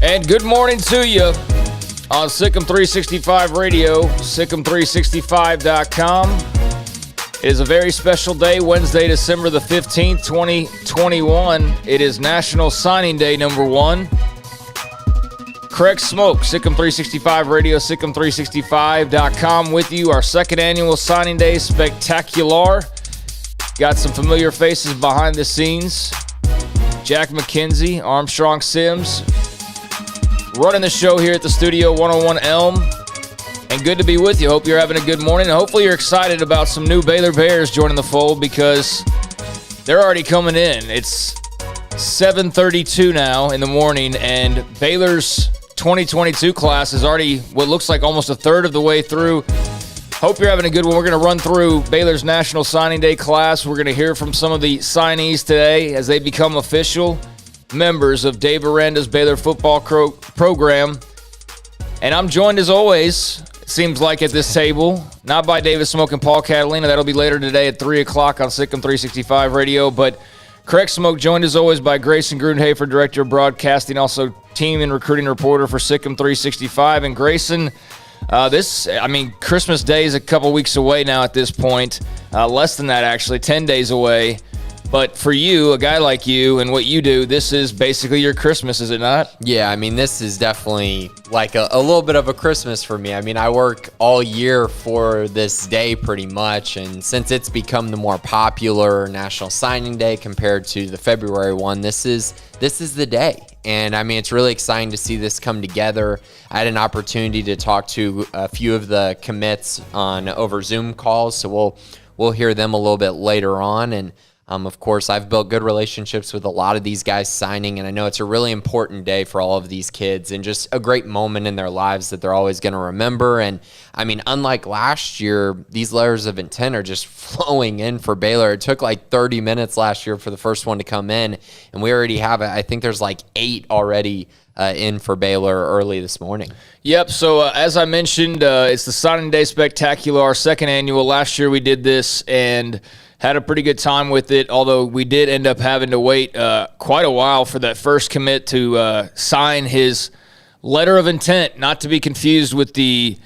And good morning to you on SicEm365 Radio, SicEm365.com. It is a very special day, Wednesday, December the 15th, 2021. It is National Signing Day number 1. Craig Smoak, SicEm365 Radio, SicEm365.com with you. Our second annual Signing Day Spectacular. Got some familiar faces behind the scenes. Jack McKenzie, Armstrong Sims, running the show here at the Studio 101 Elm. And good to be with you. Hope you're having a good morning. And hopefully you're excited about some new Baylor Bears joining the fold because they're already coming in. It's 7:32 now in the morning, and Baylor's 2022 class is already what looks like almost a third of the way through. Hope you're having a good one. We're going to run through Baylor's National Signing Day class. We're going to hear from some of the signees today as they become official members of Dave Aranda's Baylor football program. And I'm joined as always, it seems like at this table, not by David Smoak and Paul Catalina. That'll be later today at 3 o'clock on SicEm365 Radio. But Craig Smoak joined as always by Grayson Grundhafer, Director of Broadcasting, also team and recruiting reporter for SicEm365. And Grayson, Christmas Day is a couple weeks away now at this point. Less than that, actually, 10 days away. But for you, a guy like you and what you do, this is basically your Christmas, is it not? Yeah, this is definitely like a little bit of a Christmas for me. I work all year for this day pretty much, and since it's become the more popular National Signing Day compared to the February one, this is the day. And it's really exciting to see this come together. I had an opportunity to talk to a few of the commits over Zoom calls, so we'll hear them a little bit later on. And of course, I've built good relationships with a lot of these guys signing, and I know it's a really important day for all of these kids and just a great moment in their lives that they're always going to remember. And, unlike last year, these letters of intent are just flowing in for Baylor. It took like 30 minutes last year for the first one to come in, and we already have it. I think there's like 8 already in for Baylor early this morning. Yep, so as I mentioned, it's the Signing Day Spectacular, our second annual. Last year we did this, and had a pretty good time with it, although we did end up having to wait quite a while for that first commit to sign his letter of intent, not to be confused with the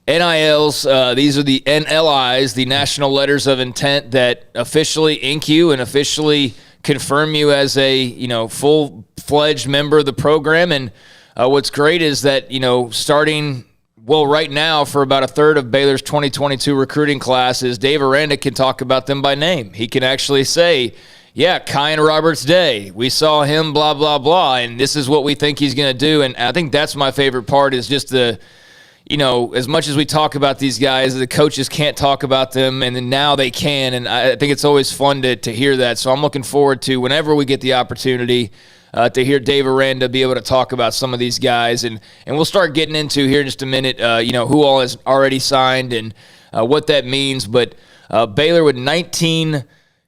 NILs. These are the NLIs, the National Letters of Intent, that officially ink you and officially confirm you as a full-fledged member of the program. And what's great is that, starting right now, for about a third of Baylor's 2022 recruiting classes, Dave Aranda can talk about them by name. He can actually say, yeah, Kyan Roberts Day, we saw him, blah, blah, blah, and this is what we think he's going to do. And I think that's my favorite part, is just as much as we talk about these guys, the coaches can't talk about them, and then now they can. And I think it's always fun to hear that. So I'm looking forward to whenever we get the opportunity to hear Dave Aranda be able to talk about some of these guys. And we'll start getting into here in just a minute, who all has already signed and what that means. But Baylor with 19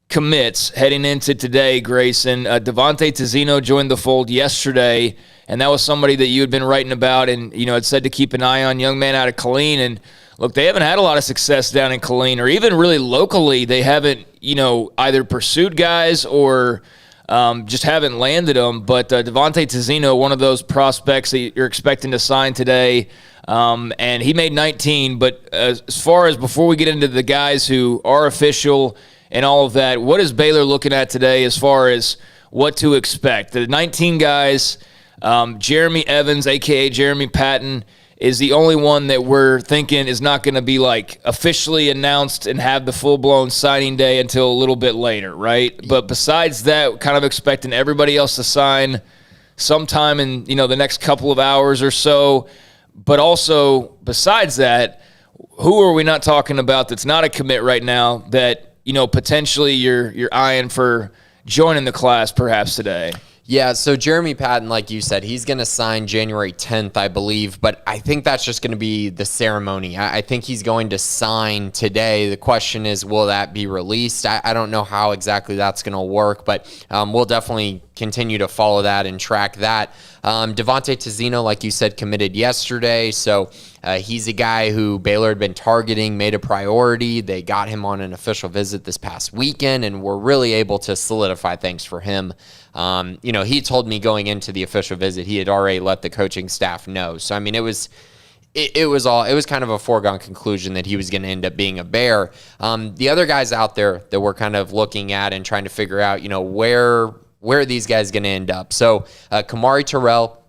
commits heading into today, Grayson. Devontae Tazzino joined the fold yesterday, and that was somebody that you had been writing about and, had said to keep an eye on, young man out of Killeen. And, look, they haven't had a lot of success down in Killeen, or even really locally. They haven't, either pursued guys or just haven't landed them. But Devontae Tazzino, one of those prospects that you're expecting to sign today, and he made 19. But as far as before we get into the guys who are official and all of that, what is Baylor looking at today as far as what to expect? The 19 guys, Jeremy Evans, a.k.a. Jeremy Patton, is the only one that we're thinking is not going to be officially announced and have the full-blown signing day until a little bit later, right? But besides that, kind of expecting everybody else to sign sometime in, the next couple of hours or so. But also, besides that, who are we not talking about that's not a commit right now that, potentially you're eyeing for joining the class perhaps today? Yeah, so Jeremy Patton, like you said, he's going to sign January 10th, I believe, but I think that's just going to be the ceremony. I think he's going to sign today. The question is, will that be released? I don't know how exactly that's going to work, but we'll definitely continue to follow that and track that. Devontae Tazzino, like you said, committed yesterday, so he's a guy who Baylor had been targeting, made a priority. They got him on an official visit this past weekend, and were really able to solidify things for him. he told me going into the official visit, he had already let the coaching staff know. So, I mean, it was kind of a foregone conclusion that he was going to end up being a Bear. The other guys out there that we're kind of looking at and trying to figure out, where are these guys going to end up? So, Kamari Terrell,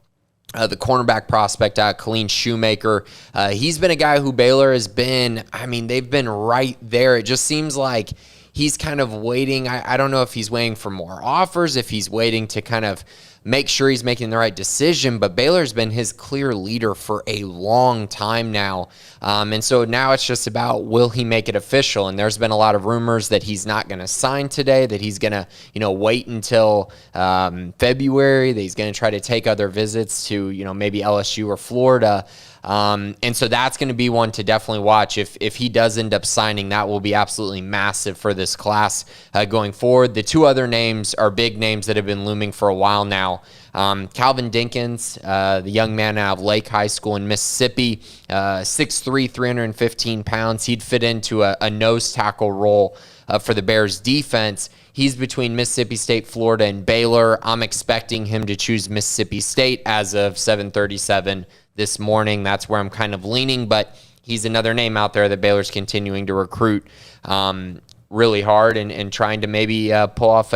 the cornerback prospect out, Colleen Shoemaker. He's been a guy who Baylor has been, they've been right there. It just seems like he's kind of waiting. I don't know if he's waiting for more offers, if he's waiting to kind of make sure he's making the right decision, but Baylor's been his clear leader for a long time now. And so now it's just about, will he make it official? And there's been a lot of rumors that he's not going to sign today, that he's going to, wait until February, that he's going to try to take other visits to, maybe LSU or Florida. And so that's going to be one to definitely watch. If he does end up signing, that will be absolutely massive for this class going forward. The two other names are big names that have been looming for a while now. Calvin Dinkins, the young man out of Lake High School in Mississippi, 6'3", 315 pounds. He'd fit into a nose tackle role for the Bears defense. He's between Mississippi State, Florida, and Baylor. I'm expecting him to choose Mississippi State as of 7:37 this morning. That's where I'm kind of leaning, but he's another name out there that Baylor's continuing to recruit really hard and trying to maybe pull off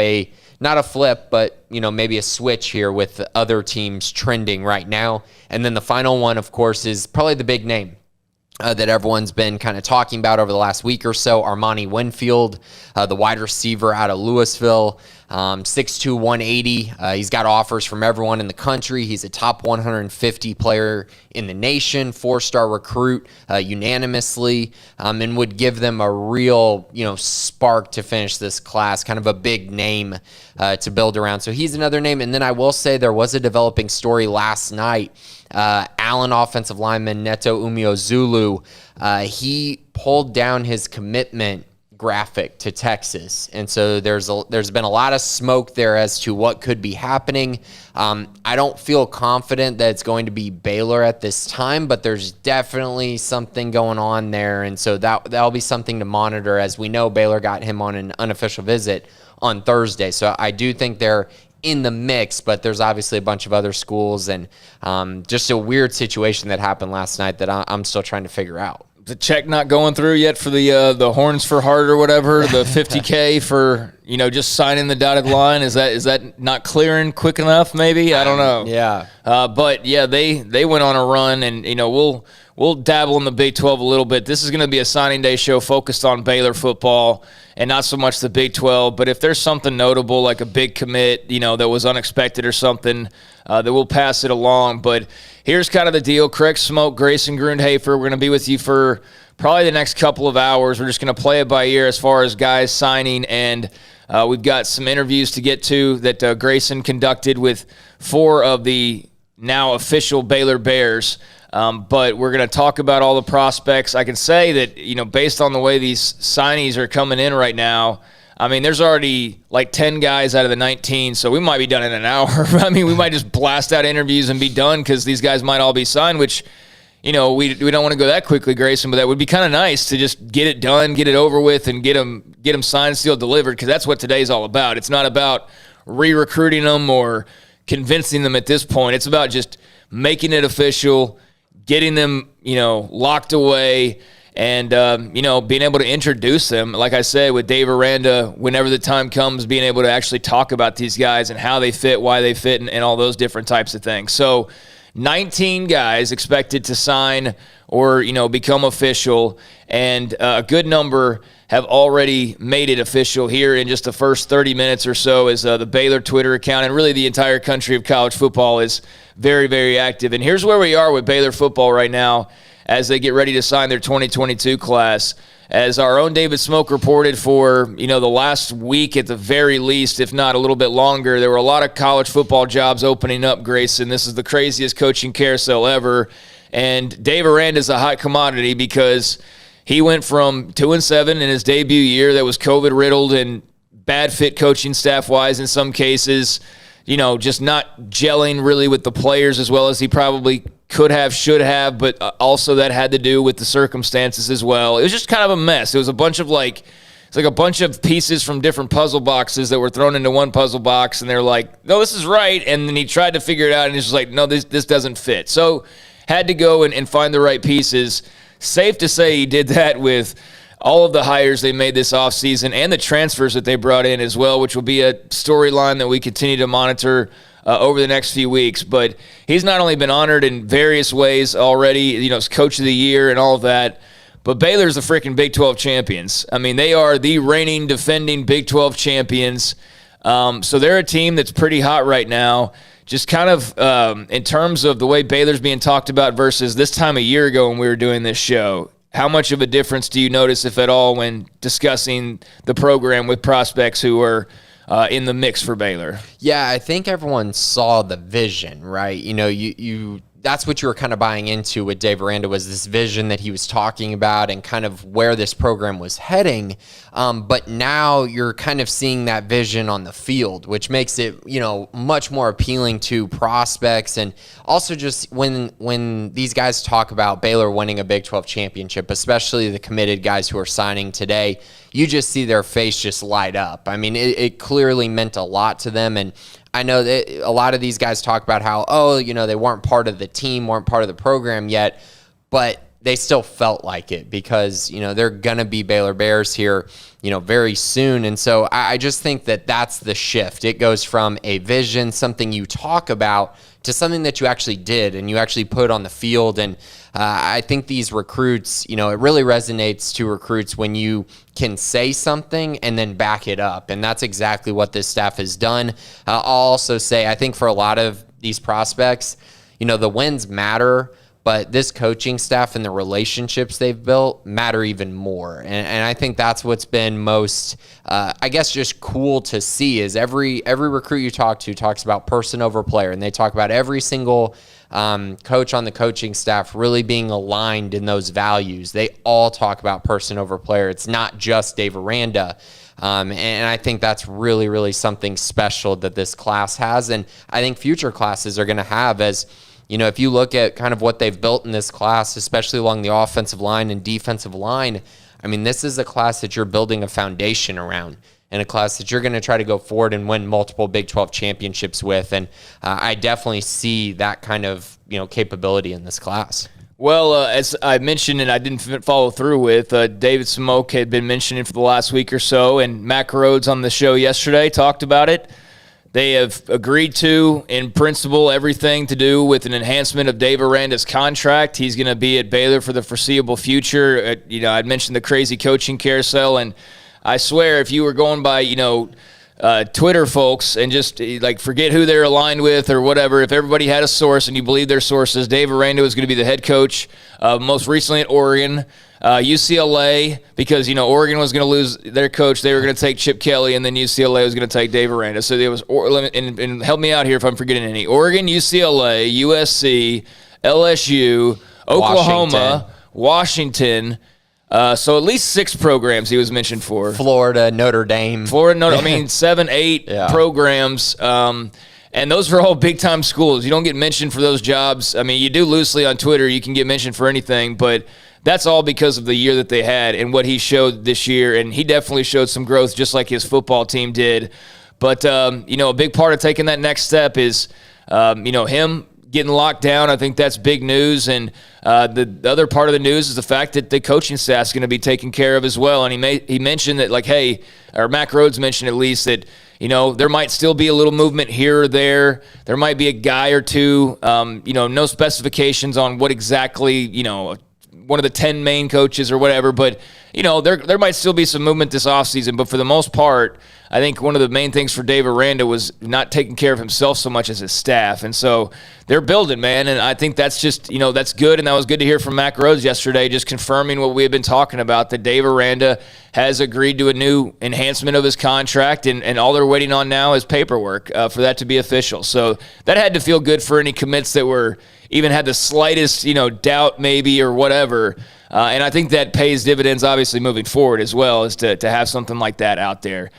not a flip, but maybe a switch here with other teams trending right now. And then the final one, of course, is probably the big name that everyone's been kind of talking about over the last week or so, Armani Winfield, the wide receiver out of Louisville, 6'2", 180. He's got offers from everyone in the country. He's a top 150 player in the nation, 4-star recruit unanimously, and would give them a real, spark to finish this class, kind of a big name to build around. So he's another name. And then I will say there was a developing story last night. Allen offensive lineman Neto Umeozulu, he pulled down his commitment graphic to Texas, and so there's been a lot of smoke there as to what could be happening. I don't feel confident that it's going to be Baylor at this time, but there's definitely something going on there, and so that'll be something to monitor. As we know, Baylor got him on an unofficial visit on Thursday, so I do think they're in the mix, but there's obviously a bunch of other schools, and just a weird situation that happened last night that I'm still trying to figure out. The check not going through yet for the Horns for Heart or whatever, the $50K for just signing the dotted line. Is that not clearing quick enough? Maybe, I don't know. Yeah. But yeah, they went on a run, and we'll dabble in the Big 12 a little bit. This is going to be a signing day show focused on Baylor football and not so much the Big 12. But if there's something notable, like a big commit, that was unexpected or something, that we'll pass it along. But here's kind of the deal. Craig Smoak, Grayson Grundhafer, we're going to be with you for probably the next couple of hours. We're just going to play it by ear as far as guys signing, and we've got some interviews to get to that Grayson conducted with 4 of the now official Baylor Bears. But we're going to talk about all the prospects. I can say that, based on the way these signees are coming in right now, there's already like 10 guys out of the 19, so we might be done in an hour. We might just blast out interviews and be done because these guys might all be signed, which, we don't want to go that quickly, Grayson, but that would be kind of nice to just get it done, get it over with, and get them signed, sealed, delivered, because that's what today's all about. It's not about re-recruiting them or convincing them at this point. It's about just making it official, getting them, locked away, and, being able to introduce them. Like I said, with Dave Aranda, whenever the time comes, being able to actually talk about these guys and how they fit, why they fit, and all those different types of things. So 19 guys expected to sign or, become official, and a good number have already made it official here in just the first 30 minutes or so, as the Baylor Twitter account and really the entire country of college football is very, very active. And here's where we are with Baylor football right now as they get ready to sign their 2022 class. As our own David Smoak reported for, the last week at the very least, if not a little bit longer, there were a lot of college football jobs opening up, Grayson. This is the craziest coaching carousel ever. And Dave Aranda is a hot commodity because he went from 2-7 in his debut year that was COVID-riddled and bad fit coaching staff-wise in some cases, just not gelling really with the players as well as he probably could have, should have, but also that had to do with the circumstances as well. It was just kind of a mess. It was a bunch of it's like a bunch of pieces from different puzzle boxes that were thrown into one puzzle box, and they're like, no, this is right. And then he tried to figure it out, and he's just like, no, this doesn't fit. So had to go and find the right pieces. Safe to say he did that with all of the hires they made this offseason and the transfers that they brought in as well, which will be a storyline that we continue to monitor over the next few weeks. But he's not only been honored in various ways already, as Coach of the Year and all of that, but Baylor's the freaking Big 12 champions. I mean, they are the reigning, defending Big 12 champions. So they're a team that's pretty hot right now. Just kind of in terms of the way Baylor's being talked about versus this time a year ago when we were doing this show, how much of a difference do you notice, if at all, when discussing the program with prospects who are in the mix for Baylor? Yeah, I think everyone saw the vision, right? You that's what you were kind of buying into with Dave Aranda, was this vision that he was talking about and kind of where this program was heading. But now you're kind of seeing that vision on the field, which makes it, much more appealing to prospects. And also just when these guys talk about Baylor winning a Big 12 championship, especially the committed guys who are signing today, you just see their face just light up. I mean, it clearly meant a lot to them. And I know that a lot of these guys talk about how, they weren't part of the team, weren't part of the program yet, but they still felt like it because, they're going to be Baylor Bears here, very soon. And so I just think that that's the shift. It goes from a vision, something you talk about, to something that you actually did and you actually put on the field. And I think these recruits, it really resonates to recruits when you can say something and then back it up. And that's exactly what this staff has done. I'll also say, I think for a lot of these prospects, the wins matter, but this coaching staff and the relationships they've built matter even more. And I think that's what's been most, just cool to see, is every recruit you talk to talks about person over player. And they talk about every single coach on the coaching staff really being aligned in those values. They all talk about person over player. It's not just Dave Aranda. And I think that's really, really something special that this class has. And I think future classes are going to have, as if you look at kind of what they've built in this class, especially along the offensive line and defensive line, I mean, this is a class that you're building a foundation around, and a class that you're going to try to go forward and win multiple Big 12 championships with. And I definitely see that kind of, capability in this class. Well, as I mentioned, and I didn't follow through with, David Smoak had been mentioning for the last week or so, and Mac Rhodes on the show yesterday talked about it. They have agreed to, in principle, everything to do with an enhancement of Dave Aranda's contract. He's going to be at Baylor for the foreseeable future. I'd mentioned the crazy coaching carousel, and I swear if you were going by, Twitter folks and just forget who they're aligned with or whatever, if everybody had a source and you believe their sources, Dave Aranda was going to be the head coach most recently at Oregon. UCLA, because, Oregon was going to lose their coach. They were going to take Chip Kelly, and then UCLA was going to take Dave Aranda. So there was, and help me out here if I'm forgetting any. Oregon, UCLA, USC, LSU, Oklahoma, Washington. So at least 6 programs he was mentioned for. Florida, Notre Dame. 7, 8 programs. And those are all big-time schools. You don't get mentioned for those jobs. I mean, you do loosely on Twitter. You can get mentioned for anything, but that's all because of the year that they had and what he showed this year. And he definitely showed some growth just like his football team did. But, a big part of taking that next step is, him getting locked down. I think that's big news. And the other part of the news is the fact that the coaching staff is going to be taken care of as well. And he mentioned that, or Mac Rhodes mentioned at least that, there might still be a little movement here or there. There might be a guy or two, no specifications on what exactly, one of the 10 main coaches or whatever, but there might still be some movement this offseason. But for the most part, I think one of the main things for Dave Aranda was not taking care of himself so much as his staff. And so they're building, man. And I think that's just, that's good. And that was good to hear from Mac Rhodes yesterday, just confirming what we had been talking about, that Dave Aranda has agreed to a new enhancement of his contract. And all they're waiting on now is paperwork for that to be official. So that had to feel good for any commits that were even had the slightest, doubt maybe or whatever. And I think that pays dividends, obviously, moving forward as well, is to have something like that out there.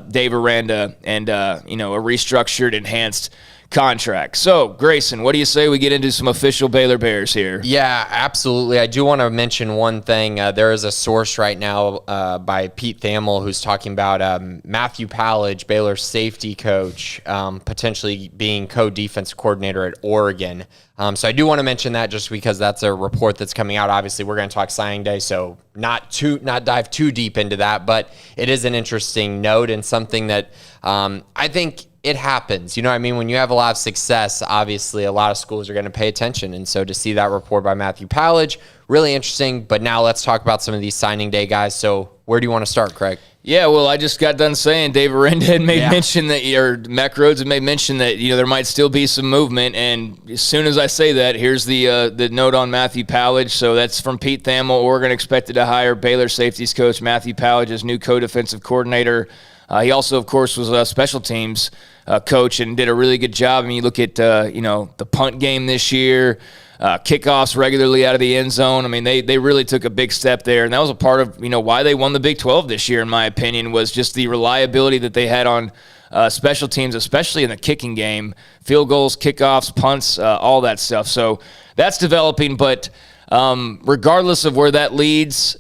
Dave Aranda and, a restructured, enhanced contract. So, Grayson, what do you say we get into some official Baylor Bears here? Yeah, absolutely. I do want to mention one thing. There is a source right now by Pete Thamel who's talking about Matthew Pallage, Baylor's safety coach, potentially being co-defense coordinator at Oregon. So I do want to mention that just because that's a report that's coming out. Obviously, we're going to talk signing day, so not dive too deep into that, but it is an interesting note and something that I think it happens. You know what I mean? When you have a lot of success, obviously a lot of schools are going to pay attention. And so to see that report by Matthew Pallage, really interesting. But now let's talk about some of these signing day guys. So where do you want to start, Craig? Yeah, well, I just got done saying Dave Aranda had made mention that, or Mac Rhodes had made mention that, there might still be some movement. And as soon as I say that, here's the note on Matthew Pallage. So that's from Pete Thamel. Oregon expected to hire Baylor safeties coach Matthew Pallage as new co-defensive coordinator. He also, of course, was a special teams coach and did a really good job. I mean, you look at, the punt game this year, kickoffs regularly out of the end zone. I mean, they really took a big step there. And that was a part of, why they won the Big 12 this year, in my opinion, was just the reliability that they had on special teams, especially in the kicking game, field goals, kickoffs, punts, all that stuff. So that's developing. But regardless of where that leads,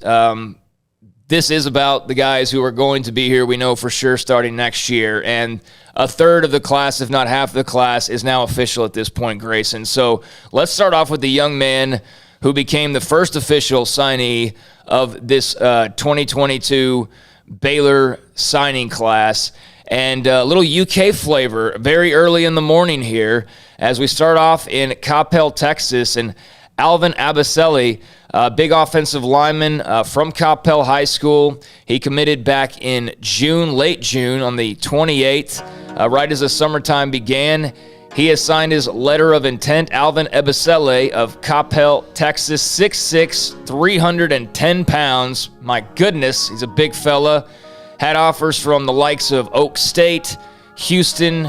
this is about the guys who are going to be here, we know for sure, starting next year. And a third of the class, if not half of the class, is now official at this point, Grayson. So let's start off with the young man who became the first official signee of this 2022 Baylor signing class. And a little UK flavor very early in the morning here as we start off in Coppell, Texas, and Alvin Abicelli, big offensive lineman from Coppell High School. He committed back in June, late June, on the 28th, right as the summertime began. He has signed his letter of intent. Alvin Abicelli of Coppell, Texas, 6'6", 310 pounds. My goodness, he's a big fella. Had offers from the likes of Oak State, Houston,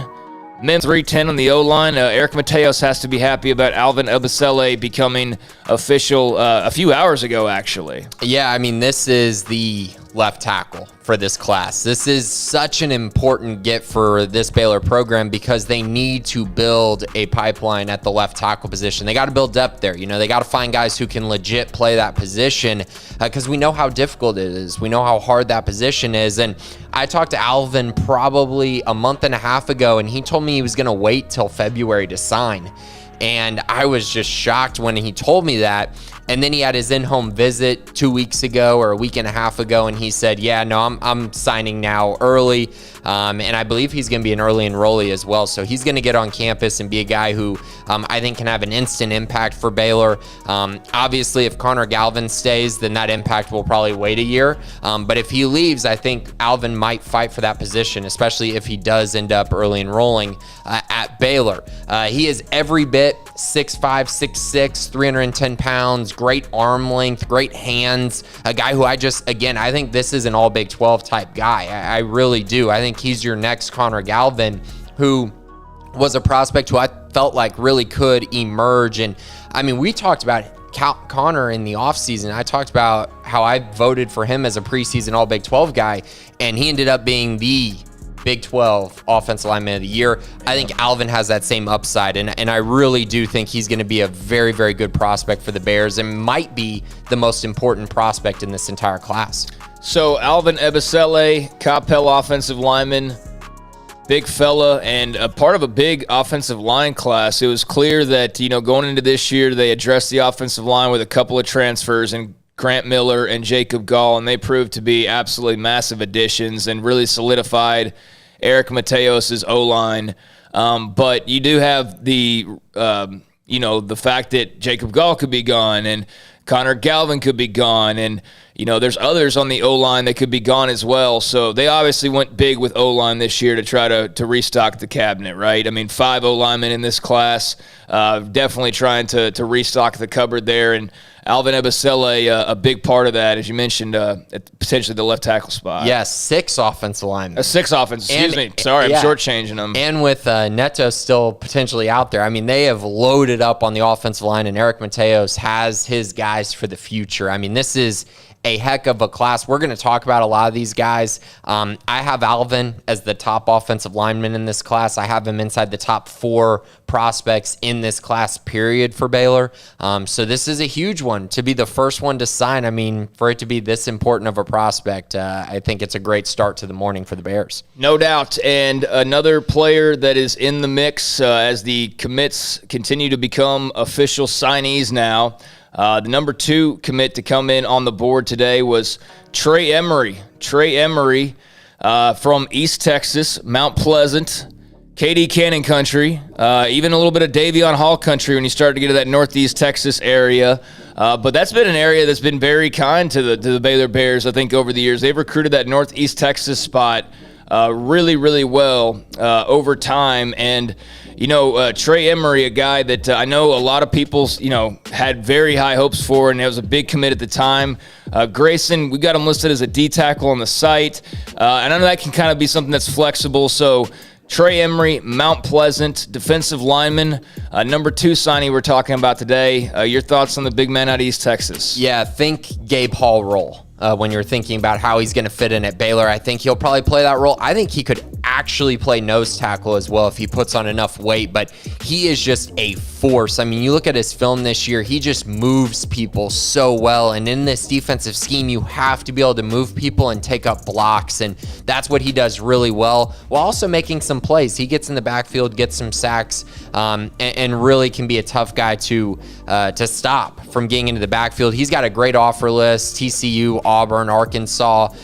men's 310 on the O-line. Eric Mateos has to be happy about Alvin Abicelli becoming official a few hours ago, actually. Yeah, I mean, this is the left tackle for this class. This is such an important get for this Baylor program because they need to build a pipeline at the left tackle position. They got to build depth there. They got to find guys who can legit play that position because we know how difficult it is. We know how hard that position is. And I talked to Alvin probably a month and a half ago, and he told me he was going to wait till February to sign. And I was just shocked when he told me that. And then he had his in-home visit 2 weeks ago or a week and a half ago, and he said, yeah, no, I'm signing now early. And I believe he's going to be an early enrollee as well. So he's going to get on campus and be a guy who I think can have an instant impact for Baylor. Obviously, if Connor Galvin stays, then that impact will probably wait a year. But if he leaves, I think Alvin might fight for that position, especially if he does end up early enrolling at Baylor. He is every bit 6'5", 6'6", 310 pounds, great arm length, great hands, a guy who I think this is an all Big 12 type guy. I really do. I think he's your next Connor Galvin, who was a prospect who I felt like really could emerge. And I mean, we talked about Connor in the offseason. I talked about how I voted for him as a preseason all Big 12 guy, and he ended up being the Big 12 Offensive Lineman of the Year. I think Alvin has that same upside, and I really do think he's going to be a very, very good prospect for the Bears and might be the most important prospect in this entire class. So Alvin Abicelli, Coppell offensive lineman, big fella, and a part of a big offensive line class. It was clear that, going into this year, they addressed the offensive line with a couple of transfers, and Grant Miller and Jacob Gall, and they proved to be absolutely massive additions and really solidified Eric Mateos' O-line. But you do have the fact that Jacob Gall could be gone and Connor Galvin could be gone, and there's others on the O-line that could be gone as well. So they obviously went big with O-line this year to try to restock the cabinet, right? I mean, 5 O-linemen in this class, definitely trying to restock the cupboard there. And Alvin Abicelli, a big part of that, as you mentioned, at potentially the left tackle spot. Yes, 6 offensive linemen. 6 offensive, excuse me. Sorry, I'm shortchanging them. And with Neto still potentially out there, I mean, they have loaded up on the offensive line, and Eric Mateos has his guys for the future. I mean, this is a heck of a class. We're going to talk about a lot of these guys. I have Alvin as the top offensive lineman in this class. I have him inside the top 4 prospects in this class, period, for Baylor. So this is a huge one to be the first one to sign. I mean, for it to be this important of a prospect, I think it's a great start to the morning for the Bears. No doubt. And another player that is in the mix as the commits continue to become official signees now. The number 2 commit to come in on the board today was Trey Emery. Trey Emery from East Texas, Mount Pleasant, KD Cannon country, even a little bit of Davion Hall country when you start to get to that Northeast Texas area. But that's been an area that's been very kind to the Baylor Bears, I think, over the years. They've recruited that Northeast Texas spot really, really well over time. And Trey Emery, a guy that I know a lot of people, had very high hopes for, and it was a big commit at the time. Grayson, we got him listed as a D tackle on the site, and I know that can kind of be something that's flexible. So Trey Emery, Mount Pleasant, defensive lineman, number 2 signee we're talking about today. Your thoughts on the big man out of East Texas? Yeah, think Gabe Hall role. When you're thinking about how he's going to fit in at Baylor, I think he'll probably play that role. I think he could actually play nose tackle as well if he puts on enough weight, but he is just a force. I mean, you look at his film this year, he just moves people so well, and in this defensive scheme, you have to be able to move people and take up blocks, and that's what he does really well, while also making some plays. He gets in the backfield, gets some sacks, and really can be a tough guy to stop from getting into the backfield. He's got a great offer list: TCU, Auburn, Arkansas,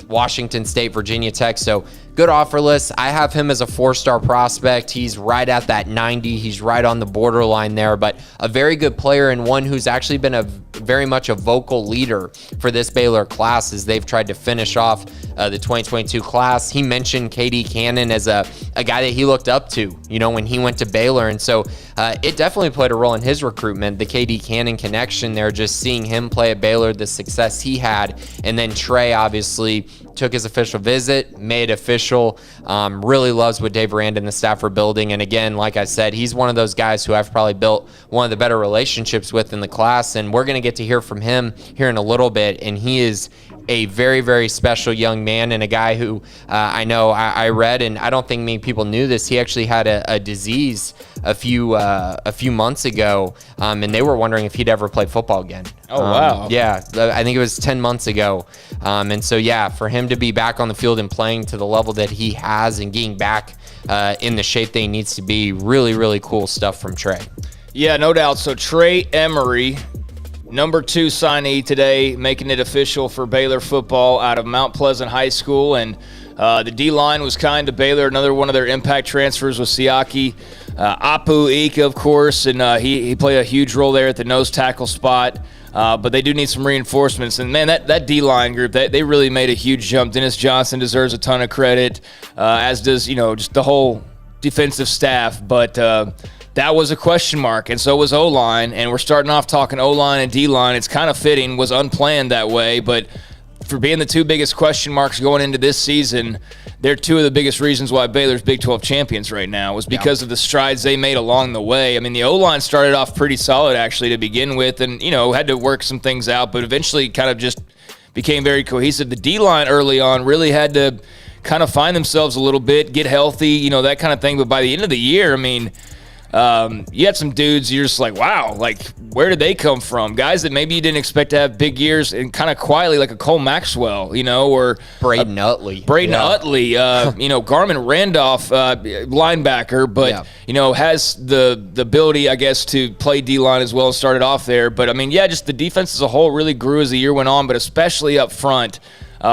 Washington State, Virginia Tech. So good offer list. I have him as a 4-star prospect. He's right at that 90. He's right on the borderline there, but a very good player and one who's actually been very much a vocal leader for this Baylor class as they've tried to finish off the 2022 class. He mentioned KD Cannon as a guy that he looked up to, when he went to Baylor. And so it definitely played a role in his recruitment, the KD Cannon connection there, just seeing him play at Baylor, the success he had. And then Trey obviously took his official visit, made official, really loves what Dave Rand and the staff are building. And again, like I said, he's one of those guys who I've probably built one of the better relationships with in the class. And we're going to get to hear from him here in a little bit. And he is a very, very special young man and a guy who I know I read, and I don't think many people knew this. He actually had a disease a few months ago, and they were wondering if he'd ever play football again. Oh, wow. Yeah, I think it was 10 months ago. And so, yeah, for him to be back on the field and playing to the level that he has and getting back in the shape that he needs to be, really, really cool stuff from Trey. Yeah, no doubt. So Trey Emery, number 2 signee today, making it official for Baylor football out of Mount Pleasant High School. And the D-line was kind to Baylor. Another one of their impact transfers was Siaki Apu Ika, of course, and he played a huge role there at the nose tackle spot. But they do need some reinforcements. And, man, that D-line group, they really made a huge jump. Dennis Johnson deserves a ton of credit, as does, just the whole defensive staff. But that was a question mark, and so was O-line. And we're starting off talking O-line and D-line. It's kind of fitting, was unplanned that way. But for being the 2 biggest question marks going into this season, they're 2 of the biggest reasons why Baylor's Big 12 champions right now, was because of the strides they made along the way. I mean, the O-line started off pretty solid, actually, to begin with, and, had to work some things out, but eventually kind of just became very cohesive. The D-line early on really had to kind of find themselves a little bit, get healthy, that kind of thing. But by the end of the year, I mean, you had some dudes you're just like, wow, like, where did they come from? Guys that maybe you didn't expect to have big years, and kind of quietly, like a Cole Maxwell, or Braden Utley. Utley, Garmin Randolph, linebacker, but, has the ability, I guess, to play D-line as well as started off there. But, I mean, yeah, just the defense as a whole really grew as the year went on, but especially up front,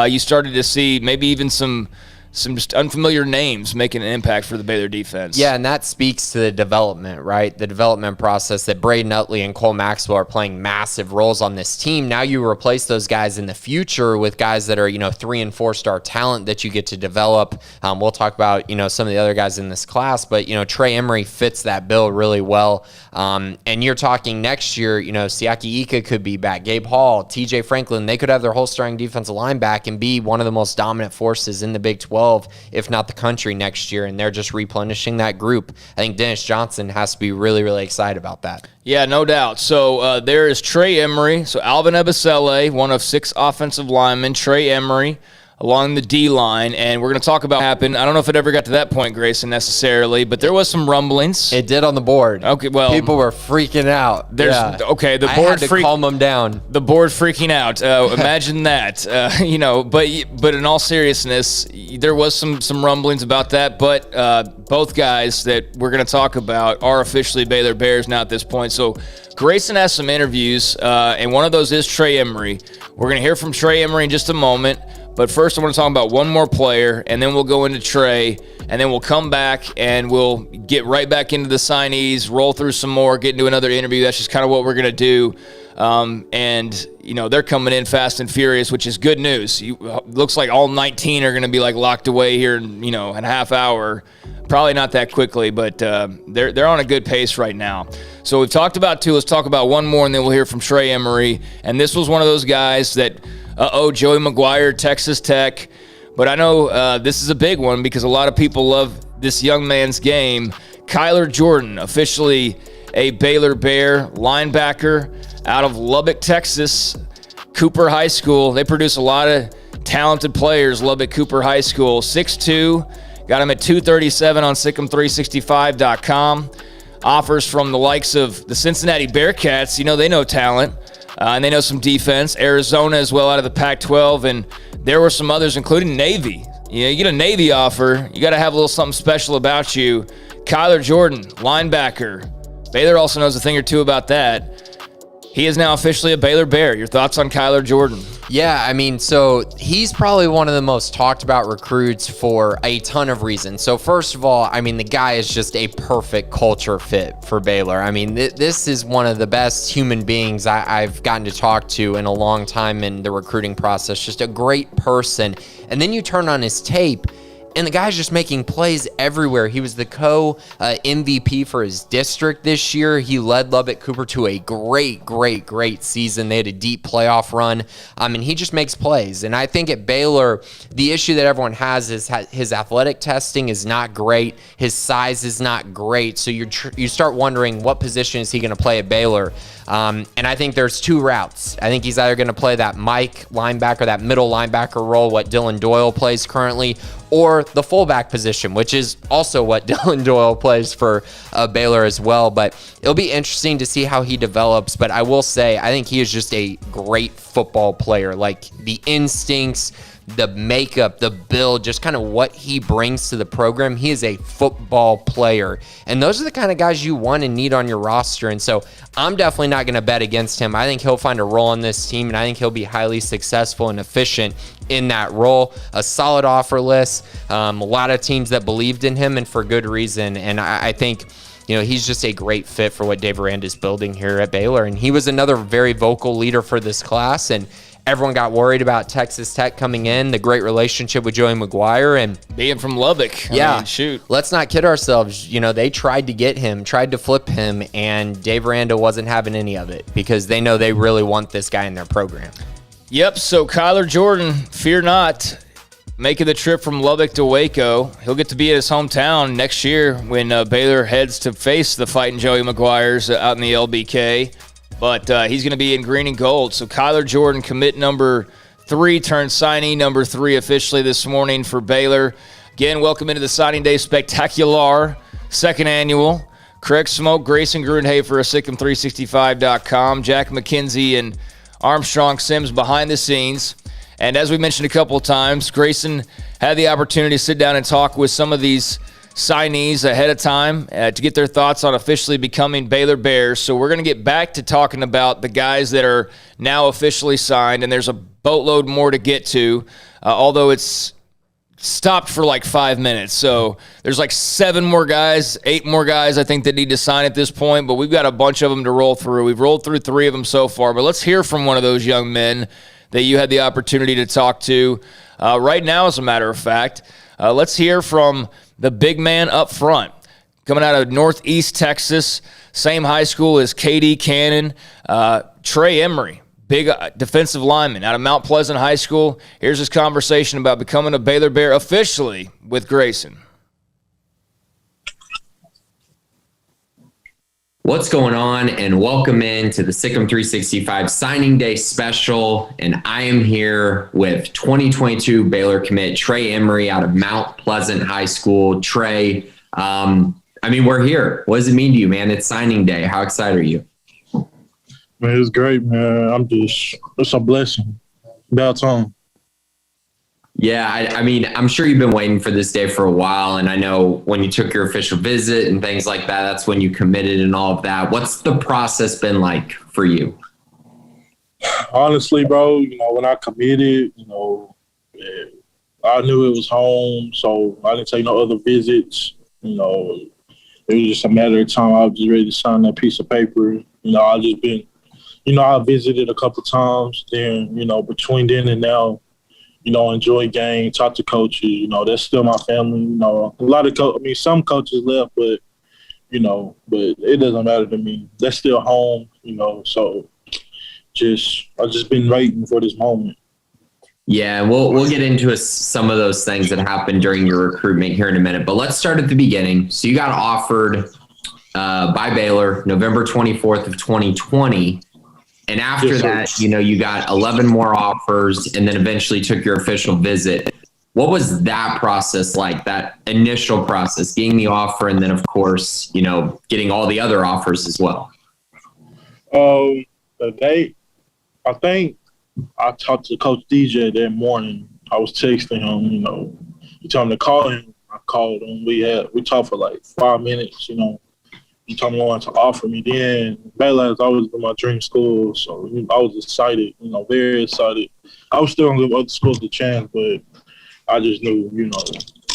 you started to see maybe even some just unfamiliar names making an impact for the Baylor defense. Yeah, and that speaks to the development, right? The development process that Braden Utley and Cole Maxwell are playing massive roles on this team. Now you replace those guys in the future with guys that are, 3- and 4-star talent that you get to develop. We'll talk about, some of the other guys in this class, but, Trey Emery fits that bill really well. And you're talking next year, Siaki Ika could be back. Gabe Hall, TJ Franklin, they could have their whole starting defensive line back and be one of the most dominant forces in the Big 12. Pac-12, if not the country next year, and they're just replenishing that group. I think Dennis Johnson has to be really, really excited about that. Yeah, no doubt. So there is Trey Emery. So Alvin Ebisele, one of 6 offensive linemen, Trey Emery, along the D-line, and we're going to talk about what happened. I don't know if it ever got to that point, Grayson, necessarily, but there was some rumblings. It did on the board. Okay, well, people were freaking out. Okay, the board I had to calm them down. The board freaking out. Imagine that. But in all seriousness, there was some rumblings about that. But both guys that we're going to talk about are officially Baylor Bears now at this point. So Grayson has some interviews, and one of those is Trey Emery. We're going to hear from Trey Emery in just a moment. But first, I want to talk about one more player, and then we'll go into Trey, and then we'll come back, and we'll get right back into the signees, roll through some more, get into another interview. That's just kind of what we're going to do. They're coming in fast and furious, which is good news. Looks like all 19 are going to be locked away here in a half hour. Probably not that quickly, but they're on a good pace right now. So we've talked about 2. Let's talk about one more, and then we'll hear from Trey Emery. And this was one of those guys that – Joey McGuire, Texas Tech. But I know this is a big one because a lot of people love this young man's game. Kyler Jordan, officially a Baylor Bear linebacker out of Lubbock, Texas, Cooper High School. They produce a lot of talented players, Lubbock Cooper High School. 6'2", got him at 237 on SicEm365.com. Offers from the likes of the Cincinnati Bearcats. They know talent. And they know some defense. Arizona as well out of the Pac-12. And there were some others, including Navy. You get a Navy offer, you got to have a little something special about you. Kyler Jordan, linebacker. Baylor also knows a thing or two about that. He is now officially a Baylor Bear. Your thoughts on Kyler Jordan? Yeah, so he's probably one of the most talked about recruits for a ton of reasons. So first of all, the guy is just a perfect culture fit for Baylor. This is one of the best human beings I've gotten to talk to in a long time in the recruiting process. Just a great person. And then you turn on his tape, and the guy's just making plays everywhere. He was the co-MVP for his district this year. He led Lubbock Cooper to a great season. They had a deep playoff run. He just makes plays. And I think at Baylor, the issue that everyone has is his athletic testing is not great. His size is not great. So you start wondering, what position is he going to play at Baylor? And I think there's 2 routes. I think he's either going to play that Mike linebacker, that middle linebacker role, what Dylan Doyle plays currently, or the fullback position, which is also what Dylan Doyle plays for Baylor as well. But it'll be interesting to see how he develops. But I will say, I think he is just a great football player. The instincts, the makeup, the build, just kind of what he brings to the program. He is a football player. And those are the kind of guys you want and need on your roster. And so I'm definitely not going to bet against him. I think he'll find a role on this team, and I think he'll be highly successful and efficient in that role. A solid offer list, a lot of teams that believed in him, and for good reason. And I think he's just a great fit for what Dave Aranda is building here at Baylor. And he was another very vocal leader for this class. And everyone got worried about Texas Tech coming in, the great relationship with Joey McGuire, and being from Lubbock. Shoot. Let's not kid ourselves. They tried to get him, tried to flip him, and Dave Aranda wasn't having any of it because they know they really want this guy in their program. Yep, so Kyler Jordan, fear not, making the trip from Lubbock to Waco. He'll get to be at his hometown next year when Baylor heads to face the Fighting Joey McGuires out in the LBK. But he's going to be in green and gold. So Kyler Jordan, commit number 3, turned signee number 3 officially this morning for Baylor. Again, welcome into the Signing Day Spectacular, 2nd annual. Craig Smoak, Grayson Grundhafer of SicEm365.com, Jack McKenzie and Armstrong Sims behind the scenes. And as we mentioned a couple of times, Grayson had the opportunity to sit down and talk with some of these signees ahead of time to get their thoughts on officially becoming Baylor Bears. So we're going to get back to talking about the guys that are now officially signed, and there's a boatload more to get to, although it's stopped for 5 minutes. So there's 7 more guys, 8 more guys I think that need to sign at this point, but we've got a bunch of them to roll through. We've rolled through 3 of them so far, but let's hear from one of those young men that you had the opportunity to talk to right now, as a matter of fact. Let's hear from the big man up front, coming out of Northeast Texas, same high school as KD Cannon, Trey Emery. big defensive lineman out of Mount Pleasant High School. Here's his conversation about becoming a Baylor Bear officially with Grayson. What's going on, and welcome in to the SicEm365 signing day special. And I am here with 2022 Baylor commit Trey Emery out of Mount Pleasant High School. Trey, we're here. What does it mean to you, man? It's signing day. How excited are you? Man, it's great, man. It's a blessing. About time. Yeah, I'm sure you've been waiting for this day for a while, and I know when you took your official visit and things like that, that's when you committed and all of that. What's the process been like for you? Honestly, bro, when I committed, I knew it was home, so I didn't take no other visits. It was just a matter of time. I was just ready to sign that piece of paper. I just been, I visited a couple times. Then, between then and now, enjoy game, talk to coaches. That's still my family. A lot of some coaches left, but it doesn't matter to me. That's still home. So I've just been waiting for this moment. Yeah, we'll get into some of those things that happened during your recruitment here in a minute. But let's start at the beginning. So you got offered by Baylor November 24th of 2020. And after that, you got 11 more offers and then eventually took your official visit. What was that process like, that initial process, getting the offer and then, of course, getting all the other offers as well? I think I talked to Coach DJ that morning. I was texting him, he told me to call him. I called him. We talked for like 5 minutes, He told me he wanted to offer me. Then Baylor has always been my dream school, so I was excited, very excited. I was still gonna give other schools a chance, but I just knew,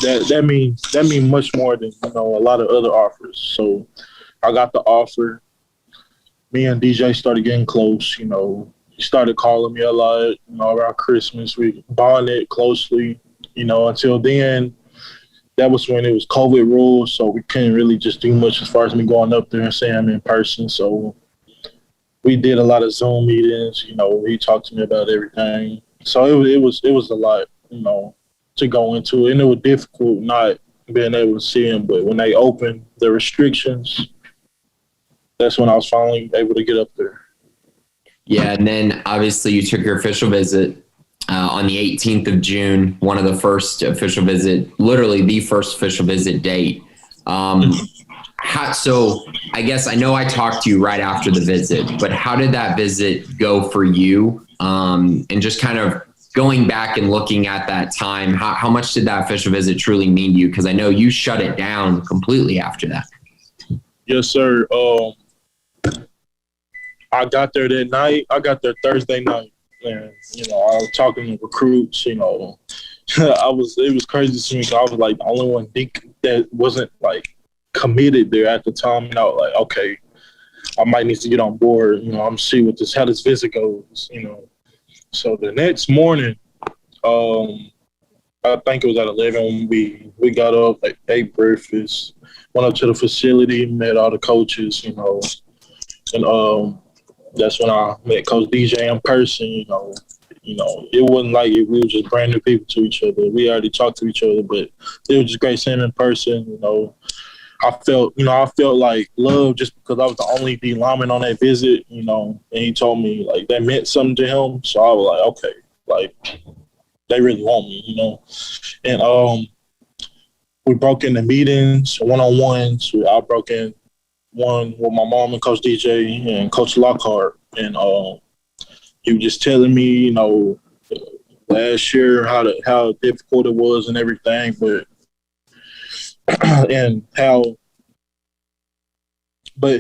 that means much more than a lot of other offers. So I got the offer. Me and DJ started getting close. He started calling me a lot. Around Christmas we bonded closely. Until then. That was when it was COVID rules, so we couldn't really just do much as far as me going up there and saying I'm in person. So we did a lot of Zoom meetings. He talked to me about everything. So it was a lot, to go into, and it was difficult not being able to see him. But when they opened the restrictions, that's when I was finally able to get up there. Yeah, and then obviously you took your official visit. On the 18th of June, one of the first official visit, literally the first official visit date. So I guess I know I talked to you right after the visit, but how did that visit go for you? And just kind of going back and looking at that time, how much did that official visit truly mean to you? Because I know you shut it down completely after that. Yes, sir. I got there that night. I got there Thursday night. And, I was talking to recruits, it was crazy to me because I was like the only one that wasn't like committed there at the time. And I was like, okay, I might need to get on board, I'm see how this visit goes, So the next morning, I think it was at 11 when we got up, like ate breakfast, went up to the facility, met all the coaches, and that's when I met Coach DJ in person. It wasn't like we were just brand new people to each other. We already talked to each other, but it was just great seeing him in person. I felt like love just because I was the only D lineman on that visit. And he told me like that meant something to him. So I was like, okay, like they really want me, And we broke into meetings, one-on-ones. I broke in one with my mom and Coach DJ and Coach Lockhart. And he was just telling me, last year how difficult it was and everything, but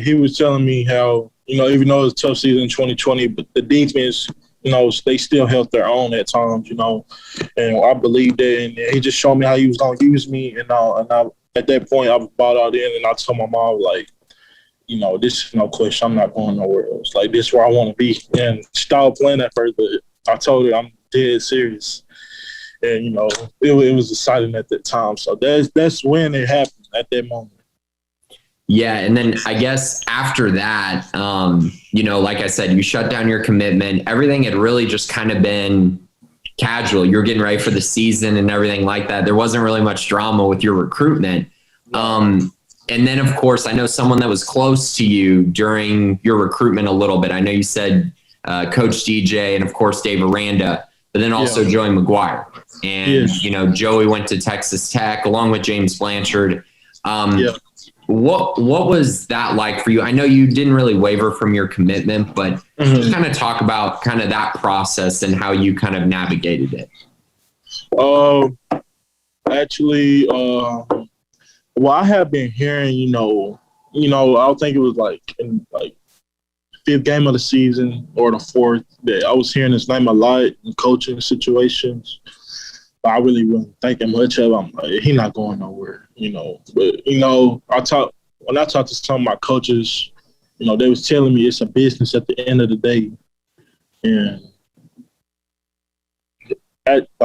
he was telling me how, even though it was a tough season in 2020, but the defense, they still held their own at times, and I believed that. And he just showed me how he was going to use me. And I, at that point, I was bought out in, and I told my mom, like, this is no question. I'm not going nowhere else. Like, this is where I want to be. And she started playing at first, but I told her I'm dead serious. And, it was exciting at that time. So that's when it happened, at that moment. Yeah, and then I guess after that, like I said, you shut down your commitment. Everything had really just kind of been casual. You're getting ready for the season and everything like that. There wasn't really much drama with your recruitment. And then, of course, I know someone that was close to you during your recruitment a little bit. I know you said Coach DJ and, of course, Dave Aranda, but then also Joey McGuire. And, Joey went to Texas Tech along with James Blanchard. What was that like for you? I know you didn't really waver from your commitment, but kind of talk about kind of that process and how you kind of navigated it. Actually, I have been hearing, I think it was in fifth game of the season or the fourth that I was hearing his name a lot in coaching situations. But I really wasn't thinking much of him. Like, he's not going nowhere, But, when I talked to some of my coaches, they was telling me it's a business at the end of the day. And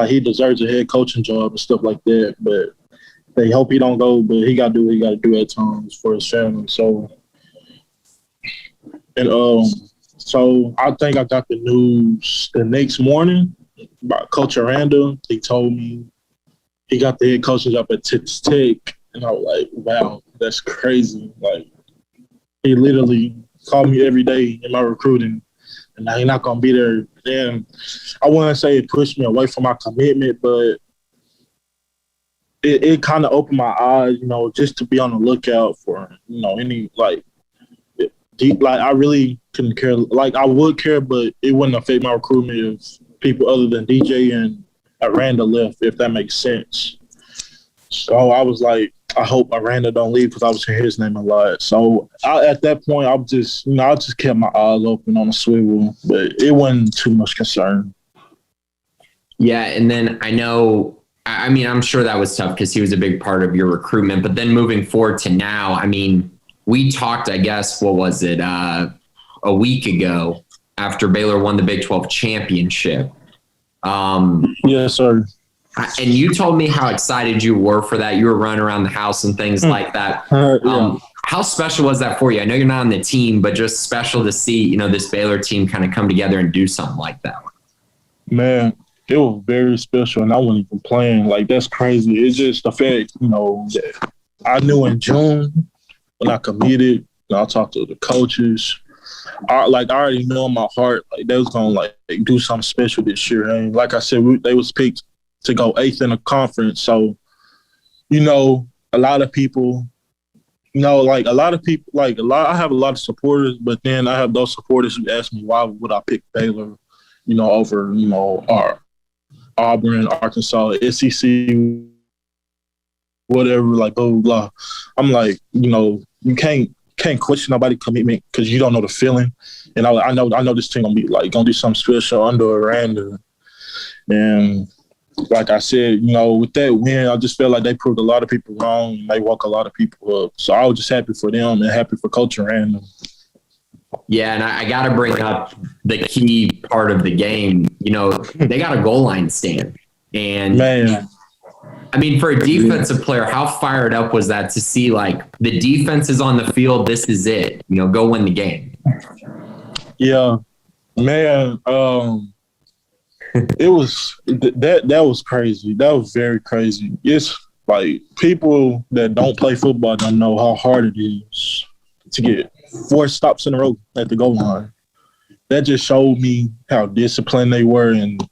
he deserves a head coaching job and stuff like that. But they hope he don't go, but he got to do what he got to do at times for his family. So I think I got the news the next morning by Coach Aranda. He told me he got the head coaching job at Texas Tech. And I was like, wow, that's crazy. Like, he literally called me every day in my recruiting, and now he's not going to be there. And I wouldn't say it pushed me away from my commitment, but it kind of opened my eyes, just to be on the lookout for, any, I really couldn't care. I would care, but it wouldn't affect my recruitment if people other than DJ and Aranda left, if that makes sense. So I was like, I hope Aranda don't leave because I was hearing his name a lot. So at that point, I just kept my eyes open on the swivel, but it wasn't too much concern. Yeah, and then I'm sure that was tough because he was a big part of your recruitment. But then moving forward to now, we talked, I guess, what was it, a week ago after Baylor won the Big 12 championship. Yes, sir. And you told me how excited you were for that. You were running around the house and things like that. How special was that for you? I know you're not on the team, but just special to see, this Baylor team kind of come together and do something like that. Man, it was very special, and I wasn't even playing. That's crazy. It's just the fact, that I knew in June when I committed, I talked to the coaches. I already knew in my heart, they was going to, do something special this year. And like I said, they was picked to go 8th in the conference. So, a lot of people, I have a lot of supporters, but then I have those supporters who ask me, why would I pick Baylor, over, our Auburn, Arkansas, SEC, whatever, blah, blah, blah. I'm like, you can't question nobody's commitment because you don't know the feeling. And I know this team gonna do something special under Aranda. And like I said, with that win, I just felt like they proved a lot of people wrong and they woke a lot of people up. So I was just happy for them and happy for Coach Aranda. Yeah, and I got to bring up the key part of the game. They got a goal line stand. And, man, for a defensive player, how fired up was that to see, the defense is on the field, this is it, go win the game? Yeah, man, it was that was crazy. That was very crazy. It's people that don't play football don't know how hard it is to get 4 stops in a row at the goal line. That just showed me how disciplined they were and,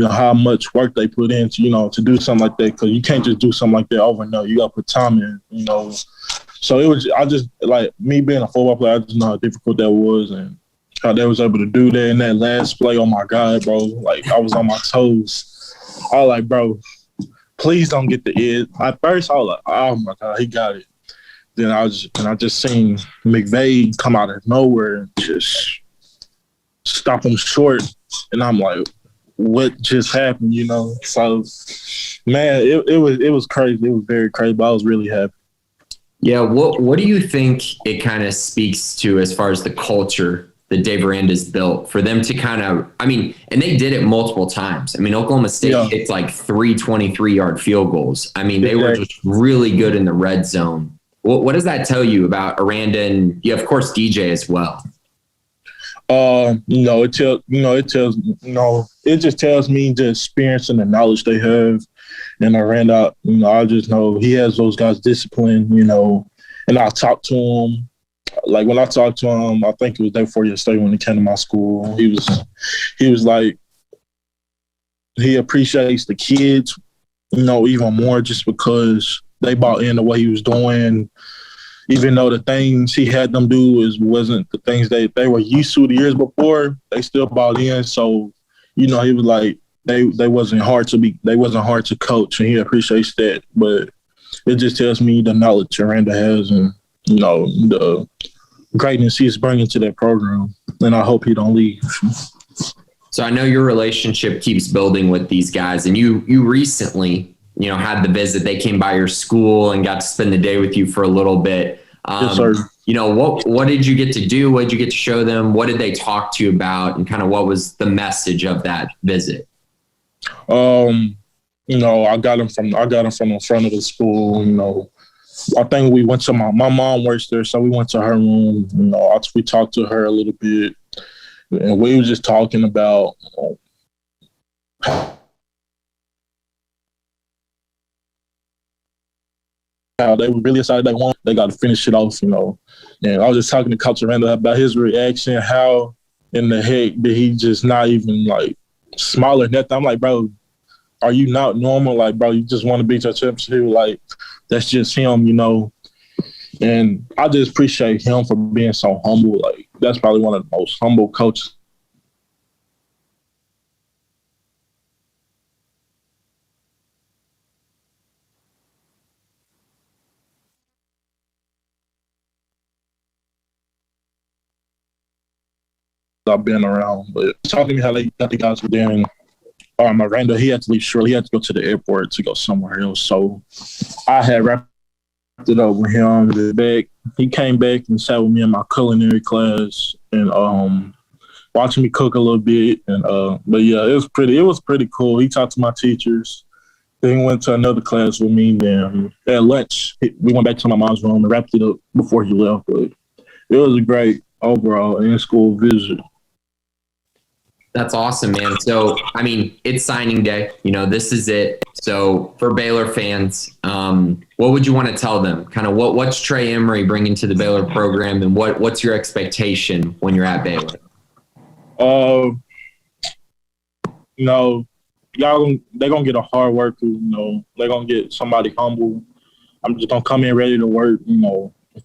how much work they put in to do something like that. Because you can't just do something like that overnight. You got to put time in, So it was, me being a football player, I just know how difficult that was and how they was able to do that in that last play. Oh, my God, bro. I was on my toes. I was like, bro, please don't get the edge. At first, I was like, oh, my God, he got it. Then I just seen McVay come out of nowhere and just stop him short. And I'm like, what just happened, So, man, it was crazy. It was very crazy, but I was really happy. Yeah, what do you think it kind of speaks to as far as the culture that Dave Aranda's built for them to kind of, and they did it multiple times. Oklahoma State hit 3 23-yard field goals. They were just really good in the red zone. What does that tell you about Aranda and, yeah, of course, DJ as well? It just tells me the experience and the knowledge they have. And Aranda, I just know he has those guys disciplined, and I talk to him. Like when I talked to him, I think it was day before yesterday when he came to my school. He was like, he appreciates the kids, even more just because they bought in the way he was doing. Even though the things he had them do wasn't the things they were used to the years before, they still bought in. So, he was like, they wasn't hard to coach, and he appreciates that. But it just tells me the knowledge Aranda has and, the greatness he's bringing to that program. And I hope he don't leave. So I know your relationship keeps building with these guys, and you recently, had the visit. They came by your school and got to spend the day with you for a little bit. Yes, sir. What did you get to do? What did you get to show them? What did they talk to you about? And kind of what was the message of that visit? I got him from the front of the school. I think we went to my mom works there, so we went to her room. We talked to her a little bit, and we were just talking about how they were really excited they won. They got to finish it off, And I was just talking to Coach Aranda about his reaction. How in the heck did he just not even smile or nothing? I'm like, bro, are you not normal? Like, bro, you just want to beat your championship. Like, that's just him, And I just appreciate him for being so humble. Like, that's probably one of the most humble coaches I've been around. But talking to me how they got the guys were there, and Miranda, he had to leave shortly. He had to go to the airport to go somewhere else. So I had wrapped it up with him. He came back and sat with me in my culinary class and watching me cook a little bit. And but yeah, it was pretty cool. He talked to my teachers. Then he went to another class with me. Then at lunch, we went back to my mom's room and wrapped it up before he left. But it was a great overall in-school visit. That's awesome, man. So, I mean, it's signing day. This is it. So, for Baylor fans, what would you want to tell them? Kind of what's Trey Emery bringing to the Baylor program, and what's your expectation when you're at Baylor? They're gonna get a hard worker. They're gonna get somebody humble. I'm just gonna come in ready to work.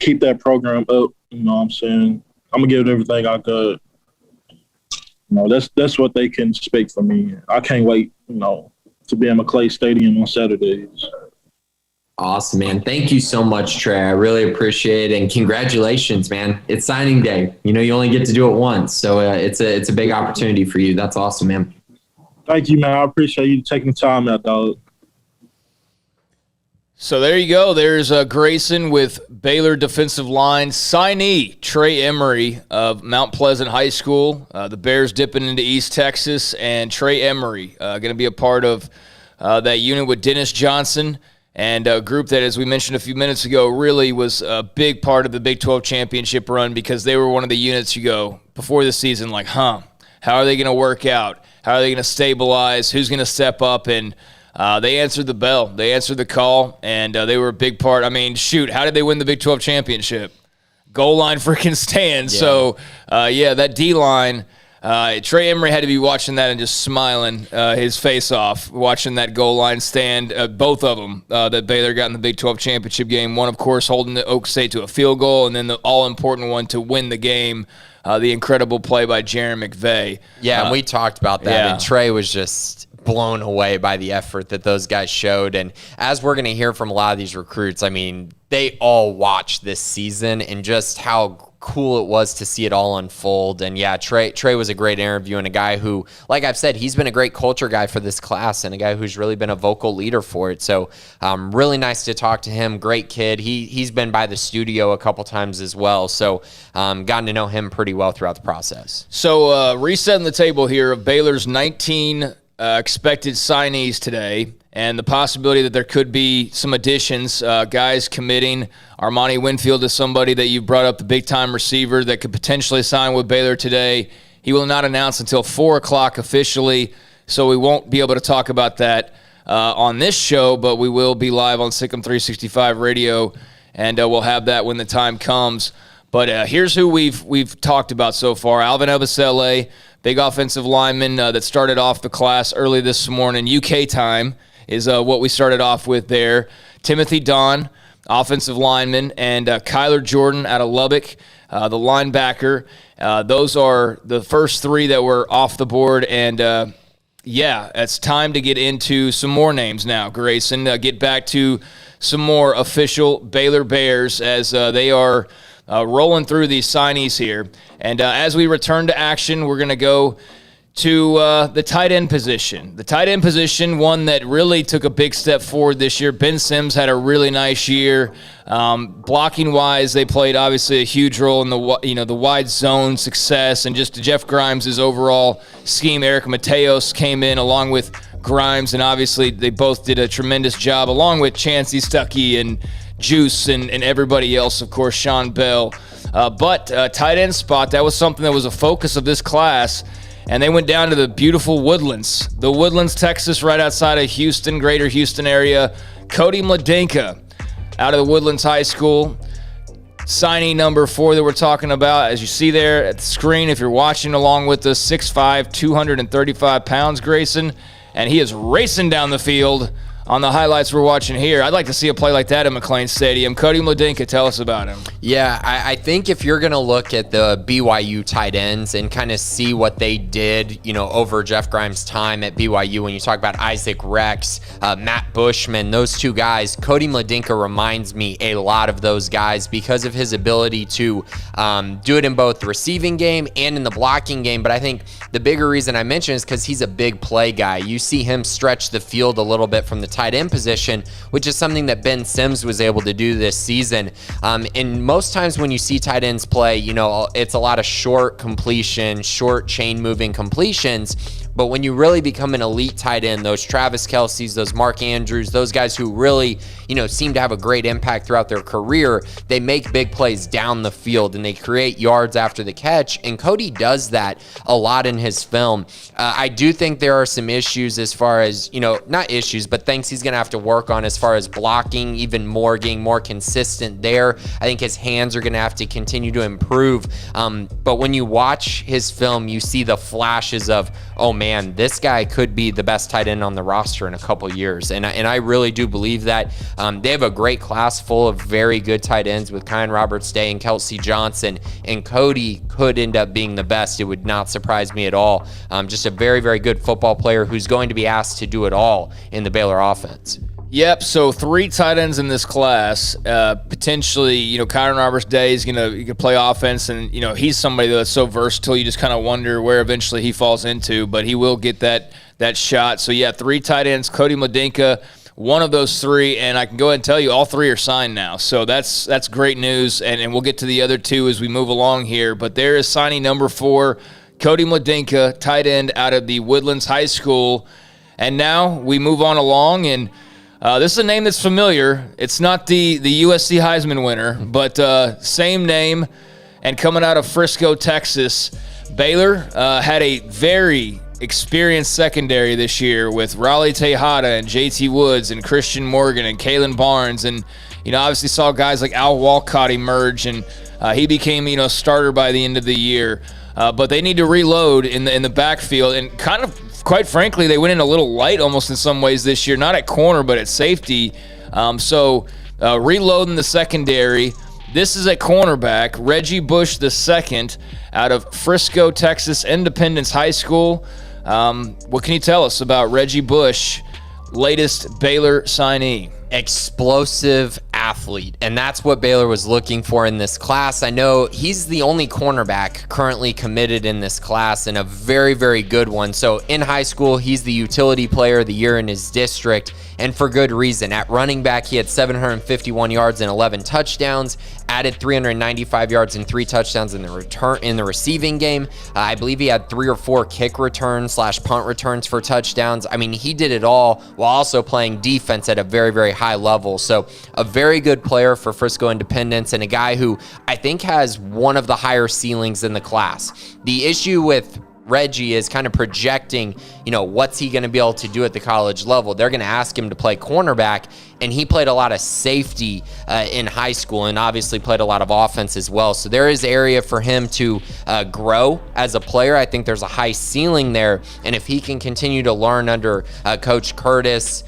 Keep that program up. You know what I'm saying? I'm gonna give it everything I got. That's what they can expect from me. I can't wait, to be in McClay Stadium on Saturdays. Awesome, man. Thank you so much, Trey. I really appreciate it. And congratulations, man. It's signing day. You only get to do it once. So it's a big opportunity for you. That's awesome, man. Thank you, man. I appreciate you taking the time out, dog. So there you go. There's Grayson with Baylor defensive line signee Trey Emery of Mount Pleasant High School. The Bears dipping into East Texas, and Trey Emery going to be a part of that unit with Dennis Johnson and a group that, as we mentioned a few minutes ago, really was a big part of the Big 12 championship run because they were one of the units you go before the season like, how are they going to work out? How are they going to stabilize? Who's going to step up? And they answered the bell. They answered the call, and they were a big part. I mean, shoot, how did they win the Big 12 championship? Goal line freaking stands. Yeah. So, that D-line, Trey Emery had to be watching that and just smiling his face off, watching that goal line stand, both of them that Baylor got in the Big 12 championship game. One, of course, holding the Oak State to a field goal, and then the all-important one to win the game, the incredible play by Jaron McVay. Yeah, and we talked about that, and Trey was just blown away by the effort that those guys showed. And as we're going to hear from a lot of these recruits, I mean, they all watched this season and just how cool it was to see it all unfold. And yeah, Trey was a great interview, and a guy who, like I've said, he's been a great culture guy for this class and a guy who's really been a vocal leader for it. So really nice to talk to him. Great kid. He's been by the studio a couple times as well. So gotten to know him pretty well throughout the process. So resetting the table here of Baylor's 19 expected signees today, and the possibility that there could be some additions, guys committing. Armani Winfield is somebody that you brought up, the big-time receiver that could potentially sign with Baylor today. He will not announce until 4 o'clock officially, so we won't be able to talk about that on this show, but we will be live on SicEm365 radio, and we'll have that when the time comes. But here's who we've talked about so far. Alvin Ebisele, big offensive lineman that started off the class early this morning. UK time is what we started off with there. Timothy Don, offensive lineman, and Kyler Jordan out of Lubbock, the linebacker. Those are the first three that were off the board, and yeah, it's time to get into some more names now, Grayson. Get back to some more official Baylor Bears as they are rolling through these signees here. And as we return to action, we're going to go to the tight end position. The tight end position, one that really took a big step forward this year. Ben Sims had a really nice year. Blocking-wise, they played obviously a huge role in the wide zone success, and just Jeff Grimes' overall scheme. Eric Mateos came in along with Grimes, and obviously they both did a tremendous job, along with Chancey Stuckey and Juice and everybody else, of course, Sean Bell. But tight end spot, that was something that was a focus of this class. And they went down to the beautiful Woodlands. The Woodlands, Texas, right outside of Houston, greater Houston area. Cody Mladenka out of the Woodlands High School. Signee number 4 that we're talking about, as you see there at the screen, if you're watching along with us, 6'5", 235 pounds, Grayson. And he is racing down the field on the highlights we're watching here. I'd like to see a play like that at McLean Stadium. Cody Mladenka, tell us about him. Yeah, I think if you're going to look at the BYU tight ends and kind of see what they did, over Jeff Grimes' time at BYU, when you talk about Isaac Rex, Matt Bushman, those two guys, Cody Mladenka reminds me a lot of those guys because of his ability to do it in both the receiving game and in the blocking game. But I think the bigger reason I mention is because he's a big play guy. You see him stretch the field a little bit from the tight end position, which is something that Ben Sims was able to do this season. And most times when you see tight ends play, it's a lot of short completion, short chain moving completions. But when you really become an elite tight end, those Travis Kelce's, those Mark Andrews, those guys who really, seem to have a great impact throughout their career, they make big plays down the field and they create yards after the catch. And Cody does that a lot in his film. I do think there are some issues as far as, not issues, but things he's going to have to work on as far as blocking even more, getting more consistent there. I think his hands are going to have to continue to improve. But when you watch his film, you see the flashes of, oh man, this guy could be the best tight end on the roster in a couple years. And I really do believe that. They have a great class full of very good tight ends with Kyan Roberts-Day and Kelsey Johnson. And Cody could end up being the best. It would not surprise me at all. Just a very, very good football player who's going to be asked to do it all in the Baylor offense. Yep, so 3 tight ends in this class. Potentially, Kyan Roberts-Day is going to play offense, and, he's somebody that's so versatile, you just kind of wonder where eventually he falls into, but he will get that shot. So, yeah, 3 tight ends, Cody Mladenka, one of those 3, and I can go ahead and tell you all 3 are signed now. So that's great news, and we'll get to the other 2 as we move along here. But there is signee number 4, Cody Mladenka, tight end out of the Woodlands High School. And now we move on along, and this is a name that's familiar. It's not the USC Heisman winner, but same name, and coming out of Frisco, Texas. Baylor had a very experienced secondary this year with Raleigh Tejada and JT Woods and Christian Morgan and Kalen Barnes, and obviously saw guys like Al Walcott emerge, and he became starter by the end of the year. But they need to reload in the backfield, and kind of, quite frankly, they went in a little light almost in some ways this year, not at corner but at safety. So reloading the secondary. This is at cornerback, Reggie Bush II out of Frisco, Texas, Independence High School. What can you tell us about Reggie Bush, latest Baylor signee? Explosive athlete, and that's what Baylor was looking for in this class. I know he's the only cornerback currently committed in this class, and a very, very good one. So in high school, he's the utility player of the year in his district. and for good reason. At running back, he had 751 yards and 11 touchdowns, added 395 yards and 3 touchdowns in the receiving game. I believe he had 3 or 4 kick returns / punt returns for touchdowns. I mean, he did it all while also playing defense at a very, very high level. So a very good player for Frisco Independence, and a guy who I think has one of the higher ceilings in the class. The issue with Reggie is kind of projecting, what's he going to be able to do at the college level. They're going to ask him to play cornerback, and he played a lot of safety in high school and obviously played a lot of offense as well. So there is area for him to grow as a player. I think there's a high ceiling there, and if he can continue to learn under Coach Curtis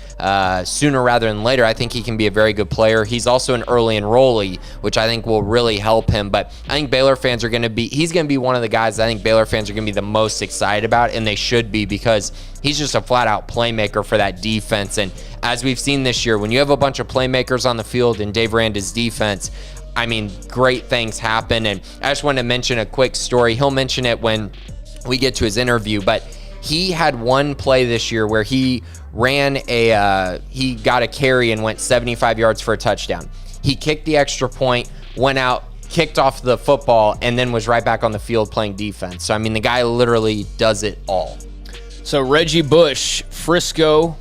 sooner rather than later, I think he can be a very good player. He's also an early enrollee, which I think will really help him. But I think Baylor fans are he's going to be one of the guys I think Baylor fans are going to be the most excited about, and they should be, because he's just a flat-out playmaker for that defense. And as we've seen this year, when you have a bunch of playmakers on the field in Dave Aranda's defense, I mean, great things happen. And I just want to mention a quick story. He'll mention it when we get to his interview, but he had one play this year where he he got a carry and went 75 yards for a touchdown. He kicked the extra point, went out, kicked off the football, and then was right back on the field playing defense. So, I mean, the guy literally does it all. So Reggie Bush, Frisco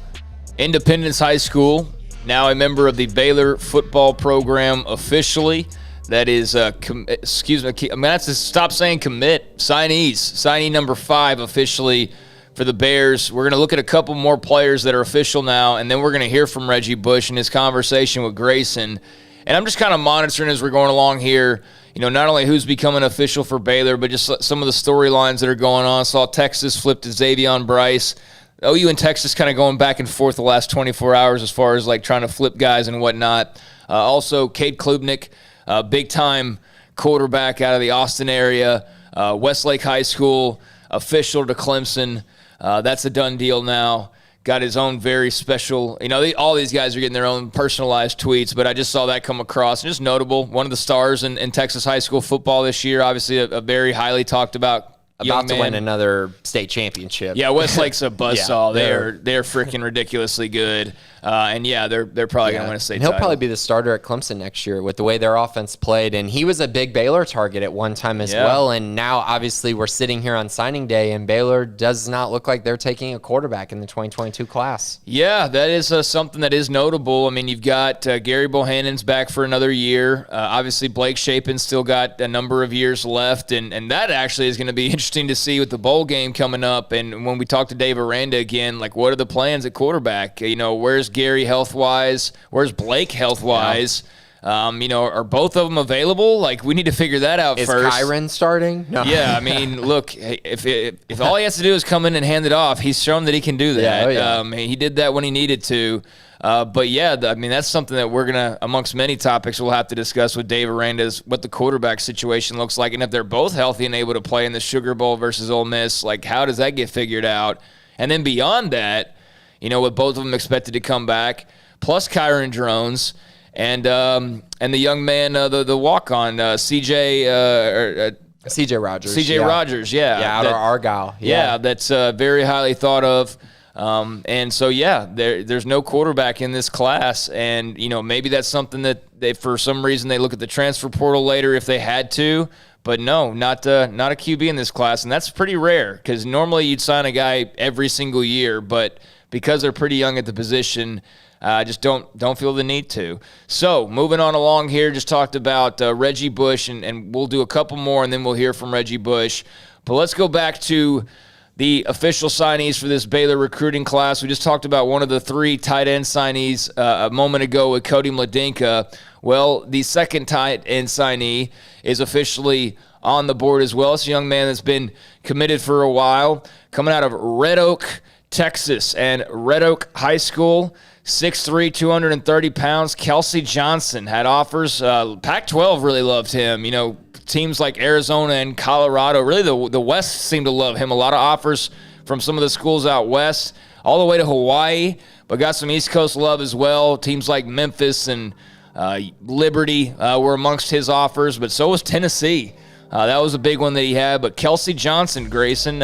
Independence High School, now a member of the Baylor football program officially. That is, excuse me, I'm going to have to stop saying commit. Signee number 5 officially for the Bears. We're going to look at a couple more players that are official now, and then we're going to hear from Reggie Bush and his conversation with Grayson. And I'm just kind of monitoring as we're going along here, not only who's becoming official for Baylor, but just some of the storylines that are going on. Saw Texas flip to Xavion Bryce. OU and Texas kind of going back and forth the last 24 hours as far as like trying to flip guys and whatnot. Also, Cade Klubnik, big-time quarterback out of the Austin area, Westlake High School, official to Clemson. That's a done deal now. Got his own very special, all these guys are getting their own personalized tweets, but I just saw that come across. Just notable, one of the stars in Texas high school football this year, obviously a very highly talked about to win another state championship. Yeah, Westlake's a buzzsaw. Yeah, they're freaking ridiculously good. And they're probably going to win a state title. He'll probably be the starter at Clemson next year with the way their offense played. And he was a big Baylor target at one time as well. And now, obviously, we're sitting here on signing day, and Baylor does not look like they're taking a quarterback in the 2022 class. Yeah, that is something that is notable. I mean, you've got Gary Bohannon's back for another year. Obviously, Blake Shapen's still got a number of years left. And that actually is going to be interesting to see with the bowl game coming up. And when we talk to Dave Aranda again, like, what are the plans at quarterback? Where's Gary health-wise? Where's Blake health-wise? Are both of them available? Like, we need to figure that out first. Is Kyan starting? No. Yeah, I mean, look, if all he has to do is come in and hand it off, he's shown that he can do that. He did that when he needed to. But, yeah, I mean, that's something that we're going to, amongst many topics, we'll have to discuss with Dave Aranda is what the quarterback situation looks like. And if they're both healthy and able to play in the Sugar Bowl versus Ole Miss, like, how does that get figured out? And then beyond that, with both of them expected to come back, plus Kyron Drones and the young man, the walk-on, C.J. Rogers. C.J. Rogers, out of Argyle. Yeah, that's very highly thought of. And so, there's no quarterback in this class. And, maybe that's something that for some reason they look at the transfer portal later if they had to. But no, not a QB in this class. And that's pretty rare because normally you'd sign a guy every single year. But because they're pretty young at the position, just don't feel the need to. So moving on along here, just talked about Reggie Bush, and we'll do a couple more, and then we'll hear from Reggie Bush. But let's go back to the official signees for this Baylor recruiting class. We just talked about one of the 3 tight end signees a moment ago with Cody Mladenka. Well, the second tight end signee is officially on the board as well. It's a young man that's been committed for a while, coming out of Red Oak, Texas, and Red Oak High School, 6'3", 230 pounds. Kelsey Johnson had offers. Pac-12 really loved him. Teams like Arizona and Colorado, really the West seemed to love him. A lot of offers from some of the schools out west, all the way to Hawaii, but got some East Coast love as well. Teams like Memphis and Liberty were amongst his offers, but so was Tennessee. That was a big one that he had. But Kelsey Johnson, Grayson,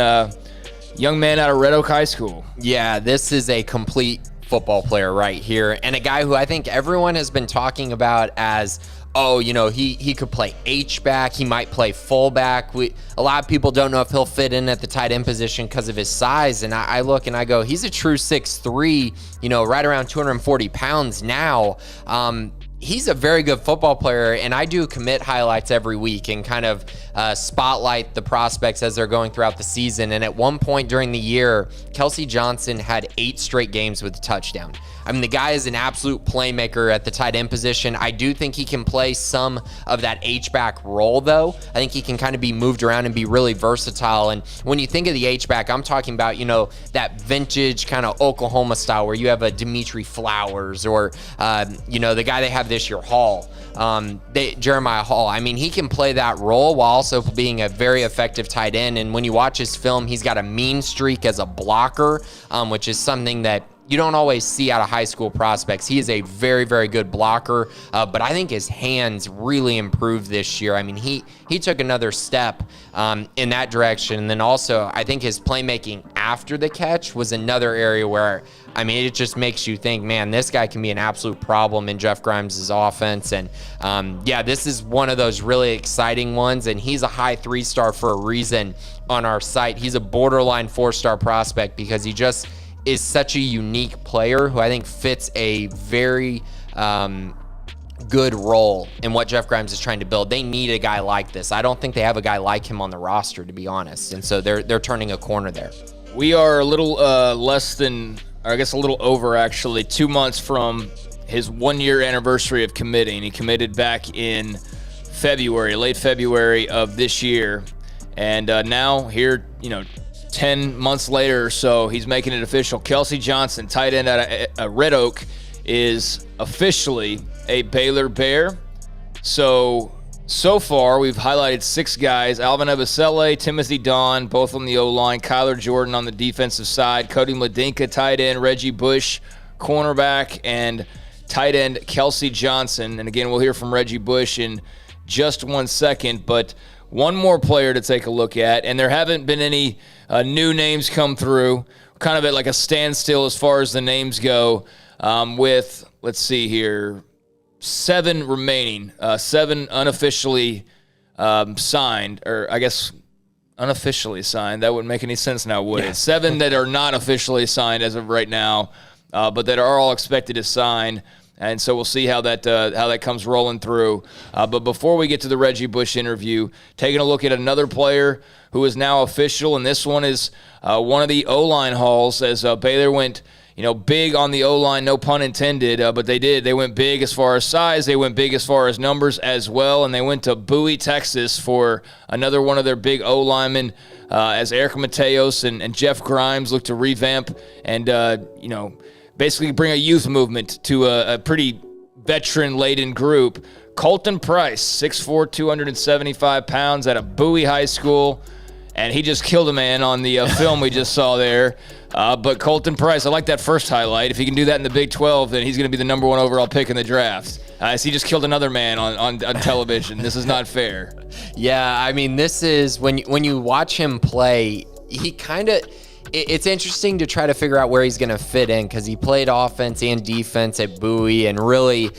young man out of Red Oak High School. Yeah, this is a complete football player right here, and a guy who I think everyone has been talking about as, oh, he could play H-back. He might play fullback. A lot of people don't know if he'll fit in at the tight end position because of his size. And I look and I go, he's a true 6'3", right around 240 pounds now. He's a very good football player, and I do commit highlights every week and kind of spotlight the prospects as they're going throughout the season. And at one point during the year, Kelsey Johnson had 8 straight games with a touchdown. I mean, the guy is an absolute playmaker at the tight end position. I do think he can play some of that H-back role, though. I think he can kind of be moved around and be really versatile. And when you think of the H-back, I'm talking about, that vintage kind of Oklahoma style where you have a Dimitri Flowers or, the guy they have this year, Hall. Jeremiah Hall. I mean, he can play that role while also being a very effective tight end. And when you watch his film, he's got a mean streak as a blocker, which is something that you don't always see out of high school prospects. He is a very, very good blocker, but I think his hands really improved this year. I mean, he took another step in that direction. And then also, I think his playmaking after the catch was another area where, I mean, it just makes you think, man, this guy can be an absolute problem in Jeff Grimes' offense. And this is one of those really exciting ones. And he's a high 3-star for a reason on our site. He's a borderline 4-star prospect because he just is such a unique player who I think fits a very good role in what Jeff Grimes is trying to build. They need a guy like this. I don't think they have a guy like him on the roster, to be honest. And so they're turning a corner there. We are a little less than, or I guess a little over actually, 2 months from his 1-year anniversary of committing. He committed back in February, late February of this year. And now here, 10 months later or so, he's making it official. Kelsey Johnson, tight end out of Red Oak, is officially a Baylor Bear. So far, we've highlighted 6 guys: Alvin Ebasele, Timothy Don, both on the O-line, Kyler Jordan on the defensive side, Cody Mladinka, tight end, Reggie Bush, cornerback, and tight end Kelsey Johnson. And again, we'll hear from Reggie Bush in just 1 second, but one more player to take a look at, and there haven't been any new names come through. Kind of at like a standstill as far as the names go, with, let's see here, 7 remaining, 7 unofficially signed, or I guess unofficially signed. That wouldn't make any sense now, would it? 7 that are not officially signed as of right now, but that are all expected to sign. And so we'll see how that comes rolling through. But before we get to the Reggie Bush interview, taking a look at another player who is now official, and this one is one of the O-line hauls, as Baylor went big on the O-line, no pun intended, but they did. They went big as far as size. They went big as far as numbers as well, and they went to Bowie, Texas for another one of their big O-linemen, as Eric Mateos and Jeff Grimes look to revamp and, basically bring a youth movement to a pretty veteran-laden group. Colton Price, 6'4", 275 pounds, out of Bowie High School, and he just killed a man on the film we just saw there. But Colton Price, I like that first highlight. If he can do that in the Big 12, then he's going to be the number 1 overall pick in the draft. He just killed another man on television. This is not fair. Yeah, I mean, this is, when you watch him play, he kind of... It's interesting to try to figure out where he's going to fit in because he played offense and defense at Bowie and really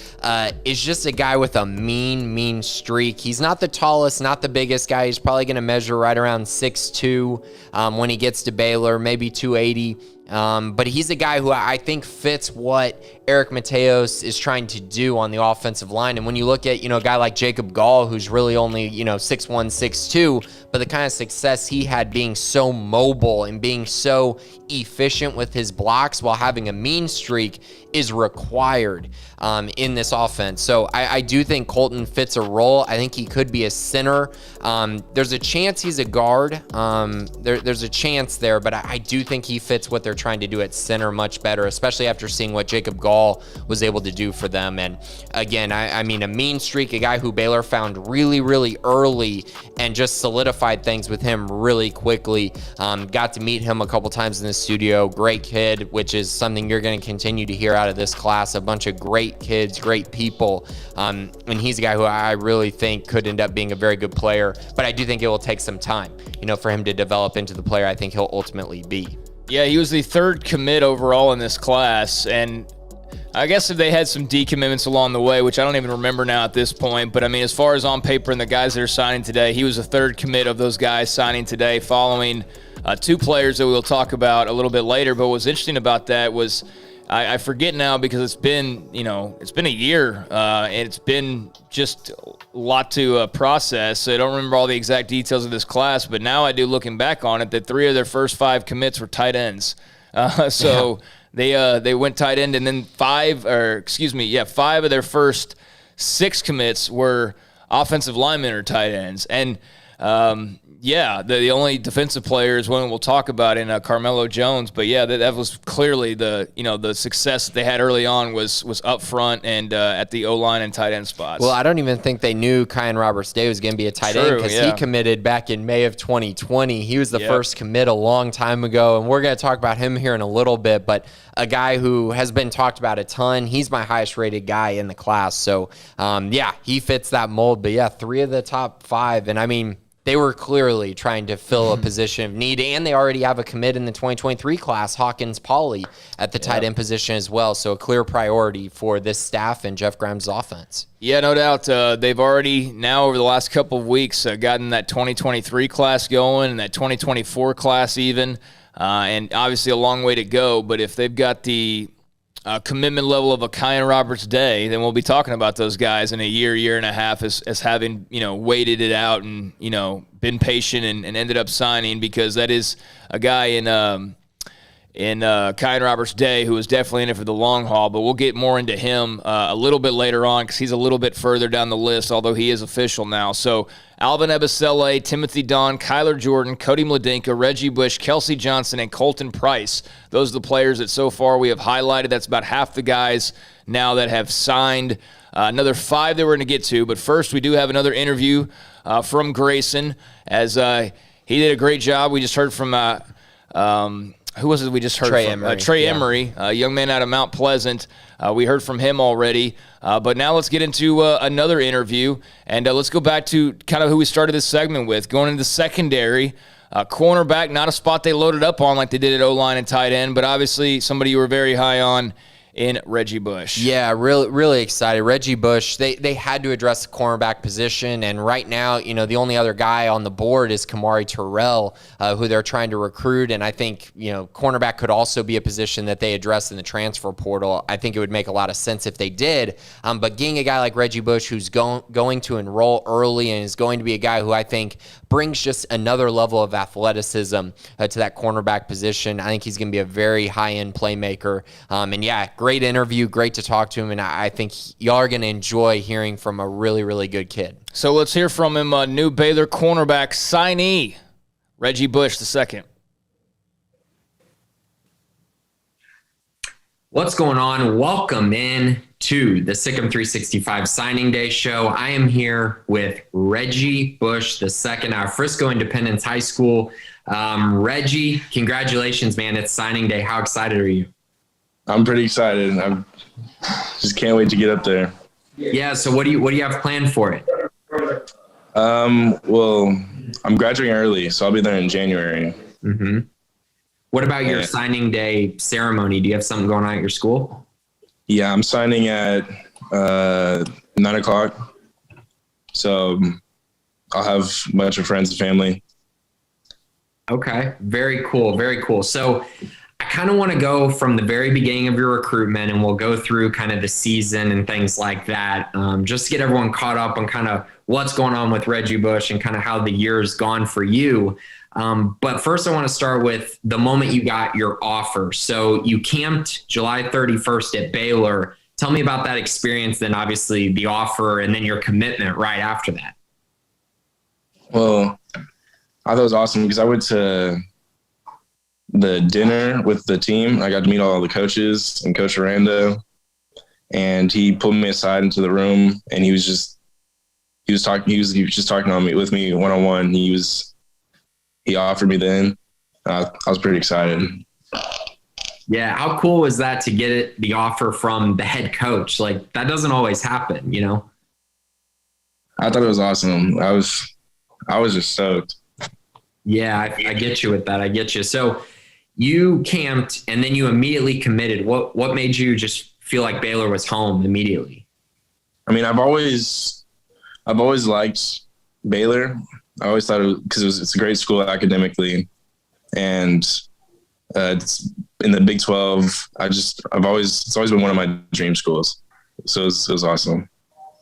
is just a guy with a mean streak. He's not the tallest, not the biggest guy. He's probably going to measure right around 6'2" when he gets to Baylor, maybe 280. But he's a guy who I think fits what Eric Mateos is trying to do on the offensive line. And when you look at, a guy like Jacob Gall, who's really only, 6'1", 6'2", but the kind of success he had being so mobile and being so efficient with his blocks while having a mean streak is required in this offense. So I do think Colton fits a role. I think he could be a center. There's a chance he's a guard. There's a chance there, but I do think he fits what they're trying to do at center much better, especially after seeing what Jacob Gall was able to do for them. And again, I mean, a mean streak, a guy who Baylor found really, really early and just solidified things with him really quickly. Got to meet him a couple times in the studio. Great kid, which is something you're going to continue to hear out of this class. A bunch of great kids, great people. And he's a guy who I really think could end up being a very good player. But I do think it will take some time, for him to develop into the player I think he'll ultimately be. Yeah, he was the third commit overall in this class, and I guess if they had some decommitments along the way, which I don't even remember now at this point, but I mean, as far as on paper and the guys that are signing today, he was the third commit of those guys signing today, following two players that we'll talk about a little bit later. But what's interesting about that was I forget now because it's been a year and it's been just a lot to process. So I don't remember all the exact details of this class, but now I do, looking back on it, that 3 of their first 5 commits were tight ends. They went tight end, and then 5 of their first 6 commits were offensive linemen or tight ends. And the only defensive player is one we'll talk about in Carmelo Jones. But yeah, that was clearly the success that they had early on was up front and at the O-line and tight end spots. Well, I don't even think they knew Kyan Roberts-Day was going to be a tight end because he committed back in May of 2020. He was the first commit a long time ago, and we're going to talk about him here in a little bit. But a guy who has been talked about a ton. He's my highest rated guy in the class. So, he fits that mold. But yeah, 3 of the top 5. And I mean, they were clearly trying to fill a position of need, and they already have a commit in the 2023 class, Hawkins Pauley, at the tight end position as well. So a clear priority for this staff and Jeff Grimes' offense. Yeah, no doubt. They've already now over the last couple of weeks gotten that 2023 class going and that 2024 class even, and obviously a long way to go. But if they've got the commitment level of a Kyan Roberts-Day, then we'll be talking about those guys in a year and a half as having, waited it out and, been patient and ended up signing, because that is a guy in Kyan Roberts-Day who was definitely in it for the long haul. But we'll get more into him a little bit later on because he's a little bit further down the list, although he is official now. So Alvin Ebisele, Timothy Don, Kyler Jordan, Cody Mladenka, Reggie Bush, Kelsey Johnson, and Colton Price. Those are the players that so far we have highlighted. That's about half the guys now that have signed. Another 5 that we're going to get to. But first, we do have another interview from Grayson, as he did a great job. We just heard from who was it we just heard Trey from? Emery. Trey Emery, a young man out of Mount Pleasant. We heard from him already. But now let's get into another interview, and let's go back to kind of who we started this segment with, going into the secondary. Cornerback, not a spot they loaded up on like they did at O-line and tight end, but obviously somebody you were very high on in Reggie Bush. Yeah, really, really excited. Reggie Bush, they had to address the cornerback position, and right now, the only other guy on the board is Kamari Terrell, who they're trying to recruit, and I think, cornerback could also be a position that they address in the transfer portal. I think it would make a lot of sense if they did, but getting a guy like Reggie Bush who's going to enroll early and is going to be a guy who I think brings just another level of athleticism to that cornerback position. I think he's going to be a very high-end playmaker, and yeah, great interview, great to talk to him, and I think y'all are going to enjoy hearing from a really, really good kid. So let's hear from him, new Baylor cornerback signee, Reggie Bush II. What's going on? Welcome in to the SicEm365 Signing Day Show. I am here with Reggie Bush II out of Frisco Independence High School. Reggie, congratulations, man. It's signing day. How excited are you? I'm pretty excited. I just can't wait to get up there. Yeah. So what do you have planned for it? Well, I'm graduating early, so I'll be there in January. Mm-hmm. What about your signing day ceremony? Do you have something going on at your school? Yeah, I'm signing at 9:00. So I'll have a bunch of friends and family. Okay. Very cool. Very cool. So I kind of want to go from the very beginning of your recruitment, and we'll go through kind of the season and things like that, just to get everyone caught up on kind of what's going on with Reggie Bush and kind of how the year's gone for you. But first I want to start with the moment you got your offer. So you camped July 31st at Baylor. Tell me about that experience, then obviously the offer, and then your commitment right after that. Well, I thought it was awesome because I went to the dinner with the team. I got to meet all the coaches and Coach Arando, and he pulled me aside into the room, and he was just talking with me one-on-one. He offered me then. I was pretty excited. Yeah. How cool was that to get the offer from the head coach? Like, that doesn't always happen, you know? I thought it was awesome. I was just stoked. Yeah, I get you with that. I get you. So you camped and then you immediately committed. What made you just feel like Baylor was home immediately? I mean, I've always liked Baylor. I always thought it's a great school academically, and it's in the Big 12. It's always been one of my dream schools. So it was awesome.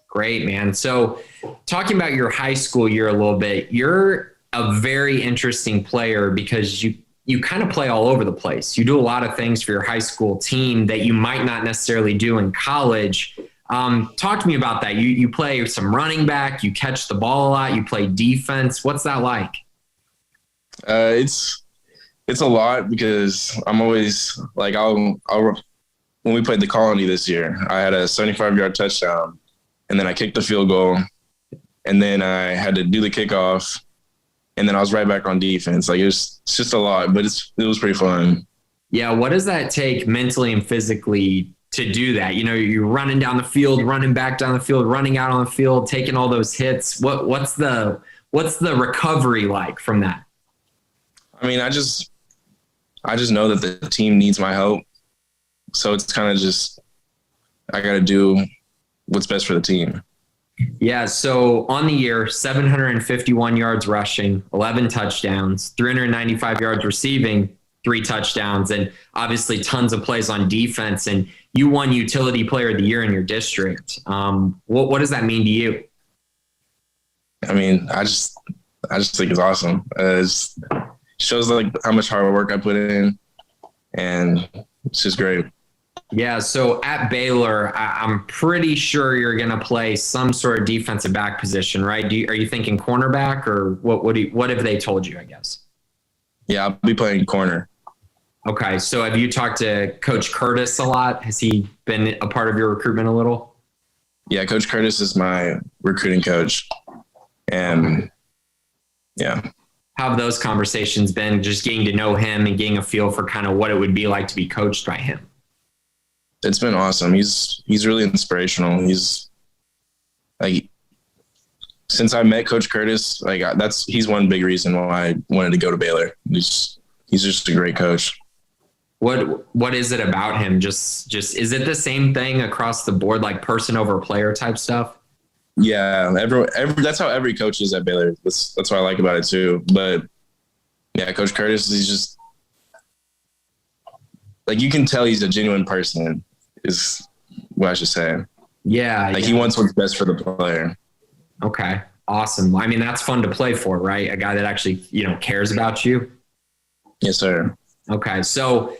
Great, man. So talking about your high school year a little bit, you're a very interesting player because you kind of play all over the place. You do a lot of things for your high school team that you might not necessarily do in college. Talk to me about that. You play some running back, you catch the ball a lot, you play defense. What's that like? It's a lot because I'm always like, when we played the Colony this year, I had a 75-yard touchdown, and then I kicked the field goal, and then I had to do the kickoff, and then I was right back on defense. Like it's just a lot, but it was pretty fun. Yeah. What does that take mentally and physically to do that? You know, you're running down the field, running back down the field, running out on the field, taking all those hits. What's the recovery like from that? I mean, I just know that the team needs my help. So it's kind of just, I got to do what's best for the team. Yeah. So on the year, 751 yards rushing, 11 touchdowns, 395 yards receiving, 3 touchdowns, and obviously tons of plays on defense. And you won Utility Player of the Year in your district. What does that mean to you? I mean, I just think it's awesome. It shows like how much hard work I put in, and it's just great. Yeah. So at Baylor, I'm pretty sure you're going to play some sort of defensive back position, right? Are you thinking cornerback, or what have they told you, I guess? Yeah, I'll be playing corner. Okay. So have you talked to Coach Curtis a lot? Has he been a part of your recruitment a little? Yeah, Coach Curtis is my recruiting coach. And yeah. How have those conversations been, just getting to know him and getting a feel for kind of what it would be like to be coached by him? It's been awesome. He's really inspirational. He's like, since I met Coach Curtis, like he's one big reason why I wanted to go to Baylor. He's just a great coach. What is it about him? Just is it the same thing across the board, like person over player type stuff? Yeah, that's how every coach is at Baylor. That's what I like about it too. But yeah, Coach Curtis, he's just like, you can tell he's a genuine person, is what I should say. Yeah. Like he wants what's best for the player. Okay. Awesome. I mean, that's fun to play for, right? A guy that actually, cares about you. Yes, sir. Okay. So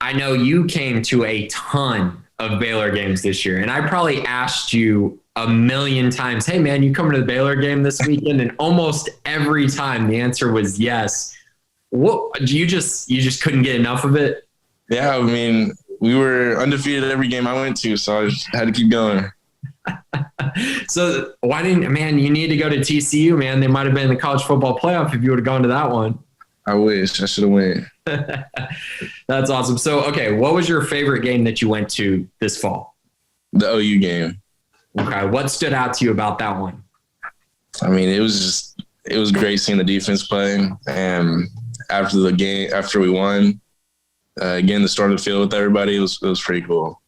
I know you came to a ton of Baylor games this year, and I probably asked you a million times, hey man, you coming to the Baylor game this weekend? And almost every time the answer was yes. What, you just couldn't get enough of it? Yeah. I mean, we were undefeated every game I went to, so I just had to keep going. So why didn't, man, you need to go to TCU, man. They might've been in the college football playoff if you would have gone to that one. I wish I should have went. That's awesome. So, okay. What was your favorite game that you went to this fall? The OU game. Okay. What stood out to you about that one? I mean, it was great seeing the defense play. And after the game, after we won, again, the start of the field with everybody, it was pretty cool.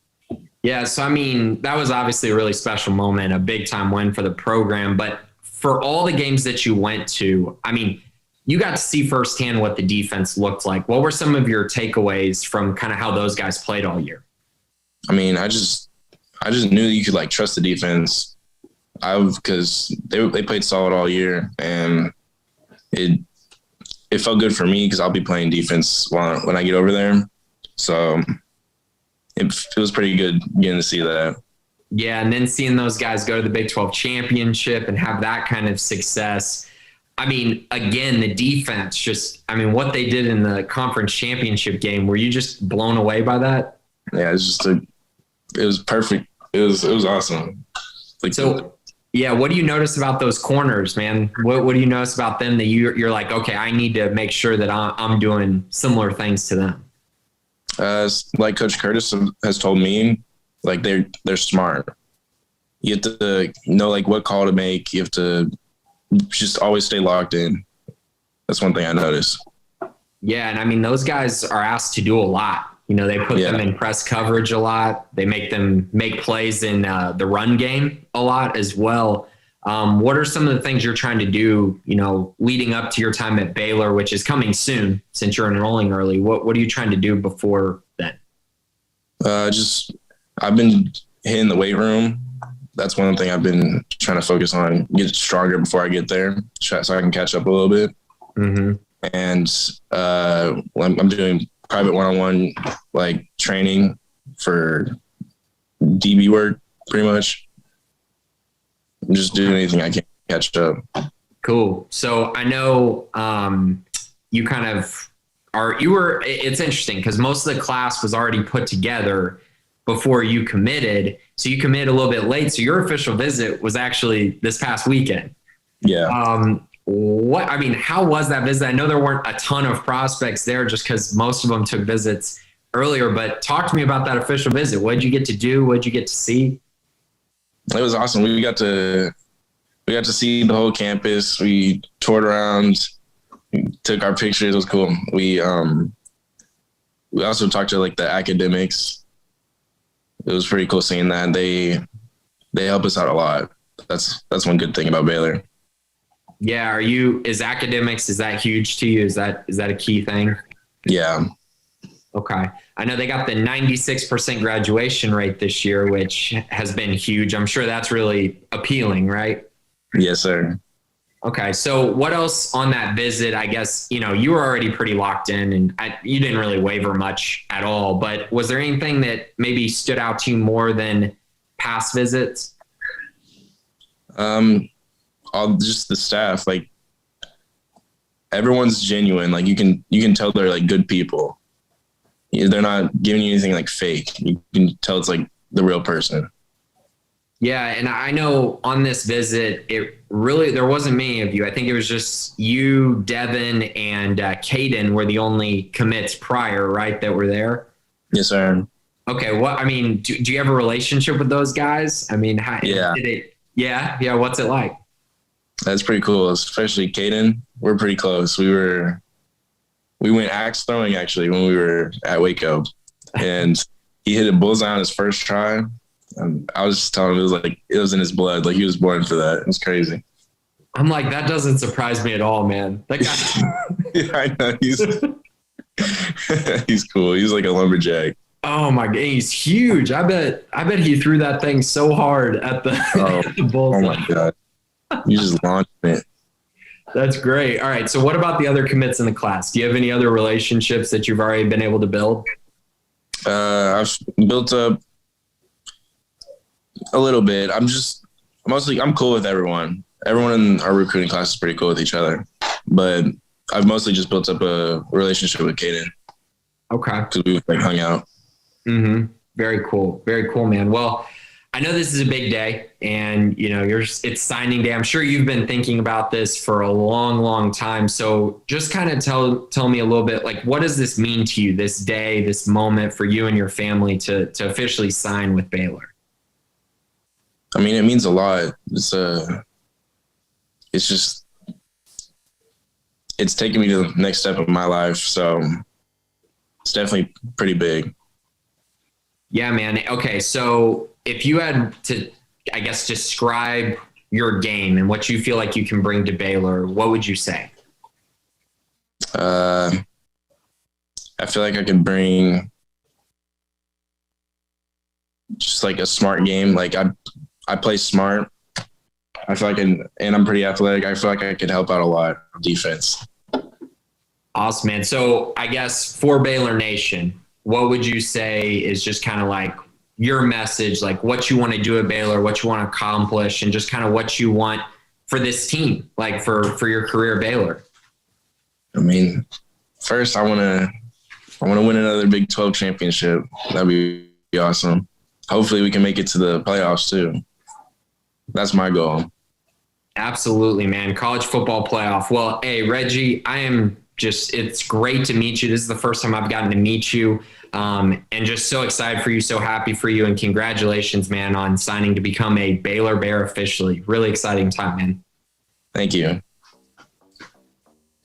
Yeah. So, I mean, that was obviously a really special moment, a big time win for the program. But for all the games that you went to, I mean, you got to see firsthand what the defense looked like. What were some of your takeaways from kind of how those guys played all year? I mean, I just knew that you could like trust the defense. Because they played solid all year, and it felt good for me because I'll be playing defense when I get over there. So it was pretty good getting to see that. Yeah, and then seeing those guys go to the Big 12 championship and have that kind of success. I mean, again, the defense what they did in the conference championship game, were you just blown away by that? Yeah, it was perfect. It was awesome. Yeah, what do you notice about those corners, man? What do you notice about them that you're like, okay, I need to make sure that I'm doing similar things to them? Like Coach Curtis has told me, like they're smart. You have to know like what call to make. You have to just always stay locked in. That's one thing I noticed. Yeah, and I mean, those guys are asked to do a lot. You know, they put them in press coverage a lot. They make them make plays in the run game a lot as well. What are some of the things you're trying to do, you know, leading up to your time at Baylor, which is coming soon since you're enrolling early? What are you trying to do before then? I've been hitting the weight room. That's one thing I've been trying to focus on, get stronger before I get there so I can catch up a little bit. Mm-hmm. And I'm doing private one-on-one like training for DB work pretty much. I'm just doing anything I can catch up. Cool. So I know you kind of it's interesting because most of the class was already put together before you committed. So you committed a little bit late. So your official visit was actually this past weekend. Yeah. How was that visit? I know there weren't a ton of prospects there just because most of them took visits earlier, but talk to me about that official visit. What did you get to do? What did you get to see? It was awesome. We got to see the whole campus. We toured around, took our pictures. It was cool. We also talked to like the academics. It was pretty cool seeing that. They help us out a lot. That's one good thing about Baylor. Yeah. Is academics, is that huge to you? Is that a key thing? Yeah. Okay. I know they got the 96% graduation rate this year, which has been huge. I'm sure that's really appealing, right? Yes, sir. Okay. So what else on that visit? I guess, you know, you were already pretty locked in and you didn't really waver much at all, but was there anything that maybe stood out to you more than past visits? Just the staff, like everyone's genuine. Like you can tell they're like good people. They're not giving you anything like fake. You can tell it's like the real person. Yeah. And I know on this visit, there wasn't many of you. I think it was just you, Devin, and Caden were the only commits prior, right, that were there? Yes, sir. Okay. Do you have a relationship with those guys? I mean, yeah. Yeah. What's it like? That's pretty cool. Especially Caden. We're pretty close. We went axe throwing actually when we were at Waco, and he hit a bullseye on his first try. And I was just telling him it was in his blood. Like he was born for that. It was crazy. I'm like, that doesn't surprise me at all, man. That guy. Yeah, I know. He's cool. He's like a lumberjack. Oh my God, he's huge. I bet he threw that thing so hard at the bullseye. Oh my God. You just launched it. That's great. All right. So what about the other commits in the class? Do you have any other relationships that you've already been able to build? I've built up a little bit. I'm cool with everyone. Everyone in our recruiting class is pretty cool with each other, but I've mostly just built up a relationship with Caden. Okay. Because we've hung out. Mm-hmm. Very cool. Very cool, man. Well, I know this is a big day and you know, it's signing day. I'm sure you've been thinking about this for a long, long time. So just kind of tell me a little bit, like, what does this mean to you, this day, this moment for you and your family to officially sign with Baylor? I mean, it means a lot. It's taken me to the next step of my life. So it's definitely pretty big. Yeah, man. Okay. So if you had to, I guess, describe your game and what you feel like you can bring to Baylor, what would you say? I feel like I could bring just like a smart game. Like I play smart. I feel like and I'm pretty athletic. I feel like I could help out a lot on defense. Awesome, man. So I guess for Baylor Nation, what would you say is just kind of like your message, like what you want to do at Baylor, what you want to accomplish, and just kind of what you want for this team, like for your career at Baylor? I mean, first I want to win another Big 12 championship. That'd be awesome. Hopefully we can make it to the playoffs too. That's my goal. Absolutely, man. College football playoff. Well, hey, Reggie, it's great to meet you. This is the first time I've gotten to meet you. And just so excited for you, so happy for you, and congratulations, man, on signing to become a Baylor Bear officially. Really exciting time, man. Thank you.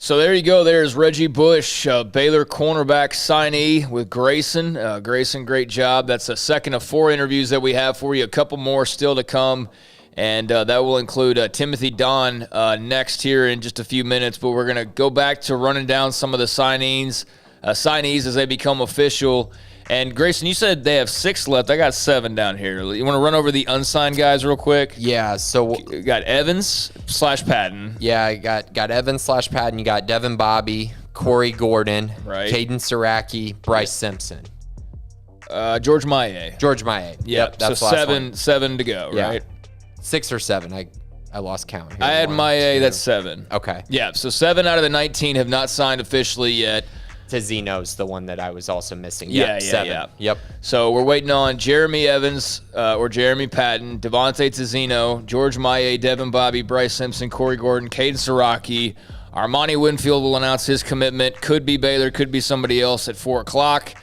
So there you go. There's Reggie Bush, Baylor cornerback signee with Grayson. Grayson, great job. That's the second of 4 interviews that we have for you. A couple more still to come, and that will include Timothy Don next here in just a few minutes. But we're going to go back to running down some of the signees as they become official. And Grayson, you said they have 6 left. I got 7 down here. You want to run over the unsigned guys real quick? Yeah. So you got Evans/Patton. Yeah, I got Evans/Patton. You got Devin Bobby, Corey Gordon, right. Caden Siraki, Bryce Simpson, George Maillet. Yep, that's so seven to go, yeah. Right? 6 or 7. I lost count here. I had 1, Maillet. 2. That's 7. Okay. Yeah. So 7 out of the 19 have not signed officially yet. Tizino's the one that I was also missing. Yeah, 7. Yep. So we're waiting on Jeremy Evans or Jeremy Patton, Devontae Tizino, George Maillet, Devin Bobby, Bryce Simpson, Corey Gordon, Caden Siraki. Armani Winfield will announce his commitment. Could be Baylor, could be somebody else at 4 o'clock.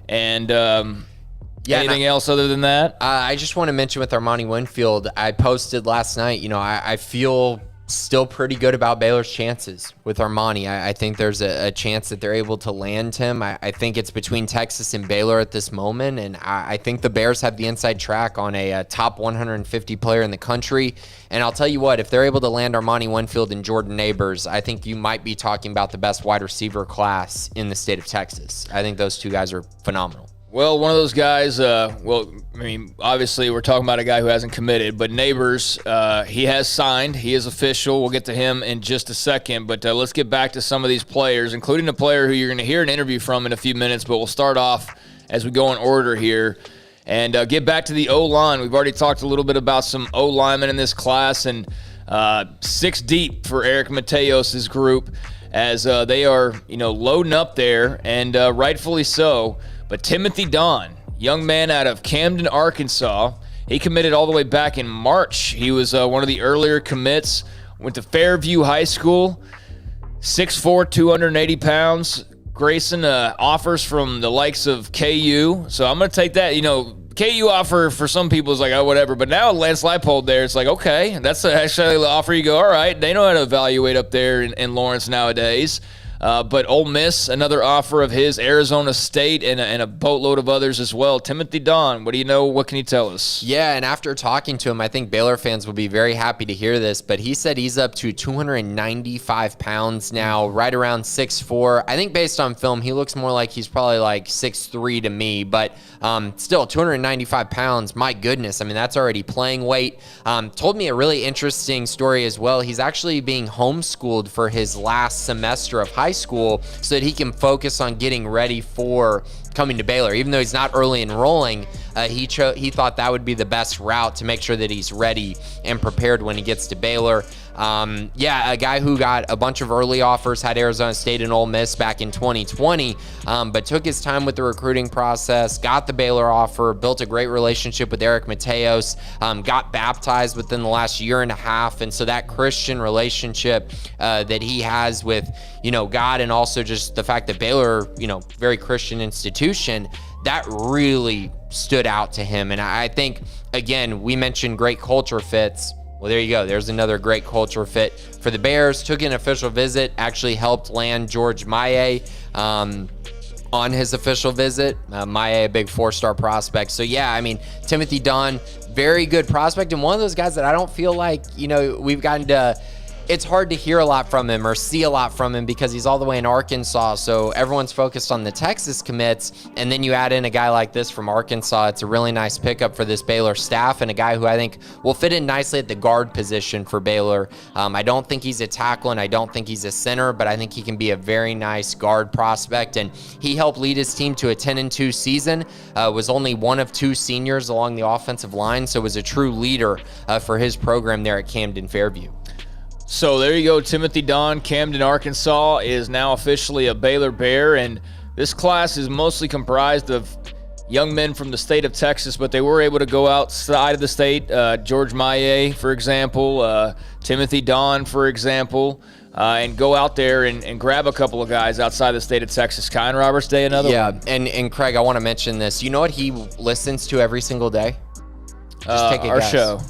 And anything else other than that? I just want to mention with Armani Winfield, I posted last night, I feel still pretty good about Baylor's chances with Armani. I think there's a chance that they're able to land him. I think it's between Texas and Baylor at this moment, and I think the Bears have the inside track on a top 150 player in the country. And I'll tell you what, if they're able to land Armani Winfield and Jordan Neighbors, I think you might be talking about the best wide receiver class in the state of Texas. I think those 2 guys are phenomenal. Well, one of those guys, obviously we're talking about a guy who hasn't committed, but Neighbors, he has signed. He is official. We'll get to him in just a second, but let's get back to some of these players, including a player who you're going to hear an interview from in a few minutes, but we'll start off as we go in order here and get back to the O-line. We've already talked a little bit about some O-linemen in this class, and 6 deep for Eric Mateos' group as they are, loading up there, and rightfully so. But Timothy Don, young man out of Camden, Arkansas, he committed all the way back in March. He was one of the earlier commits, went to Fairview High School, 6'4", 280 pounds. Grayson, offers from the likes of KU. So I'm going to take that. KU offer for some people is like, oh, whatever. But now Lance Leipold there, it's like, okay, that's actually the offer. You go, all right, they know how to evaluate up there in Lawrence nowadays. But Ole Miss, another offer of his, Arizona State, and a boatload of others as well. Timothy Don, what do you know? What can you tell us? Yeah, and after talking to him, I think Baylor fans will be very happy to hear this, but he said he's up to 295 pounds now, right around 6'4". I think based on film, he looks more like he's probably like 6'3" to me, but still 295 pounds, my goodness. I mean, that's already playing weight. Told me a really interesting story as well. He's actually being homeschooled for his last semester of high school so that he can focus on getting ready for coming to Baylor. Even though he's not early enrolling, he thought that would be the best route to make sure that he's ready and prepared when he gets to Baylor. A guy who got a bunch of early offers, had Arizona State and Ole Miss back in 2020, but took his time with the recruiting process, got the Baylor offer, built a great relationship with Eric Mateos, got baptized within the last year and a half. And so that Christian relationship that he has with, God, and also just the fact that Baylor, very Christian institution, that really stood out to him. And I think, again, we mentioned great culture fits. Well, there you go. There's another great culture fit for the Bears. Took an official visit, actually helped land George Maillet on his official visit. Maillet, a big 4-star prospect. So, yeah, I mean, Timothy Don, very good prospect. And one of those guys that I don't feel like, we've gotten to – it's hard to hear a lot from him or see a lot from him because he's all the way in Arkansas. So everyone's focused on the Texas commits. And then you add in a guy like this from Arkansas. It's a really nice pickup for this Baylor staff and a guy who I think will fit in nicely at the guard position for Baylor. I don't think he's a tackle and I don't think he's a center, but I think he can be a very nice guard prospect. And he helped lead his team to a 10-2 season, was only one of 2 seniors along the offensive line. So was a true leader for his program there at Camden Fairview. So there you go. Timothy Don, Camden, Arkansas, is now officially a Baylor Bear, and this class is mostly comprised of young men from the state of Texas, but they were able to go outside of the state. George Maillet, for example, Timothy Don, for example, and go out there and grab a couple of guys outside the state of Texas. Kyan Roberts Day, another one. Yeah, and Craig, I want to mention this. You know what he listens to every single day? Just take a our guess. show.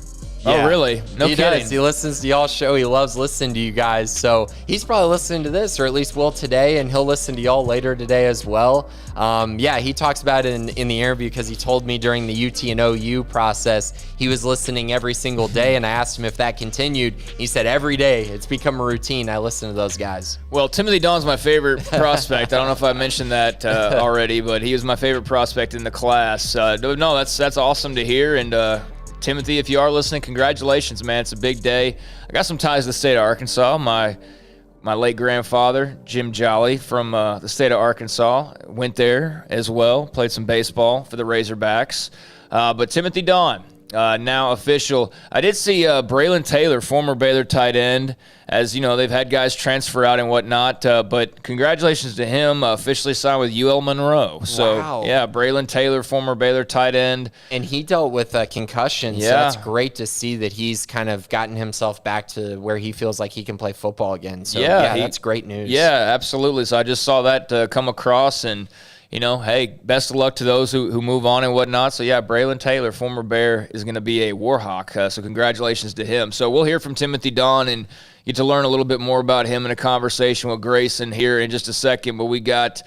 Oh, really? No he kidding. Does. He listens to y'all's show. He loves listening to you guys. So he's probably listening to this, or at least will today, and he'll listen to y'all later today as well. He talks about it in the interview because he told me during the UT and OU process, he was listening every single day, and I asked him if that continued. He said every day. It's become a routine. I listen to those guys. Well, Timothy Dawn's my favorite prospect. I don't know if I mentioned that already, but he was my favorite prospect in the class. No, that's awesome to hear, and Timothy, if you are listening, congratulations, man. It's a big day. I got some ties to the state of Arkansas. My late grandfather, Jim Jolly, from the state of Arkansas, went there as well, played some baseball for the Razorbacks. But Timothy Dawn, now official. I did see Braylon Taylor, former Baylor tight end, as you know, they've had guys transfer out and whatnot. But congratulations to him, officially signed with UL Monroe. So, wow. Yeah, Braylon Taylor, former Baylor tight end. And he dealt with concussion, so it's great to see that he's kind of gotten himself back to where he feels like he can play football again. So, that's great news. Yeah, absolutely. So I just saw that come across, and hey, best of luck to those who move on and whatnot. So, yeah, Braylon Taylor, former Bear, is going to be a Warhawk. So congratulations to him. So we'll hear from Timothy Dawn and get to learn a little bit more about him in a conversation with Grayson here in just a second. But we got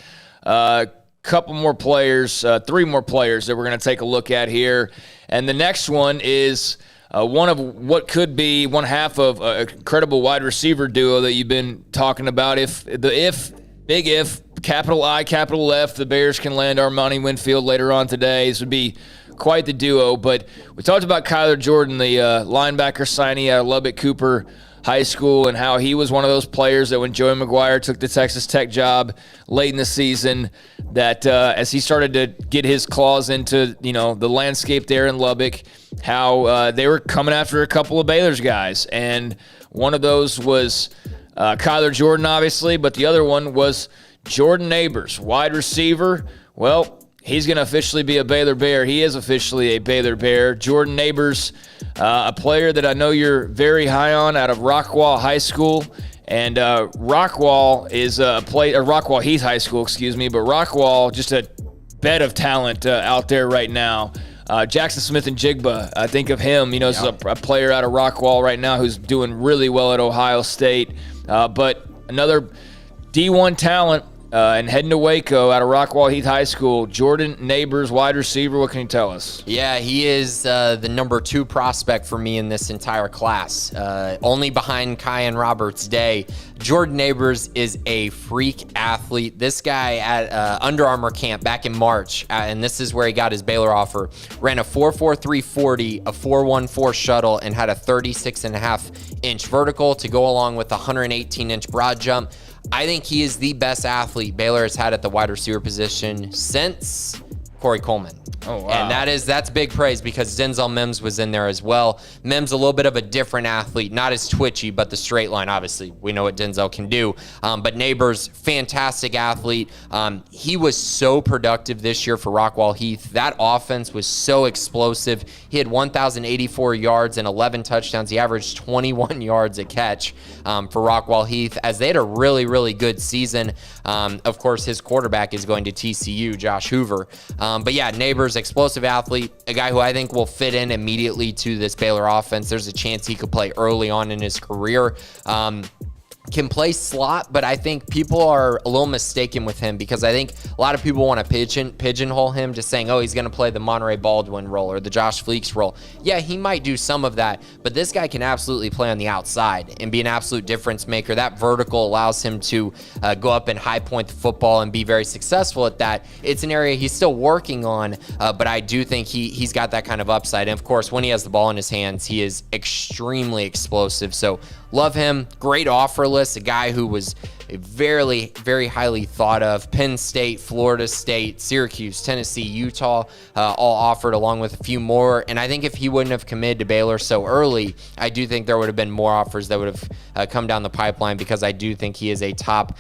a couple more players, 3 more players that we're going to take a look at here. And the next one is one of what could be one half of an incredible wide receiver duo that you've been talking about. Big if, capital I, capital F, the Bears can land Armani Winfield later on today. This would be quite the duo. But we talked about Kyler Jordan, the linebacker signee out of Lubbock Cooper High School, and how he was one of those players that when Joey McGuire took the Texas Tech job late in the season, that as he started to get his claws into the landscape there in Lubbock, how they were coming after a couple of Baylor's guys. And one of those was Kyler Jordan, obviously, but the other one was Jordan Neighbors, wide receiver. Well, he's going to officially be a Baylor Bear. He is officially a Baylor Bear. Jordan Neighbors, a player that I know you're very high on out of Rockwall High School. And Rockwall is Rockwall Heath High School, excuse me. But Rockwall, just a bed of talent out there right now. Jackson Smith and Jigba, I think of him. This is a player out of Rockwall right now who's doing really well at Ohio State. But another D1 talent, and heading to Waco out of Rockwall Heath High School, Jordan Neighbors, wide receiver. What can you tell us? Yeah, he is the number 2 prospect for me in this entire class, only behind Kyan Roberts Day. Jordan Neighbors is a freak athlete. This guy at Under Armour camp back in March, and this is where he got his Baylor offer, ran a 4.43 40, a 4.14 shuttle, and had a 36.5-inch vertical to go along with a 118-inch broad jump. I think he is the best athlete Baylor has had at the wide receiver position since Corey Coleman. Oh, wow. And that's big praise because Denzel Mims was in there as well. Mims a little bit of a different athlete, not as twitchy, but the straight line, obviously, we know what Denzel can do. But Neighbors, fantastic athlete. He was so productive this year for Rockwall Heath. That offense was so explosive. He had 1,084 yards and 11 touchdowns. He averaged 21 yards a catch for Rockwall Heath, as they had a really, really good season. Of course, his quarterback is going to TCU, Josh Hoover. But yeah, Neighbors, explosive athlete, a guy who I think will fit in immediately to this Baylor offense. There's a chance he could play early on in his career. Can play slot, but I think people are a little mistaken with him because I think a lot of people want to pigeonhole him, just saying, oh, he's going to play the Monterey Baldwin role or the Josh Fleeks role. Yeah, he might do some of that, but this guy can absolutely play on the outside and be an absolute difference maker. That vertical allows him to go up and high point the football and be very successful at that. It's an area he's still working on, but I do think he's got that kind of upside. And of course, when he has the ball in his hands, he is extremely explosive. So love him. Great offer list. A guy who was very, very highly thought of. Penn State, Florida State, Syracuse, Tennessee, Utah, all offered along with a few more. And I think if he wouldn't have committed to Baylor so early, I do think there would have been more offers that would have come down the pipeline, because I do think he is a top,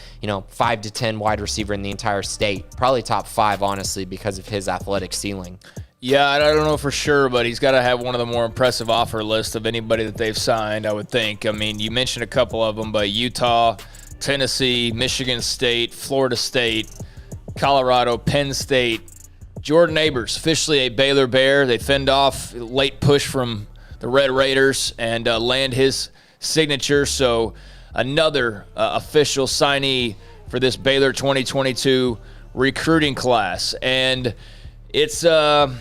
5 to 10 wide receiver in the entire state. Probably top 5, honestly, because of his athletic ceiling. Yeah, I don't know for sure, but he's got to have one of the more impressive offer lists of anybody that they've signed, I would think. I mean, you mentioned a couple of them, but Utah, Tennessee, Michigan State, Florida State, Colorado, Penn State. Jordan Neighbors, officially a Baylor Bear. They fend off late push from the the Red Raiders and land his signature. So another official signee for this Baylor 2022 recruiting class. And it's kind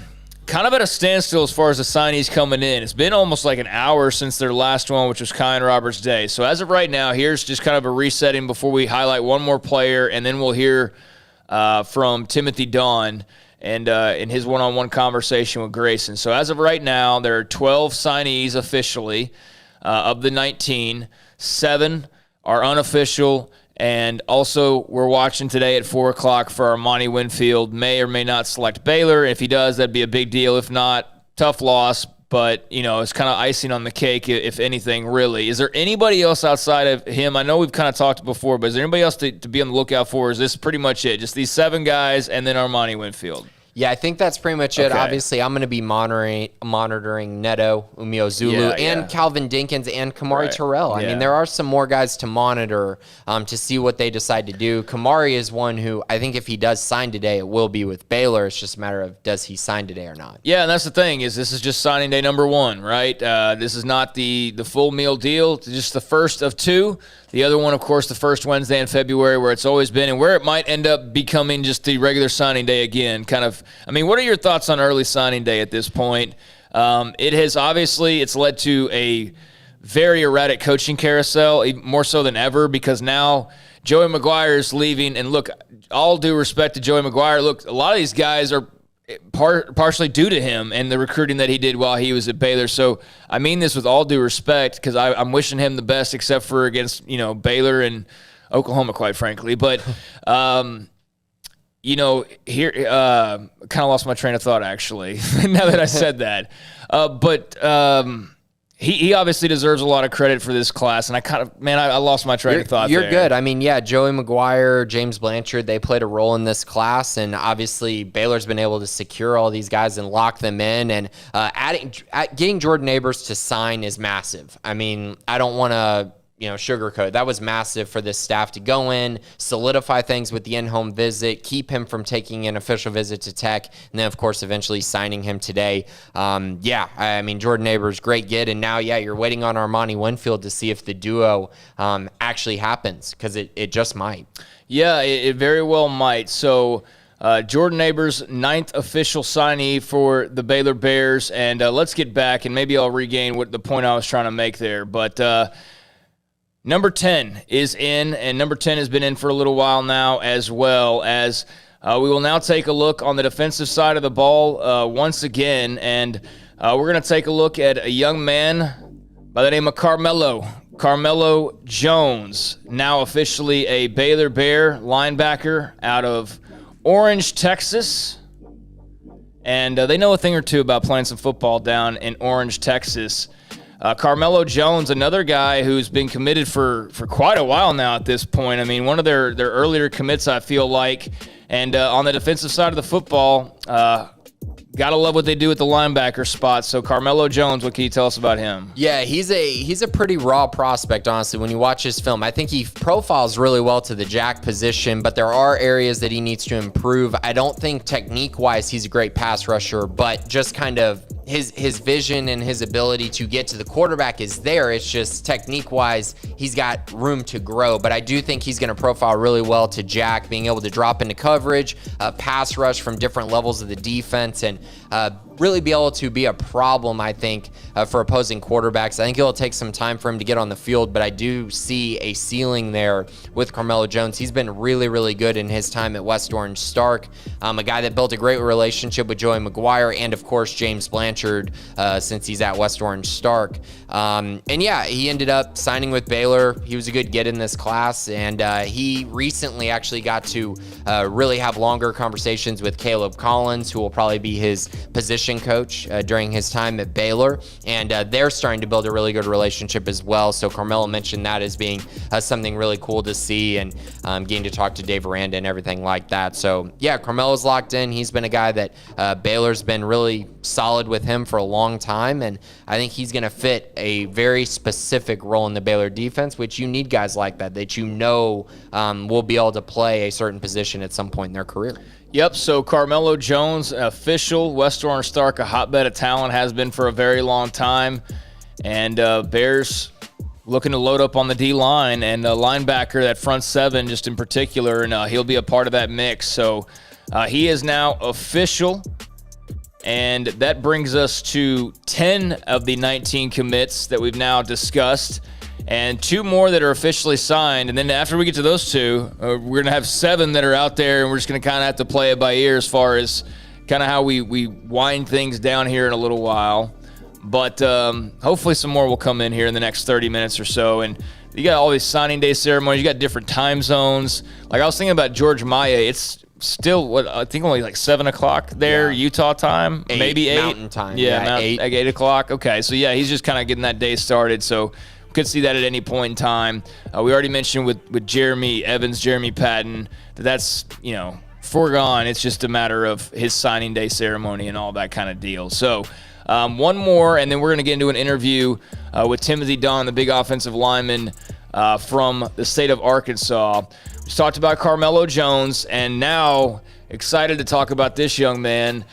of at a standstill as far as the signees coming in. It's been almost like an hour since their last one, which was Kyan Roberts Day. So as of right now, here's just kind of a resetting before we highlight one more player, and then we'll hear from Timothy Dawn and in his one-on-one conversation with Grayson. So as of right now, there are 12 signees officially of the 19. 7 are unofficial. And also, we're watching today at 4 o'clock for Armani Winfield. May or may not select Baylor. If he does, that'd be a big deal. If not, tough loss. But, it's kind of icing on the cake, if anything, really. Is there anybody else outside of him? I know we've kind of talked before, but is there anybody else to be on the lookout for? Is this pretty much it? Just these 7 guys and then Armani Winfield? Yeah, I think that's pretty much it. Okay. Obviously, I'm going to be monitoring Neto, Umeozulu, and Calvin Dinkins and Kamari Terrell. I mean, there are some more guys to monitor to see what they decide to do. Kamari is one who I think if he does sign today, it will be with Baylor. It's just a matter of does he sign today or not. Yeah, and that's the thing is this is just signing day number 1, right? This is not the full meal deal. It's just the first of 2. The other one, of course, the first Wednesday in February, where it's always been, and where it might end up becoming just the regular signing day again. What are your thoughts on early signing day at this point? It has obviously, it's led to a very erratic coaching carousel, more so than ever, because now Joey McGuire is leaving. And look, all due respect to Joey McGuire, look, a lot of these guys are partially due to him and the recruiting that he did while he was at Baylor. So I mean this with all due respect, because I'm wishing him the best, except for against Baylor and Oklahoma, quite frankly. But here kind of lost my train of thought actually. Now that I said that, but he obviously deserves a lot of credit for this class, and I lost my train of thought. You're good. I mean, yeah, Joey McGuire, James Blanchard, they played a role in this class, and obviously Baylor's been able to secure all these guys and lock them in, and getting Jordan Neighbors to sign is massive. I mean, I don't want to sugarcoat. That was massive for this staff to go in, solidify things with the in-home visit, keep him from taking an official visit to Tech, and then, of course, eventually signing him today. Jordan Neighbors, great get, and now, you're waiting on Armani Winfield to see if the duo actually happens, because it just might. Yeah, it very well might. So Jordan Neighbors, 9th official signee for the Baylor Bears, and let's get back, and maybe I'll regain what the point I was trying to make there, but number 10 is in, and number 10 has been in for a little while now, as well as we will now take a look on the defensive side of the ball once again, and we're going to take a look at a young man by the name of Carmelo Jones, now officially a Baylor Bear linebacker out of Orange, Texas, and they know a thing or two about playing some football down in Orange, Texas. Carmelo Jones, another guy who's been committed for quite a while now at this point. I mean, one of their earlier commits, I feel like. And on the defensive side of the football, gotta love what they do at the linebacker spot. So Carmelo Jones, what can you tell us about him? Yeah, he's a pretty raw prospect, honestly, when you watch his film. I think he profiles really well to the jack position, but there are areas that he needs to improve. I don't think technique-wise he's a great pass rusher, but just kind of his vision and his ability to get to the quarterback is there. It's just technique-wise, he's got room to grow. But I do think he's going to profile really well to Jack, being able to drop into coverage, pass rush from different levels of the defense, and really be able to be a problem, I think, for opposing quarterbacks. I think it'll take some time for him to get on the field, but I do see a ceiling there with Carmelo Jones. He's been really, really good in his time at West Orange Stark, a guy that built a great relationship with Joey McGuire and, of course, James Blanchard since he's at West Orange Stark. He ended up signing with Baylor. He was a good get in this class, and he recently actually got to really have longer conversations with Caleb Collins, who will probably be his position coach during his time at Baylor, and they're starting to build a really good relationship as well. So Carmelo mentioned that as being something really cool to see, and getting to talk to Dave Aranda and everything like that. So yeah, Carmelo's locked in. He's been a guy that Baylor's been really solid with him for a long time, and I think he's going to fit a very specific role in the Baylor defense, which you need guys like that will be able to play a certain position at some point in their career. Yep, so Carmelo Jones, official. West Orange Stark, a hotbed of talent, has been for a very long time. And Bears looking to load up on the D-line, and linebacker, that front seven just in particular, and he'll be a part of that mix. So he is now official, and that brings us to 10 of the 19 commits that we've now discussed, and 2 more that are officially signed. And then after we get to those 2, we're going to have 7 that are out there, and we're just going to kind of have to play it by ear as far as kind of how we wind things down here in a little while. But hopefully some more will come in here in the next 30 minutes or so. And you got all these signing day ceremonies. You got different time zones. Like I was thinking about George Maia. It's still, I think only like 7 o'clock there, Utah time. 8, maybe 8. Mountain time. Yeah, 8. Like 8 o'clock. Okay, so yeah, he's just kind of getting that day started. So could see that at any point in time. We already mentioned with Jeremy Evans, Jeremy Patton, that's, foregone. It's just a matter of his signing day ceremony and all that kind of deal. So one more, and then we're going to get into an interview with Timothy Dunn, the big offensive lineman from the state of Arkansas. We talked about Carmelo Jones, and now excited to talk about this young man.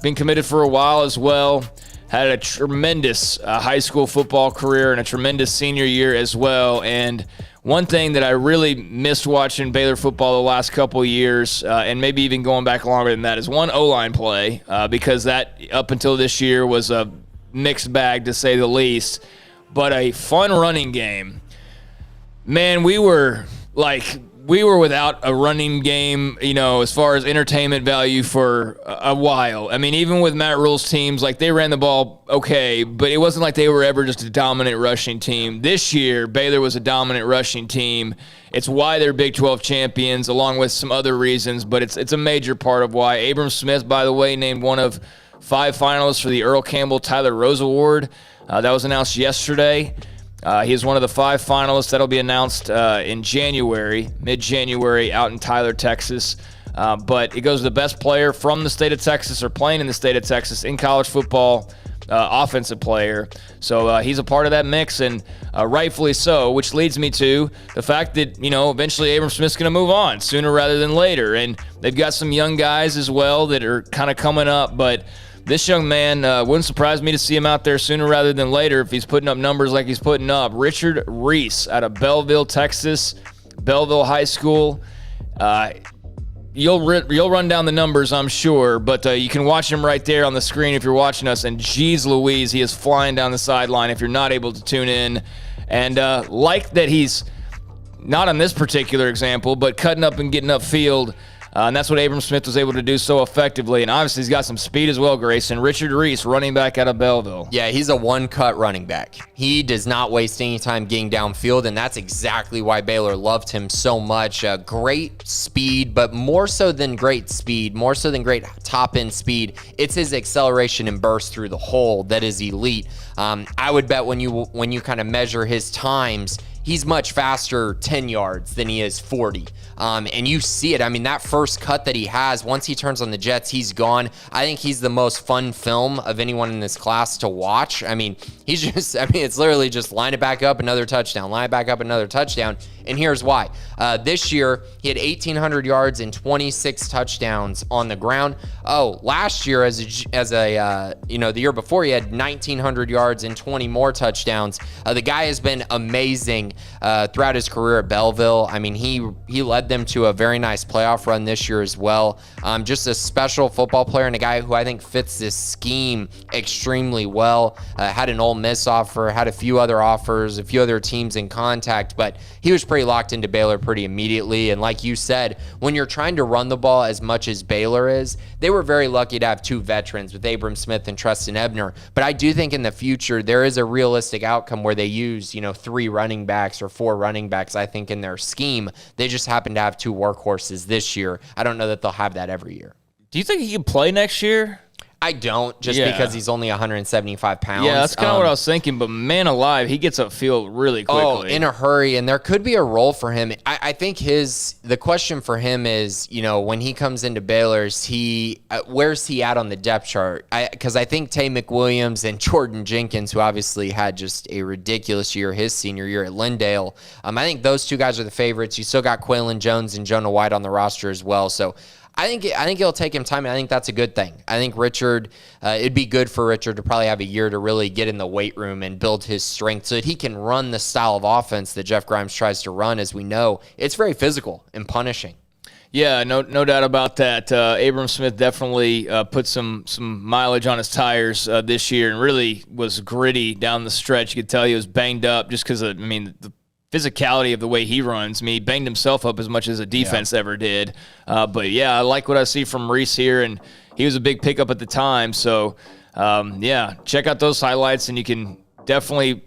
Been committed for a while as well. Had a tremendous high school football career and a tremendous senior year as well. And one thing that I really missed watching Baylor football the last couple of years, and maybe even going back longer than that, is one O-line play, because that up until this year was a mixed bag to say the least. But a fun running game. Man, we were without a running game, as far as entertainment value for a while. I mean, even with Matt Rule's teams, like they ran the ball okay, but it wasn't like they were ever just a dominant rushing team. This year, Baylor was a dominant rushing team. It's why they're Big 12 champions, along with some other reasons, but it's a major part of why. Abram Smith, by the way, named one of 5 finalists for the Earl Campbell Tyler Rose Award. That was announced yesterday. He is one of the 5 finalists. That'll be announced in January, mid-January, out in Tyler, Texas. But it goes to the best player from the state of Texas or playing in the state of Texas in college football, offensive player. So he's a part of that mix, and rightfully so, which leads me to the fact that, eventually Abram Smith's going to move on sooner rather than later. And they've got some young guys as well that are kind of coming up, but this young man, wouldn't surprise me to see him out there sooner rather than later if he's putting up numbers like he's putting up. Richard Reese out of Belleville, Texas, Belleville High School. You'll run down the numbers, I'm sure, but you can watch him right there on the screen if you're watching us. And geez Louise, he is flying down the sideline if you're not able to tune in. And like that he's, not on this particular example, but cutting up and getting upfield. And that's what Abram Smith was able to do so effectively. And obviously he's got some speed as well, Grayson. Richard Reese, running back out of Belleville. Yeah, he's a one-cut running back. He does not waste any time getting downfield, and that's exactly why Baylor loved him so much. Great speed, but more so than great speed, more so than great top-end speed, it's his acceleration and burst through the hole that is elite. I would bet when you kind of measure his times, he's much faster 10 yards than he is 40. And you see it. I mean, that first cut that he has, once he turns on the jets, he's gone. I think he's the most fun film of anyone in this class to watch. I mean, it's literally just line it back up, another touchdown, line it back up, another touchdown. And here's why. This year, he had 1,800 yards and 26 touchdowns on the ground. Last year, the year before, he had 1,900 yards and 20 more touchdowns. The guy has been amazing throughout his career at Belleville. I mean, he led them to a very nice playoff run this year as well. Just a special football player and a guy who I think fits this scheme extremely well. Had an Ole Miss offer, had a few other offers, a few other teams in contact, but he was pretty locked into Baylor pretty immediately. And like you said, when you're trying to run the ball as much as Baylor is, they were very lucky to have 2 veterans with Abram Smith and Treston Ebner. But I do think in the future, there is a realistic outcome where they use, 3 running backs or 4 running backs, I think, in their scheme. They just happen to have 2 workhorses this year. I don't know that they'll have that every year. Do you think he can play next year? I don't, because he's only 175 pounds. Yeah, that's kind of what I was thinking, but man alive, he gets upfield really quickly. Oh, in a hurry, and there could be a role for him. I think the question for him is, when he comes into Baylor, where's he at on the depth chart? Because I think Tay McWilliams and Jordan Jenkins, who obviously had just a ridiculous year his senior year at Lindale, I think those 2 guys are the favorites. You still got Quaylen Jones and Jonah White on the roster as well, so I think it'll take him time, and I think that's a good thing. I think Richard, it'd be good for Richard to probably have a year to really get in the weight room and build his strength so that he can run the style of offense that Jeff Grimes tries to run. As we know, it's very physical and punishing. Yeah, no doubt about that. Abram Smith definitely put some mileage on his tires this year and really was gritty down the stretch. You could tell he was banged up just because, the physicality of the way he runs. I mean, he banged himself up as much as a defense ever did. But, yeah, I like what I see from Reese here, and he was a big pickup at the time. So, check out those highlights, and you can definitely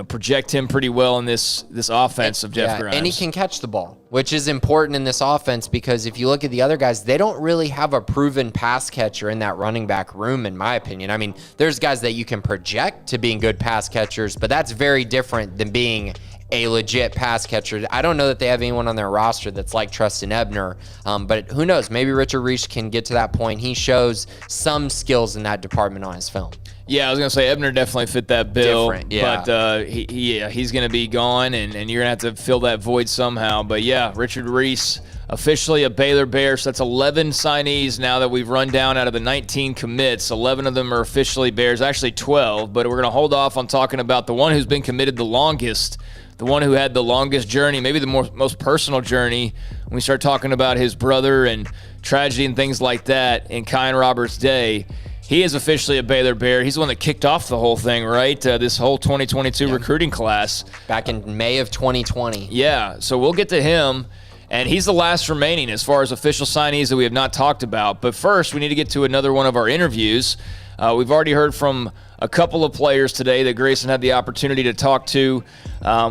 project him pretty well in this offense of Jeff Grimes. And he can catch the ball, which is important in this offense because if you look at the other guys, they don't really have a proven pass catcher in that running back room, in my opinion. I mean, there's guys that you can project to being good pass catchers, but that's very different than being a legit pass catcher. I don't know that they have anyone on their roster that's like Treston Ebner, but who knows? Maybe Richard Reese can get to that point. He shows some skills in that department on his film. Yeah, I was going to say Ebner definitely fit that bill. Different, yeah. But he's going to be gone, and you're going to have to fill that void somehow. But, yeah, Richard Reese, officially a Baylor Bear. So that's 11 signees now that we've run down out of the 19 commits. 11 of them are officially Bears, actually 12. But we're going to hold off on talking about the one who's been committed the longest, the one who had the longest journey, maybe the most personal journey when we start talking about his brother and tragedy and things like that in Kyan Roberts' day. He is officially a Baylor Bear. He's the one that kicked off the whole thing, right? This whole 2022 recruiting class. Back in May of 2020. Yeah, so we'll get to him. And he's the last remaining as far as official signees that we have not talked about. But first, we need to get to another one of our interviews. We've already heard from a couple of players today that Grayson had the opportunity to talk to.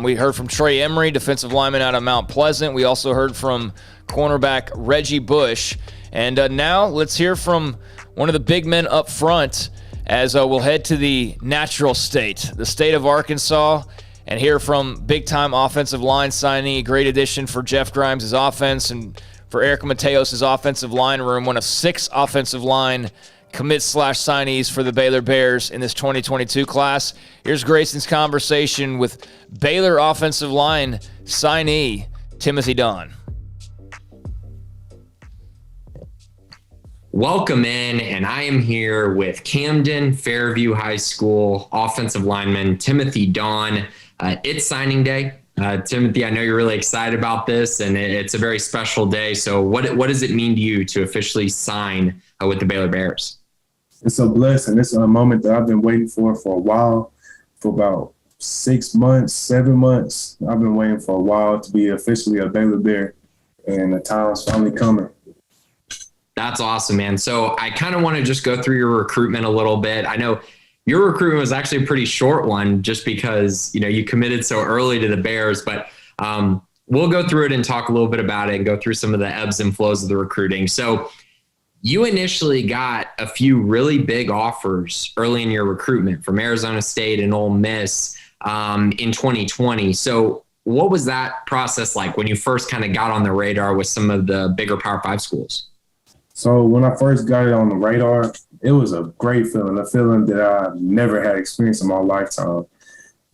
We heard from Trey Emery, defensive lineman out of Mount Pleasant. We also heard from cornerback Reggie Bush. And now let's hear from one of the big men up front as we'll head to the natural state, the state of Arkansas, and hear from big-time offensive line signee, great addition for Jeff Grimes' offense and for Eric Mateos' offensive line room, one of 6 offensive line commits/signees for the Baylor Bears in this 2022 class. Here's Grayson's conversation with Baylor offensive line signee Timothy Don. Welcome in, and I am here with Camden Fairview High School offensive lineman Timothy Don. It's signing day. Timothy, I know you're really excited about this, and it's a very special day. So what does it mean to you to officially sign with the Baylor Bears? It's a blessing. It's a moment that I've been waiting for a while, for about 6 months, 7 months. I've been waiting for a while to be officially a Baylor Bear, and the time's finally coming. That's awesome, man. So I kind of want to just go through your recruitment a little bit. I know your recruitment was actually a pretty short one just because, you committed so early to the Bears, but we'll go through it and talk a little bit about it and go through some of the ebbs and flows of the recruiting. So you initially got a few really big offers early in your recruitment from Arizona State and Ole Miss in 2020. So what was that process like when you first kind of got on the radar with some of the bigger Power 5 schools? So when I first got it on the radar, it was a great feeling, a feeling that I never had experienced in my lifetime.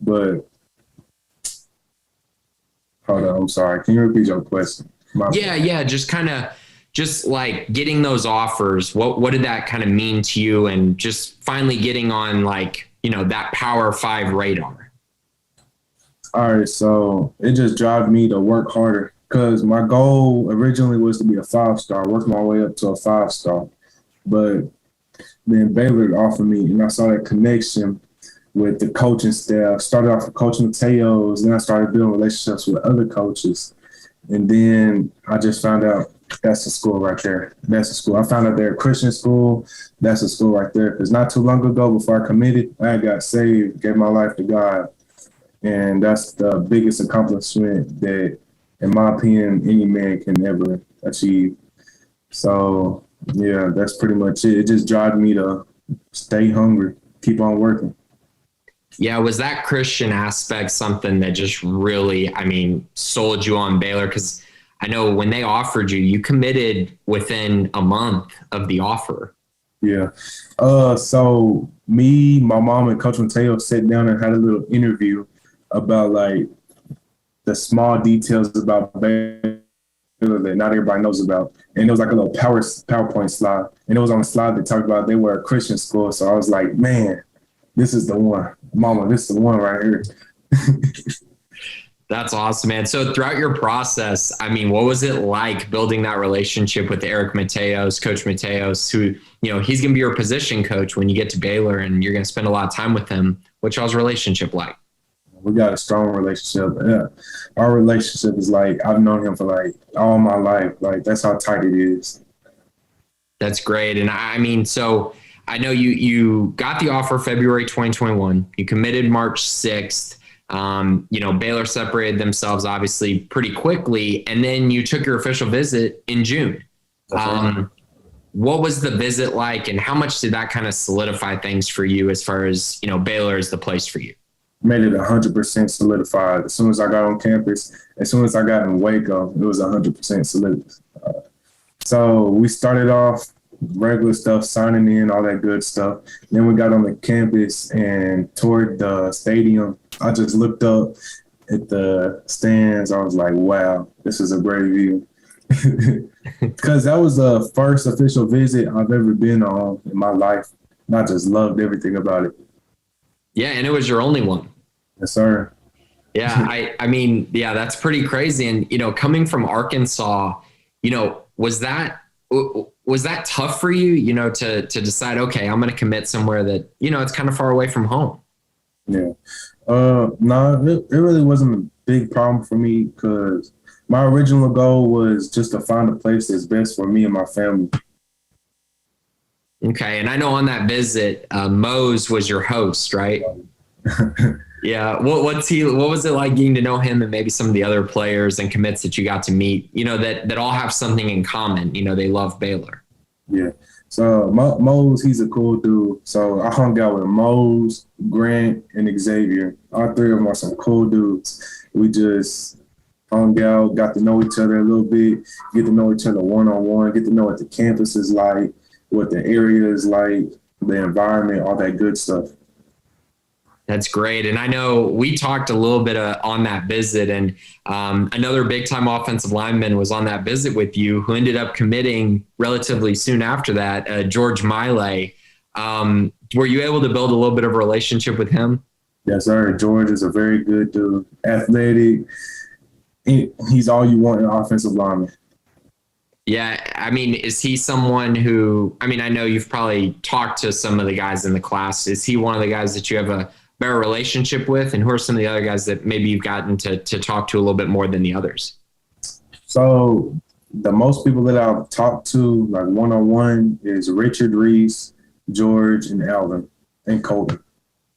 But hold on, I'm sorry. Can you repeat your question? Yeah. Just like getting those offers. What did that kind of mean to you, and just finally getting on that Power 5 radar? All right, so it just drives me to work harder. Because my goal originally was to be a 5-star, work my way up to a 5-star. But then Baylor offered me, and I saw that connection with the coaching staff. Started off with Coach Mateos, then I started building relationships with other coaches. And then I just found out that's the school right there. That's the school. I found out they're a Christian school. That's the school right there. Because not too long ago, before I committed, I got saved, gave my life to God. And that's the biggest accomplishment that, in my opinion, any man can ever achieve. So, yeah, that's pretty much it. It just drives me to stay hungry, keep on working. Yeah, was that Christian aspect something that just really, sold you on Baylor? Because I know when they offered you, you committed within a month of the offer. Yeah. So me, my mom, and Coach Mateo sat down and had a little interview about, the small details about Baylor that not everybody knows about. And it was like a little PowerPoint slide. And it was on a slide that talked about they were a Christian school. So I was like, man, this is the one. Mama, this is the one right here. That's awesome, man. So throughout your process, I mean, what was it like building that relationship with Eric Mateos, Coach Mateos, who, you know, he's going to be your position coach when you get to Baylor and you're going to spend a lot of time with him. What's y'all's relationship like? We got a strong relationship. Yeah. Our relationship is like, I've known him for like all my life. Like, that's how tight it is. That's great. And I mean, so I know you got the offer February 2021. You committed March 6th. You know, Baylor separated themselves obviously pretty quickly, and then you took your official visit in June. What was the visit like, and how much did that kind of solidify things for you as far as, you know, Baylor is the place for you? Made it 100% solidified. As soon as I got on campus, as soon as I got in Waco, it was 100% solidified. So we started off regular stuff, signing in, all that good stuff. Then we got on the campus and toured the stadium. I just looked up at the stands. I was like, wow, this is a great view. Because that was the first official visit I've ever been on in my life. And I just loved everything about it. Yeah, and it was your only one. Yes, sir. Yeah, I mean, yeah, that's pretty crazy. And, you know, coming from Arkansas, you know, was that tough for you, you know, to decide, okay, I'm going to commit somewhere that, you know, it's kind of far away from home? Yeah. No, it really wasn't a big problem for me because my original goal was just to find a place that's best for me and my family. Okay. And I know on that visit, Mose was your host, right? Yeah. What was it like getting to know him and maybe some of the other players and commits that you got to meet, you know, that all have something in common, you know, they love Baylor. Yeah. So Mose, he's a cool dude. So I hung out with Mose, Grant, and Xavier. All three of them are some cool dudes. We just hung out, got to know each other a little bit, get to know each other one-on-one, get to know what the campus is like, what the area is like, the environment, all that good stuff. That's great. And I know we talked a little bit on that visit, and another big-time offensive lineman was on that visit with you who ended up committing relatively soon after that, George Miley. Were you able to build a little bit of a relationship with him? Yes, sir. George is a very good dude, athletic. He's all you want in an offensive lineman. Yeah, I mean, is he someone who, I mean, I know you've probably talked to some of the guys in the class. Is he one of the guys that you have a better relationship with? And who are some of the other guys that maybe you've gotten to talk to a little bit more than the others? So the most people that I've talked to, like one-on-one, is Richard, Reese, George, and Alvin, and Colton.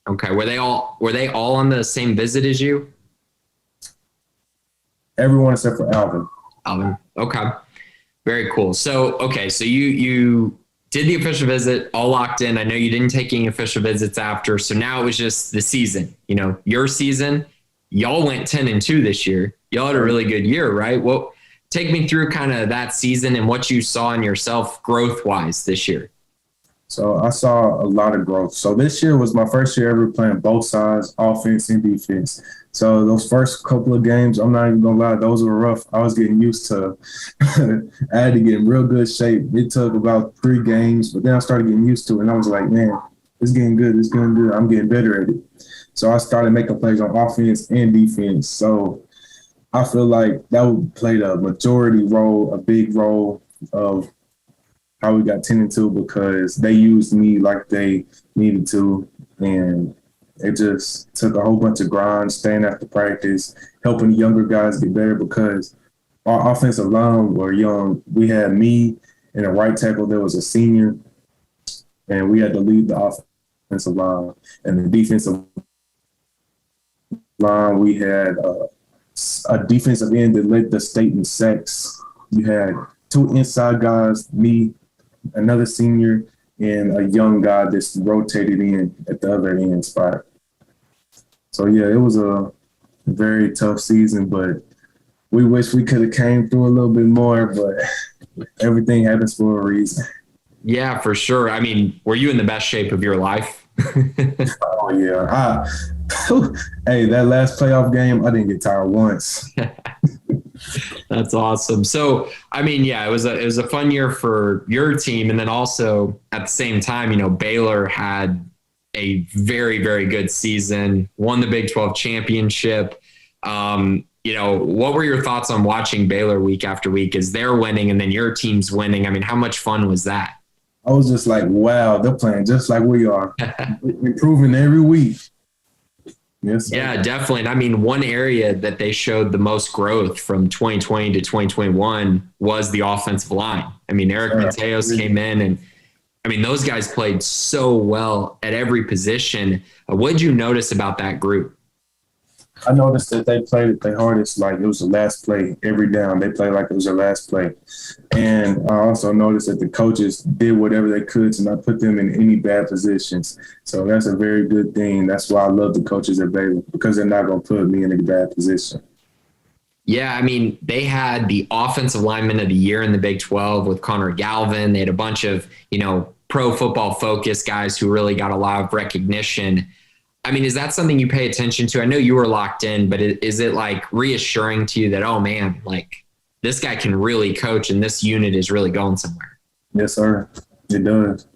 Okay. Were they all on the same visit as you? Everyone except for Alvin. Alvin. Okay. Very cool. So, okay. So you did the official visit, all locked in. I know you didn't take any official visits after. So now it was just the season, you know, your season. Y'all went 10-2 this year. Y'all had a really good year, right? Well, take me through kind of that season and what you saw in yourself growth-wise this year. So I saw a lot of growth. So this year was my first year ever playing both sides, offense and defense. So those first couple of games, I'm not even going to lie, those were rough. I was getting used to I had to get in real good shape. It took about 3 games, but then I started getting used to it. And I was like, man, it's getting good. It's getting good. I'm getting better at it. So I started making plays on offense and defense. So I feel like that played a majority role, a big role of how we got 10-2 because they used me like they needed to. And it just took a whole bunch of grind, staying after practice, helping the younger guys get better because our offensive line were young. We had me and a right tackle that was a senior, and we had to lead the offensive line. And the defensive line, we had a defensive end that led the state in sacks. You had 2 inside guys, me, another senior, and a young guy that's rotated in at the other end spot. So, yeah, it was a very tough season, but we wish we could have came through a little bit more, but everything happens for a reason. Yeah, for sure. I mean, were you in the best shape of your life? Oh, yeah. Hey, that last playoff game, I didn't get tired once. That's awesome. So, I mean, yeah, it was a fun year for your team. And then also at the same time, Baylor had a very, very good season, won the Big 12 championship. What were your thoughts on watching Baylor week after week as they're winning and then your team's winning? I mean, how much fun was that? I was just like, wow, they're playing just like we are, improving every week. Yes. Yeah, definitely. And I mean, one area that they showed the most growth from 2020 to 2021 was the offensive line. I mean, Eric Mateos came in and I mean, those guys played so well at every position. What did you notice about that group? I noticed that they played at their hardest, like it was the last play every down. They played like it was their last play. And I also noticed that the coaches did whatever they could to not put them in any bad positions. So that's a very good thing. That's why I love the coaches at Baylor, because they're not going to put me in a bad position. Yeah, I mean, they had the offensive lineman of the year in the Big 12 with Connor Galvin. They had a bunch of, pro football focused guys who really got a lot of recognition. I mean, is that something you pay attention to? I know you were locked in, but is it like reassuring to you that, oh man, like this guy can really coach and this unit is really going somewhere? Yes, sir. It does.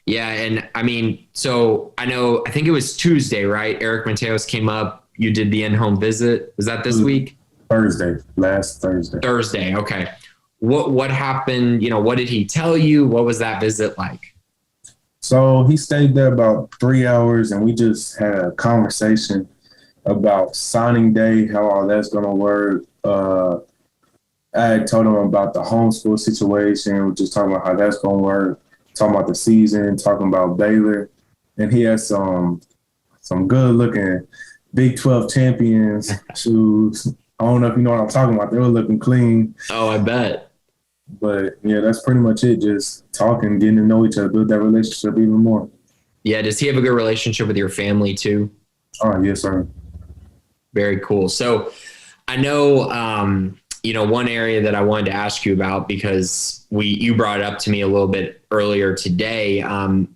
Yeah. And I mean, so I think it was Tuesday, right? Eric Mateos came up. You did the in-home visit. Was that this week? Last Thursday. Thursday. Okay. What happened? What did he tell you? What was that visit like? So he stayed there about 3 hours, and we just had a conversation about signing day, how all that's going to work. I told him about the homeschool situation, which is talking about how that's going to work, talking about the season, talking about Baylor. And he has some good-looking Big 12 champions shoes. I don't know if you know what I'm talking about. They were looking clean. Oh, I bet. But, yeah, that's pretty much it. Just talking, getting to know each other, build that relationship even more. Yeah. Does he have a good relationship with your family too? Oh, yes, sir. Very cool. So I know, one area that I wanted to ask you about, because you brought it up to me a little bit earlier today,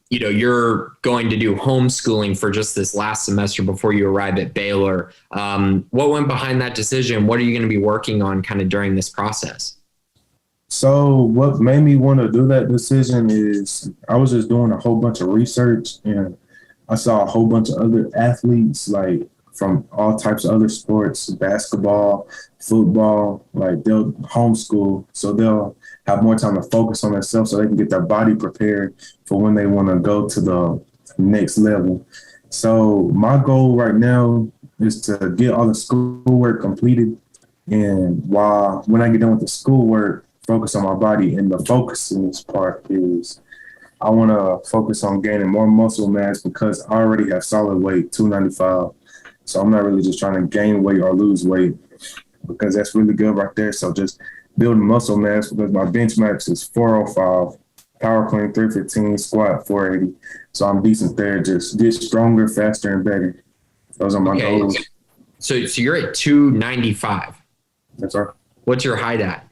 you're going to do homeschooling for just this last semester before you arrive at Baylor. What went behind that decision? What are you going to be working on kind of during this process? So what made me want to do that decision is I was just doing a whole bunch of research, and I saw a whole bunch of other athletes, like from all types of other sports, basketball, football, like they'll homeschool. So they'll have more time to focus on themselves so they can get their body prepared for when they want to go to the next level. So my goal right now is to get all the schoolwork completed. And when I get done with the schoolwork, focus on my body. And the focusing part is I want to focus on gaining more muscle mass, because I already have solid weight, 295. So I'm not really just trying to gain weight or lose weight, because that's really good right there. So just building muscle mass, because my bench max is 405, power clean 315, squat 480. So I'm decent there. Just get stronger, faster, and better. Those are my goals. So you're at 295. That's right. What's your height at?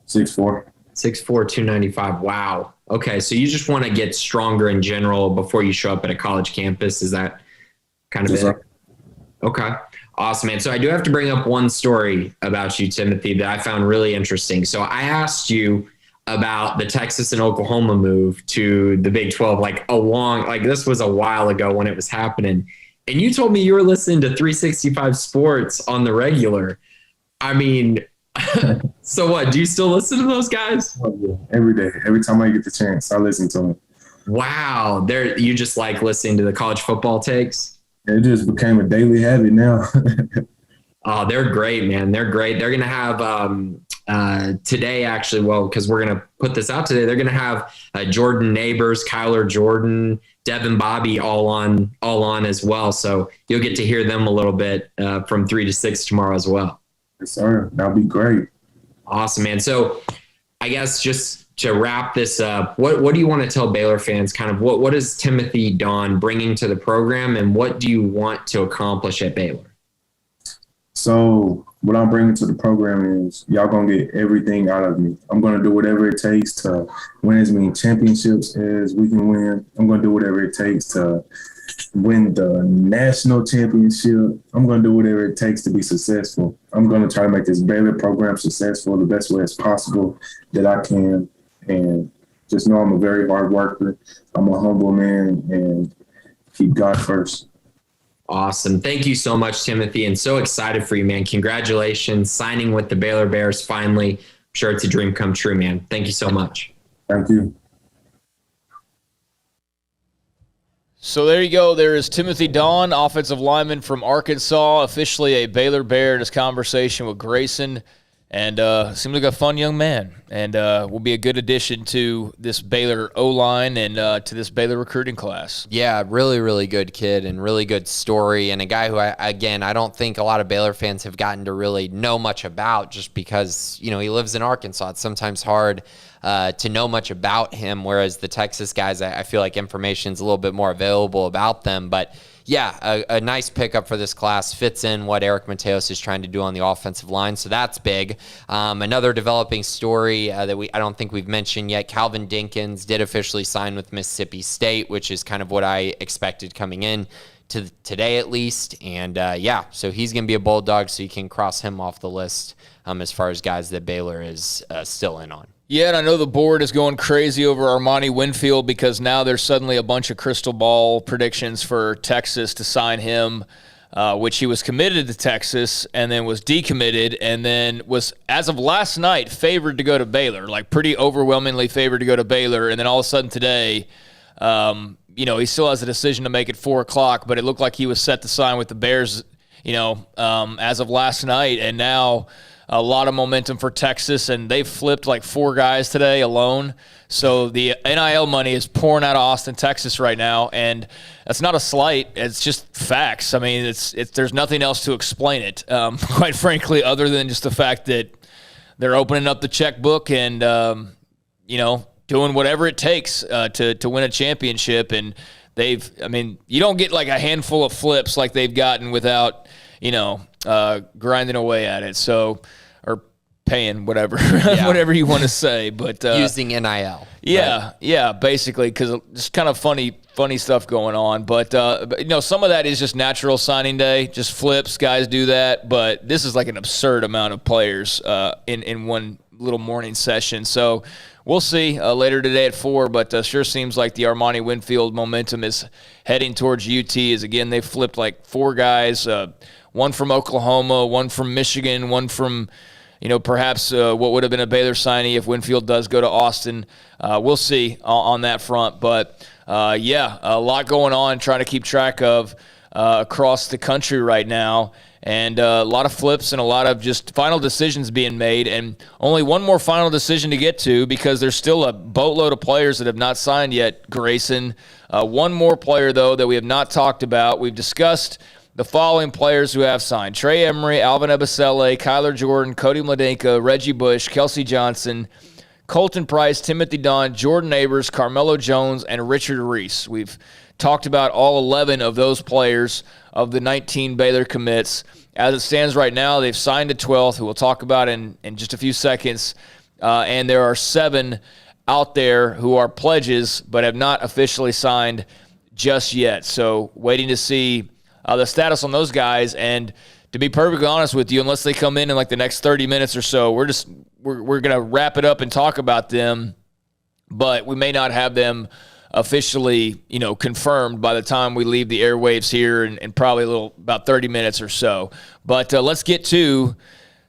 6'4". 6'4", 295. Wow. Okay. So you just want to get stronger in general before you show up at a college campus. Is that kind of it? Okay. Awesome, man. So I do have to bring up one story about you, Timothy, that I found really interesting. So I asked you about the Texas and Oklahoma move to the Big 12, this was a while ago when it was happening. And you told me you were listening to 365 Sports on the regular. I mean, so what? Do you still listen to those guys? Oh, yeah. Every day. Every time I get the chance, I listen to them. Wow. You just like listening to the college football takes? It just became a daily habit now. Oh, they're great, man. They're great. They're going to have today, actually, because we're going to put this out today, they're going to have Jordan Neighbors, Kyler Jordan, Devin Bobby all on as well. So you'll get to hear them a little bit from 3 to 6 tomorrow as well. Yes, sir. That'll be great. Awesome, man. So I guess just to wrap this up, what do you want to tell Baylor fans? Kind of what is Timothy Dawn bringing to the program, and what do you want to accomplish at Baylor? So what I'm bringing to the program is y'all going to get everything out of me. I'm going to do whatever it takes to win as many championships as we can win. I'm going to do whatever it takes to win the national championship. I'm going to do whatever it takes to be successful. I'm going to try to make this Baylor program successful the best way as possible that I can. And just know I'm a very hard worker. I'm a humble man, and keep God first. Awesome. Thank you so much, Timothy, and so excited for you, man. Congratulations signing with the Baylor Bears finally. I'm sure it's a dream come true, man. Thank you so much. Thank you. So there you go. There is Timothy Dawn, offensive lineman from Arkansas, officially a Baylor Bear in his conversation with Grayson. And seems like a fun young man, and will be a good addition to this Baylor O-line and to this Baylor recruiting class. Yeah, really, really good kid and really good story, and a guy who, I don't think a lot of Baylor fans have gotten to really know much about just because, he lives in Arkansas. It's sometimes hard to know much about him, whereas the Texas guys, I feel like information's a little bit more available about them. But yeah, a nice pickup for this class, fits in what Eric Mateos is trying to do on the offensive line, so that's big. Another developing story that I don't think we've mentioned yet, Calvin Dinkins did officially sign with Mississippi State, which is kind of what I expected coming in to today at least. And so he's going to be a Bulldog, so you can cross him off the list as far as guys that Baylor is still in on. Yeah, and I know the board is going crazy over Armani Winfield because now there's suddenly a bunch of crystal ball predictions for Texas to sign him, which he was committed to Texas and then was decommitted and then was, as of last night, favored to go to Baylor, like pretty overwhelmingly favored to go to Baylor. And then all of a sudden today, he still has a decision to make at 4 o'clock, but it looked like he was set to sign with the Bears, as of last night. And now a lot of momentum for Texas, and they've flipped like 4 guys today alone. So the NIL money is pouring out of Austin, Texas right now, and that's not a slight. It's just facts. I mean, it's there's nothing else to explain it, quite frankly, other than just the fact that they're opening up the checkbook and, doing whatever it takes to win a championship. And you don't get like a handful of flips like they've gotten without, grinding away at it. So, or paying whatever, whatever you want to say, but using NIL. Yeah, basically, because just kind of funny stuff going on. But some of that is just natural signing day, just flips. Guys do that, but this is like an absurd amount of players in one little morning session. So we'll see later today at 4. But sure seems like the Armani Winfield momentum is heading towards UT. As again, they flipped like 4 guys. One from Oklahoma, one from Michigan, one from, perhaps what would have been a Baylor signee if Winfield does go to Austin. We'll see on that front. But, a lot going on, trying to keep track of across the country right now. And a lot of flips and a lot of just final decisions being made. And only one more final decision to get to because there's still a boatload of players that have not signed yet, Grayson. One more player, though, that we have not talked about. We've discussed the following players who have signed: Trey Emery, Alvin Ebasele, Kyler Jordan, Cody Mladenka, Reggie Bush, Kelsey Johnson, Colton Price, Timothy Dawn, Jordan Neighbors, Carmelo Jones, and Richard Reese. We've talked about all 11 of those players of the 19 Baylor commits. As it stands right now, they've signed a 12th, who we'll talk about in just a few seconds. And there are 7 out there who are pledges but have not officially signed just yet. So waiting to see the status on those guys. And to be perfectly honest with you, unless they come in like the next 30 minutes or so, we're going to wrap it up and talk about them, but we may not have them officially, confirmed by the time we leave the airwaves here in probably about 30 minutes or so. But let's get to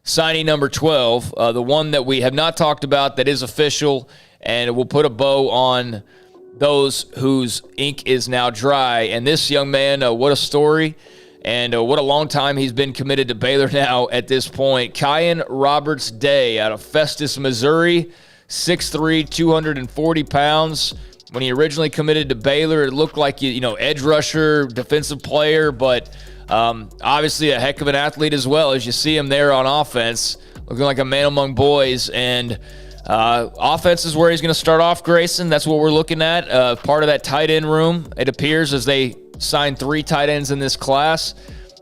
signing number 12, the one that we have not talked about that is official, and we'll put a bow on those whose ink is now dry. And this young man, what a story, and what a long time he's been committed to Baylor now at this point. Kyan Roberts-Day out of Festus, Missouri, 6'3", 240 pounds. When he originally committed to Baylor, it looked like, edge rusher, defensive player, but obviously a heck of an athlete as well, as you see him there on offense, looking like a man among boys. And offense is where he's going to start off, Grayson. That's what we're looking at, part of that tight end room, it appears, as they signed 3 tight ends in this class.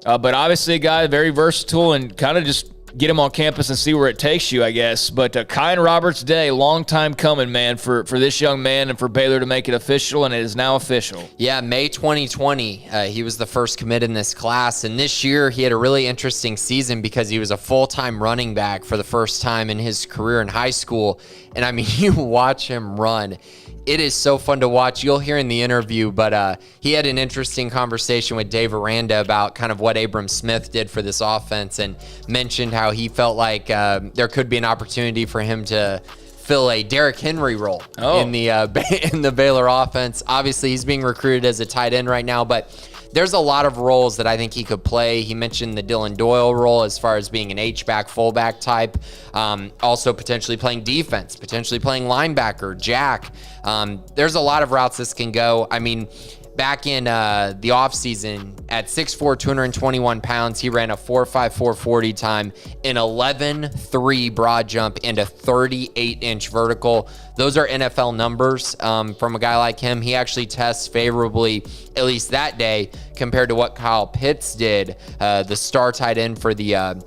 But obviously a guy very versatile and kind of just get him on campus and see where it takes you, I guess. But Kyan Roberts Day, long time coming, man, for this young man and for Baylor to make it official, and it is now official. Yeah, May 2020, he was the first commit in this class. And this year he had a really interesting season because he was a full-time running back for the first time in his career in high school. And, I mean, you watch him run. It is so fun to watch. You'll hear in the interview, but he had an interesting conversation with Dave Aranda about kind of what Abram Smith did for this offense and mentioned how he felt like there could be an opportunity for him to fill a Derrick Henry role in the Baylor offense. Obviously, he's being recruited as a tight end right now, but there's a lot of roles that I think he could play. He mentioned the Dylan Doyle role as far as being an H-back, fullback type. Also potentially playing defense, potentially playing linebacker, jack. There's a lot of routes this can go. I mean, back in the offseason, at 6'4", 221 pounds, he ran a 4.5, 440 time, an 11.3 broad jump, and a 38-inch vertical. Those are NFL numbers from a guy like him. He actually tests favorably, at least that day, compared to what Kyle Pitts did, the star tight end for the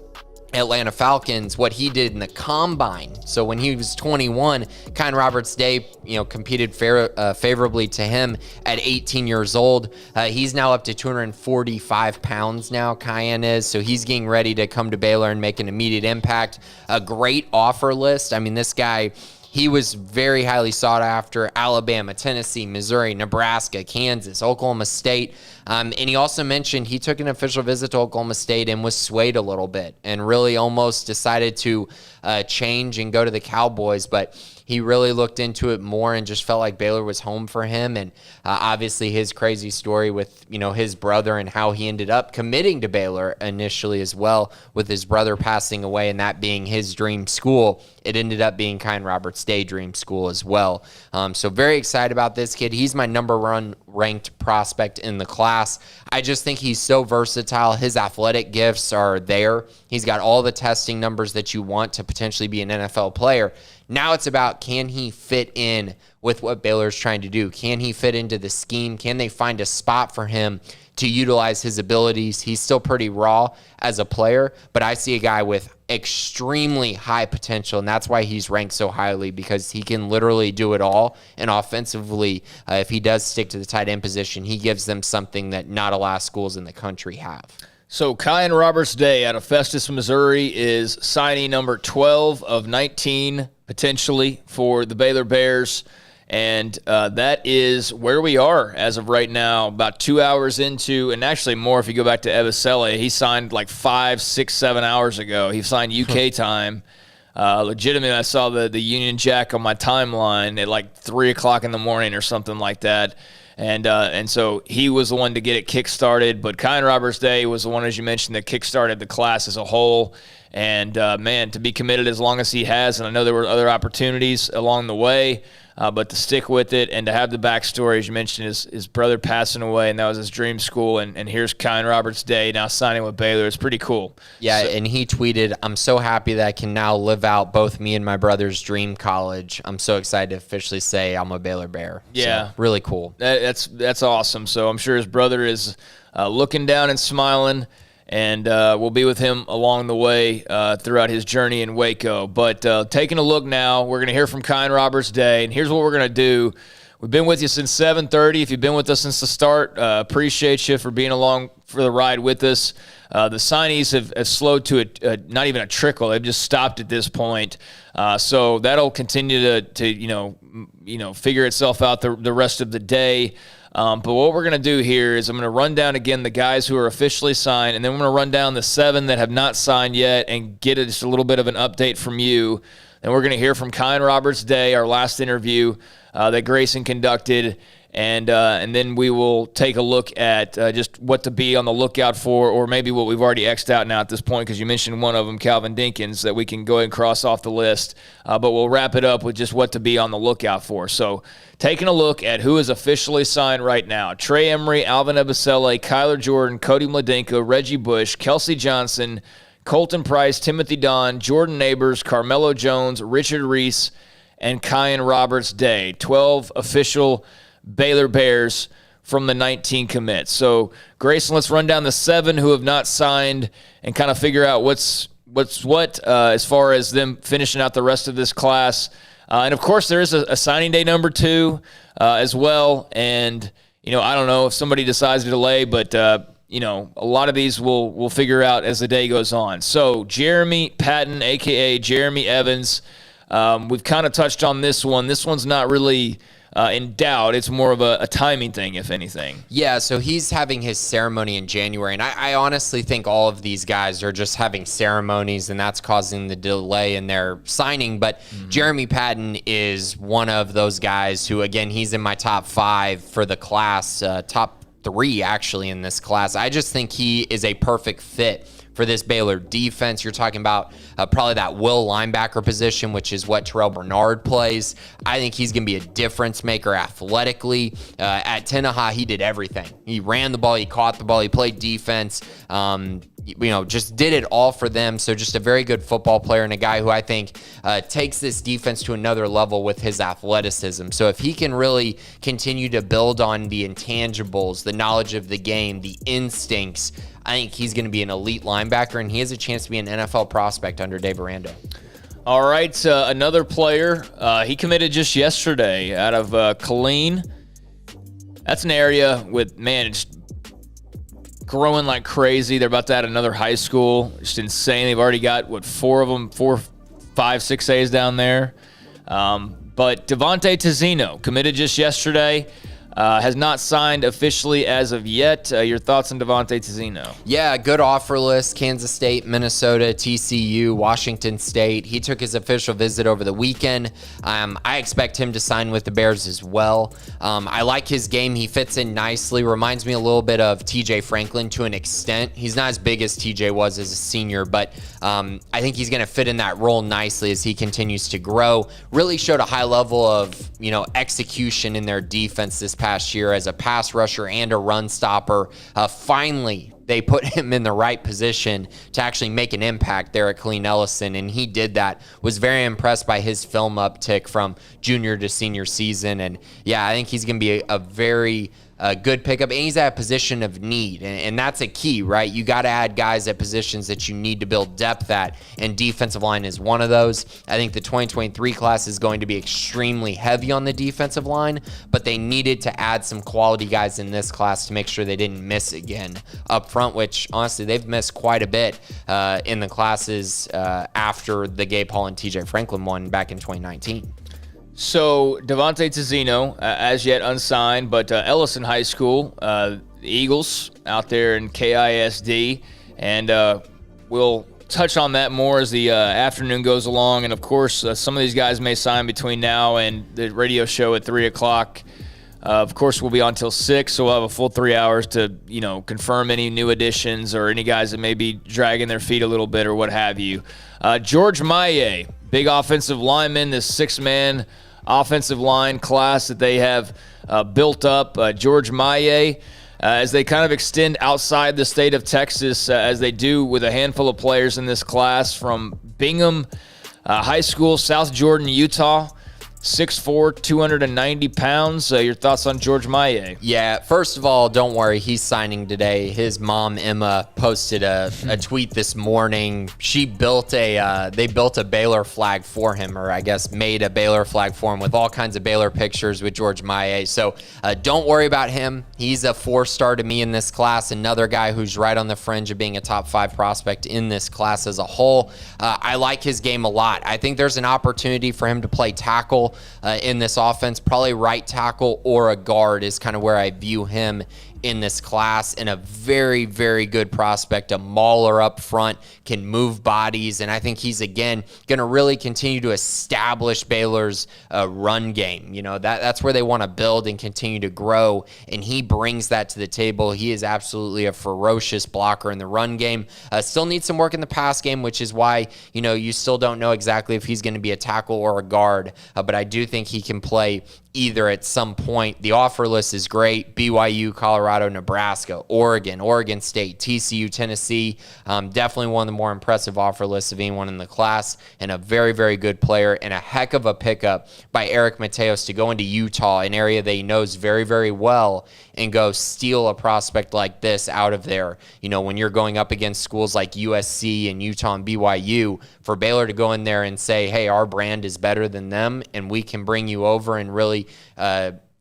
Atlanta Falcons, what he did in the combine. So when he was 21, Kyan Roberts Day, competed favorably to him at 18 years old. He's now up to 245 pounds now, Kyan is. So he's getting ready to come to Baylor and make an immediate impact. A great offer list. I mean, this guy, he was very highly sought after. Alabama, Tennessee, Missouri, Nebraska, Kansas, Oklahoma State. And he also mentioned he took an official visit to Oklahoma State and was swayed a little bit and really almost decided to change and go to the Cowboys. But he really looked into it more and just felt like Baylor was home for him. And obviously his crazy story with, his brother and how he ended up committing to Baylor initially as well, with his brother passing away and that being his dream school. It ended up being Kyan Roberts Day dream school as well. So very excited about this kid. He's my number one ranked prospect in the class. I just think he's so versatile. His athletic gifts are there. He's got all the testing numbers that you want to potentially be an NFL player. Now it's about, can he fit in with what Baylor's trying to do? Can he fit into the scheme? Can they find a spot for him to utilize his abilities? He's still pretty raw as a player, but I see a guy with extremely high potential, and that's why he's ranked so highly, because he can literally do it all. And offensively, if he does stick to the tight end position, he gives them something that not a lot of schools in the country have. So Kyan Roberts Day out of Festus, Missouri is signee number 12 of 19 potentially for the Baylor Bears. And that is where we are as of right now, about 2 hours into, and actually more if you go back to Ebisele. He signed like 5, 6, 7 hours ago. He signed UK time. Legitimately, I saw the Union Jack on my timeline at like 3 o'clock in the morning or something like that. And so he was the one to get it kick-started. But Kyan Roberts Day was the one, as you mentioned, that kick-started the class as a whole. And, man, to be committed as long as he has, and I know there were other opportunities along the way, but to stick with it and to have the backstory, as you mentioned, his brother passing away, and that was his dream school. And here's Kyan Roberts Day now signing with Baylor. It's pretty cool. Yeah, and he tweeted, "I'm so happy that I can now live out both me and my brother's dream college. I'm so excited to officially say I'm a Baylor Bear." Yeah. So, really cool. That's awesome. So I'm sure his brother is looking down and smiling, and we'll be with him along the way throughout his journey in Waco. But taking a look now, we're going to hear from Kyan Roberts Day, and here's what we're going to do. We've been with you since 7:30. If you've been with us since the start, appreciate you for being along for the ride with us. The signees have slowed to not even a trickle. They've just stopped at this point. So that'll continue to figure itself out the rest of the day. But what we're going to do here is I'm going to run down again the guys who are officially signed, and then we're going to run down the 7 that have not signed yet and get just a little bit of an update from you. And we're going to hear from Kyan Roberts Day, our last interview that Grayson conducted, and then we will take a look at just what to be on the lookout for, or maybe what we've already X'd out now at this point, because you mentioned one of them, Calvin Dinkins, that we can go ahead and cross off the list. But we'll wrap it up with just what to be on the lookout for. So taking a look at who is officially signed right now: Trey Emery, Alvin Ebisele, Kyler Jordan, Cody Mladenka, Reggie Bush, Kelsey Johnson, Colton Price, Timothy Don, Jordan Neighbors, Carmelo Jones, Richard Reese, and Kyan Roberts Day. 12 official Baylor Bears from the 19 commits. So, Grayson, let's run down the 7 who have not signed and kind of figure out what's what as far as them finishing out the rest of this class. And, of course, there is a signing day number 2 as well. And, I don't know if somebody decides to delay, but, a lot of these we'll figure out as the day goes on. So, Jeremy Patton, a.k.a. Jeremy Evans, we've kind of touched on this one. This one's not really in doubt. It's more of a timing thing, if anything. Yeah, so he's having his ceremony in January, and I honestly think all of these guys are just having ceremonies, and that's causing the delay in their signing. But Jeremy Patton is one of those guys who, again, he's in my top 5 for the class, top 3 actually in this class. I just think he is a perfect fit for this Baylor defense. You're talking about probably that will linebacker position, which is what Terrell Bernard plays. I think he's going to be a difference maker athletically. At Tenaha, he did everything. He ran the ball, he caught the ball, he played defense. Just did it all for them. So just a very good football player and a guy who I think takes this defense to another level with his athleticism. So if he can really continue to build on the intangibles, the knowledge of the game, the instincts, I think he's going to be an elite linebacker, and he has a chance to be an NFL prospect under Dave Aranda. All right, another player. He committed just yesterday out of Catalina. That's an area with, it's growing like crazy. They're about to add another high school. Just insane. They've already got, 4 of them, 4, 5, 6As down there. But Devontae Tizino committed just yesterday. Has not signed officially as of yet. Your thoughts on Devontae Tizino? Yeah, good offer list. Kansas State, Minnesota, TCU, Washington State. He took his official visit over the weekend. I expect him to sign with the Bears as well. I like his game. He fits in nicely. Reminds me a little bit of TJ Franklin to an extent. He's not as big as TJ was as a senior, but I think he's going to fit in that role nicely as he continues to grow. Really showed a high level of, execution in their defense this past year as a pass rusher and a run stopper. Finally, they put him in the right position to actually make an impact there at Killeen Ellison, and he did that. Was very impressed by his film uptick from junior to senior season, and yeah, I think he's going to be a very good pickup, and he's at a position of need, and that's a key, right? You got to add guys at positions that you need to build depth at, and defensive line is one of those. I think the 2023 class is going to be extremely heavy on the defensive line, but they needed to add some quality guys in this class to make sure they didn't miss again up front, which honestly they've missed quite a bit in the classes after the Gabe Hall and TJ Franklin one back in 2019. So, Devontae Tizino, as yet unsigned, but Ellison High School, the Eagles out there in KISD, and we'll touch on that more as the afternoon goes along. And, of course, some of these guys may sign between now and the radio show at 3 o'clock. Of course, we'll be on till 6, so we'll have a full 3 hours to, confirm any new additions or any guys that may be dragging their feet a little bit or what have you. George Maye, big offensive lineman, this 6-man offensive line class that they have built up. George Maye, as they kind of extend outside the state of Texas, as they do with a handful of players in this class from Bingham High School, South Jordan, Utah. 6'4", 290 pounds. Your thoughts on George Maye? Yeah, first of all, don't worry. He's signing today. His mom, Emma, posted a tweet this morning. They built a Baylor flag for him, or I guess made a Baylor flag for him with all kinds of Baylor pictures with George Maye. So don't worry about him. He's a 4-star to me in this class. Another guy who's right on the fringe of being a top 5 prospect in this class as a whole. I like his game a lot. I think there's an opportunity for him to play tackle in this offense. Probably right tackle or a guard is kind of where I view him in this class, and a very, very good prospect, a mauler up front, can move bodies, and I think he's, again, going to really continue to establish Baylor's run game. That's where they want to build and continue to grow, and he brings that to the table. He is absolutely a ferocious blocker in the run game. Still needs some work in the pass game, which is why, you still don't know exactly if he's going to be a tackle or a guard, but I do think he can play either at some point. The offer list is great. BYU, Colorado, Nebraska, Oregon, Oregon State, TCU, Tennessee. Definitely one of the more impressive offer lists of anyone in the class, and a very, very good player, and a heck of a pickup by Eric Mateos to go into Utah, an area that he knows very, very well, and go steal a prospect like this out of there. When you're going up against schools like USC and Utah and BYU, for Baylor to go in there and say, hey, our brand is better than them, and we can bring you over and really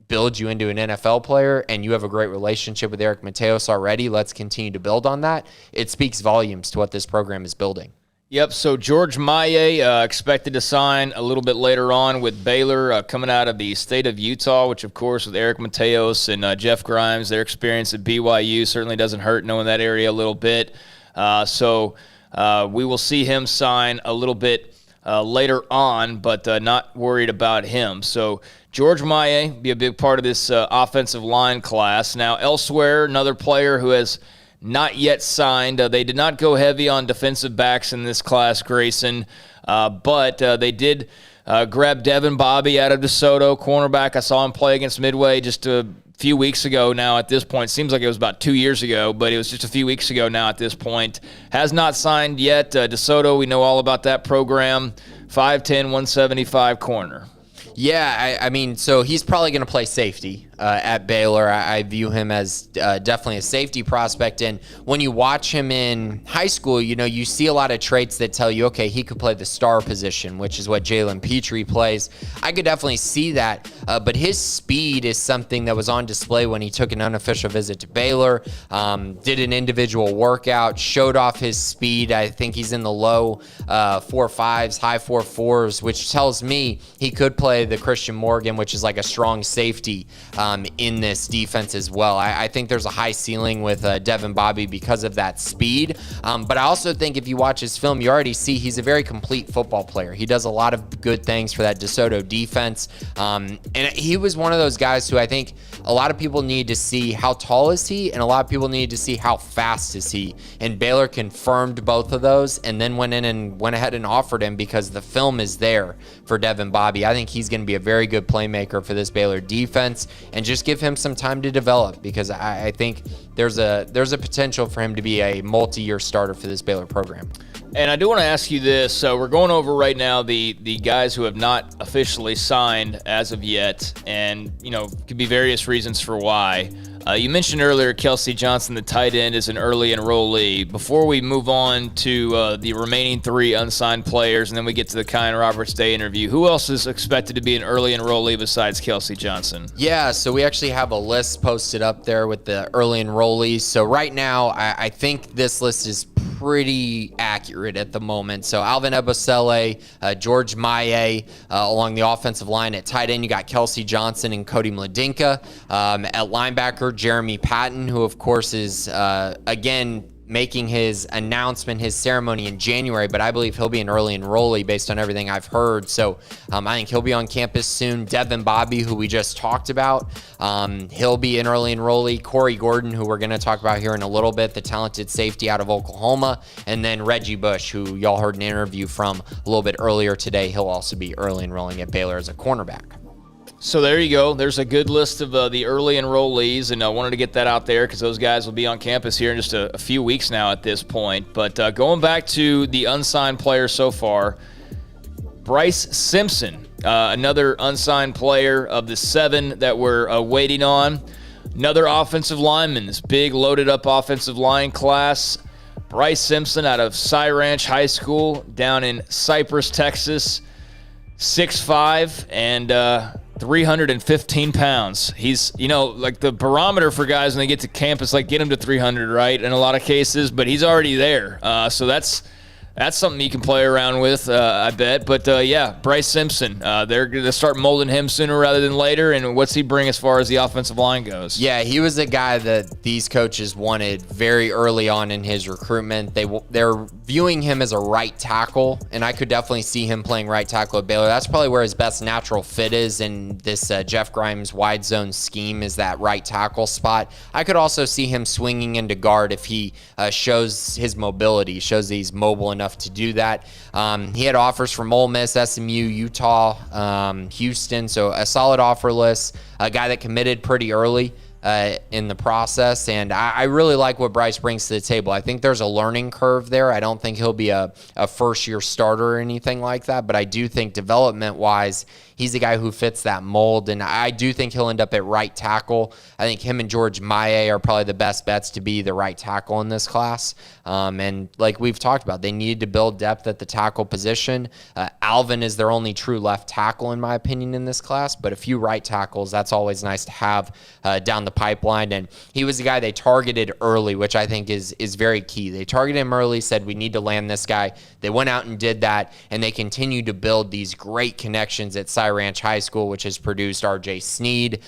build you into an NFL player, and you have a great relationship with Eric Mateos already. Let's continue to build on that. It speaks volumes to what this program is building. Yep, so George Maye expected to sign a little bit later on with Baylor, coming out of the state of Utah, which, of course, with Eric Mateos and Jeff Grimes, their experience at BYU certainly doesn't hurt knowing that area a little bit. So we will see him sign a little bit later on, but not worried about him. So George Maye be a big part of this offensive line class. Now, elsewhere, another player who has not yet signed. They did not go heavy on defensive backs in this class, Grayson, but they did grab Devin Bobby out of DeSoto, cornerback. I saw him play against Midway just a few weeks ago now at this point. Seems like it was about 2 years ago, but it was just a few weeks ago now at this point. Has not signed yet. DeSoto, we know all about that program. 5'10", 175 corner. Yeah, I mean, so he's probably going to play safety at Baylor. I view him as definitely a safety prospect. And when you watch him in high school, you see a lot of traits that tell you, okay, he could play the star position, which is what Jalen Petrie plays. I could definitely see that. But his speed is something that was on display when he took an unofficial visit to Baylor, did an individual workout, showed off his speed. I think he's in the low 4.5s, high 4.4s, which tells me he could play the Christian Morgan, which is like a strong safety in this defense as well. I think there's a high ceiling with Devin Bobby because of that speed. But I also think if you watch his film, you already see he's a very complete football player. He does a lot of good things for that DeSoto defense. And he was one of those guys who I think a lot of people need to see how tall is he, and a lot of people need to see how fast is he. And Baylor confirmed both of those, and then went ahead and offered him because the film is there for Devin Bobby. I think he's going to be a very good playmaker for this Baylor defense, and just give him some time to develop, because I think there's a potential for him to be a multi-year starter for this Baylor program. And I do want to ask you this. So we're going over right now the guys who have not officially signed as of yet, and could be various reasons for why. You mentioned earlier Kelsey Johnson, the tight end, is an early enrollee. Before we move on to the remaining 3 unsigned players, and then we get to the Kyan Roberts Day interview, who else is expected to be an early enrollee besides Kelsey Johnson? Yeah, so we actually have a list posted up there with the early enrollees. So right now, I think this list is pretty accurate at the moment. So Alvin Ebosele, George Maye along the offensive line. At tight end, you got Kelsey Johnson and Cody Mladinka. At linebacker, Jeremy Patton, who of course is, again, making his announcement, his ceremony in January, but I believe he'll be an early enrollee based on everything I've heard. So I think he'll be on campus soon. Devin Bobby, who we just talked about, he'll be an early enrollee. Corey Gordon, who we're going to talk about here in a little bit, the talented safety out of Oklahoma. And then Reggie Bush, who y'all heard an interview from a little bit earlier today. He'll also be early enrolling at Baylor as a cornerback. So there you go. There's a good list of the early enrollees, and I wanted to get that out there because those guys will be on campus here in just a few weeks now at this point. But going back to the unsigned players so far, Bryce Simpson, another unsigned player of the 7 that we're waiting on. Another offensive lineman, this big loaded-up offensive line class. Bryce Simpson out of Cy Ranch High School down in Cypress, Texas, 6'5", and 315 pounds. He's, like the barometer for guys when they get to campus, like get him to 300, right, in a lot of cases, but he's already there. So that's something you can play around with, I bet. But, yeah, Bryce Simpson, they're going to start molding him sooner rather than later. And what's he bring as far as the offensive line goes? Yeah, he was a guy that these coaches wanted very early on in his recruitment. They're viewing him as a right tackle, and I could definitely see him playing right tackle at Baylor. That's probably where his best natural fit is in this Jeff Grimes wide zone scheme, is that right tackle spot. I could also see him swinging into guard if he shows his mobility, shows that he's mobile enough enough to do that. He had offers from Ole Miss, SMU, Utah, Houston, so a solid offer list, a guy that committed pretty early in the process, and I really like what Bryce brings to the table. I think there's a learning curve there. I don't think he'll be a first-year starter or anything like that, but I do think development-wise, he's a guy who fits that mold, and I do think he'll end up at right tackle. I think him and George Maye are probably the best bets to be the right tackle in this class. And like we've talked about, they needed to build depth at the tackle position. Alvin is their only true left tackle, in my opinion, in this class, but a few right tackles, that's always nice to have down the pipeline. And he was the guy they targeted early, which I think is very key. They targeted him early, said we need to land this guy. They went out and did that, and they continue to build these great connections at Cy Ranch High School, which has produced R.J. Sneed,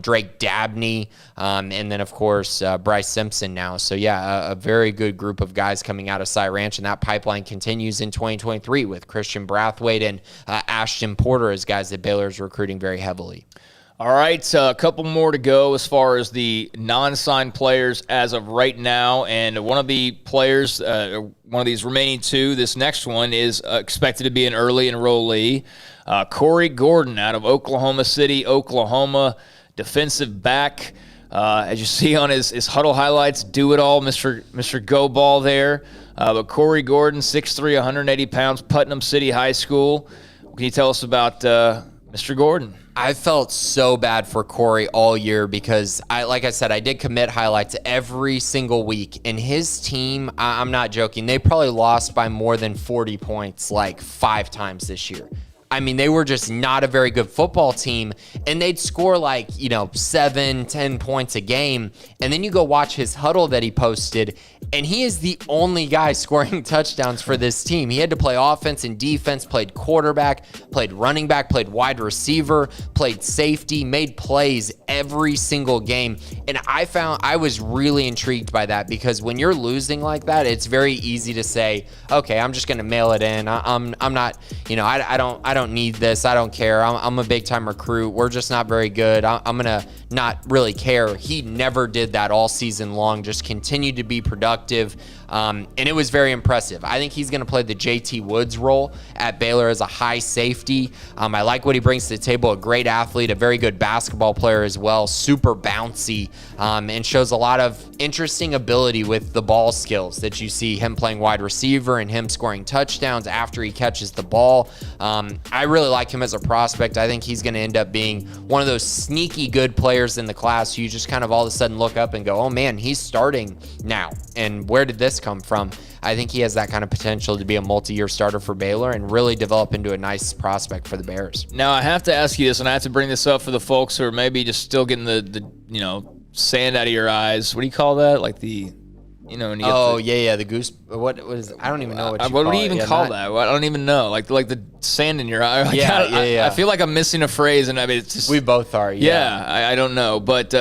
Drake Dabney, and then, of course, Bryce Simpson now. So, yeah, a very good group of guys coming out of Cy Ranch, and that pipeline continues in 2023 with Christian Brathwaite and Ashton Porter as guys that Baylor's recruiting very heavily. All right, a couple more to go as far as the non-signed players as of right now. And one of the players, one of these remaining two, this next one is expected to be an early enrollee. Corey Gordon out of Oklahoma City, Oklahoma, defensive back. As you see on his huddle highlights, do it all, Mr. Go Ball there. But Corey Gordon, 6'3", 180 pounds, Putnam City High School. What can you tell us about Mr. Gordon? I felt so bad for Corey all year because, like I said, I did commit highlights every single week. And his team, I'm not joking, they probably lost by more than 40 points like 5 times this year. I mean, they were just not a very good football team, and they'd score 7, 10 points a game. And then you go watch his huddle that he posted, and he is the only guy scoring touchdowns for this team. He had to play offense and defense, played quarterback, played running back, played wide receiver, played safety, made plays every single game. And I was really intrigued by that because when you're losing like that, it's very easy to say, okay, I'm just going to mail it in. I'm not, I don't need this. I don't care. I'm a big time recruit. We're just not very good. I'm going to not really care. He never did that all season long, just continued to be productive. And it was very impressive. I think he's going to play the JT Woods role at Baylor as a high safety. I like what he brings to the table. A great athlete, a very good basketball player as well, super bouncy, and shows a lot of interesting ability with the ball skills that you see him playing wide receiver and him scoring touchdowns after he catches the ball. I really like him as a prospect. I think he's going to end up being one of those sneaky good players in the class who you just kind of all of a sudden look up and go, oh man, he's starting now. And where did this come from? I think he has that kind of potential to be a multi-year starter for Baylor and really develop into a nice prospect for the Bears. Now, I have to ask you this, and I have to bring this up for the folks who are maybe just still getting the sand out of your eyes. What do you call that? Like the, when you the goose. What is? I don't even know what. What do you even call that? I don't even know. Like the sand in your eye. Like, I feel like I'm missing a phrase, and I mean, it's just. We both are. Yeah, I don't know, but.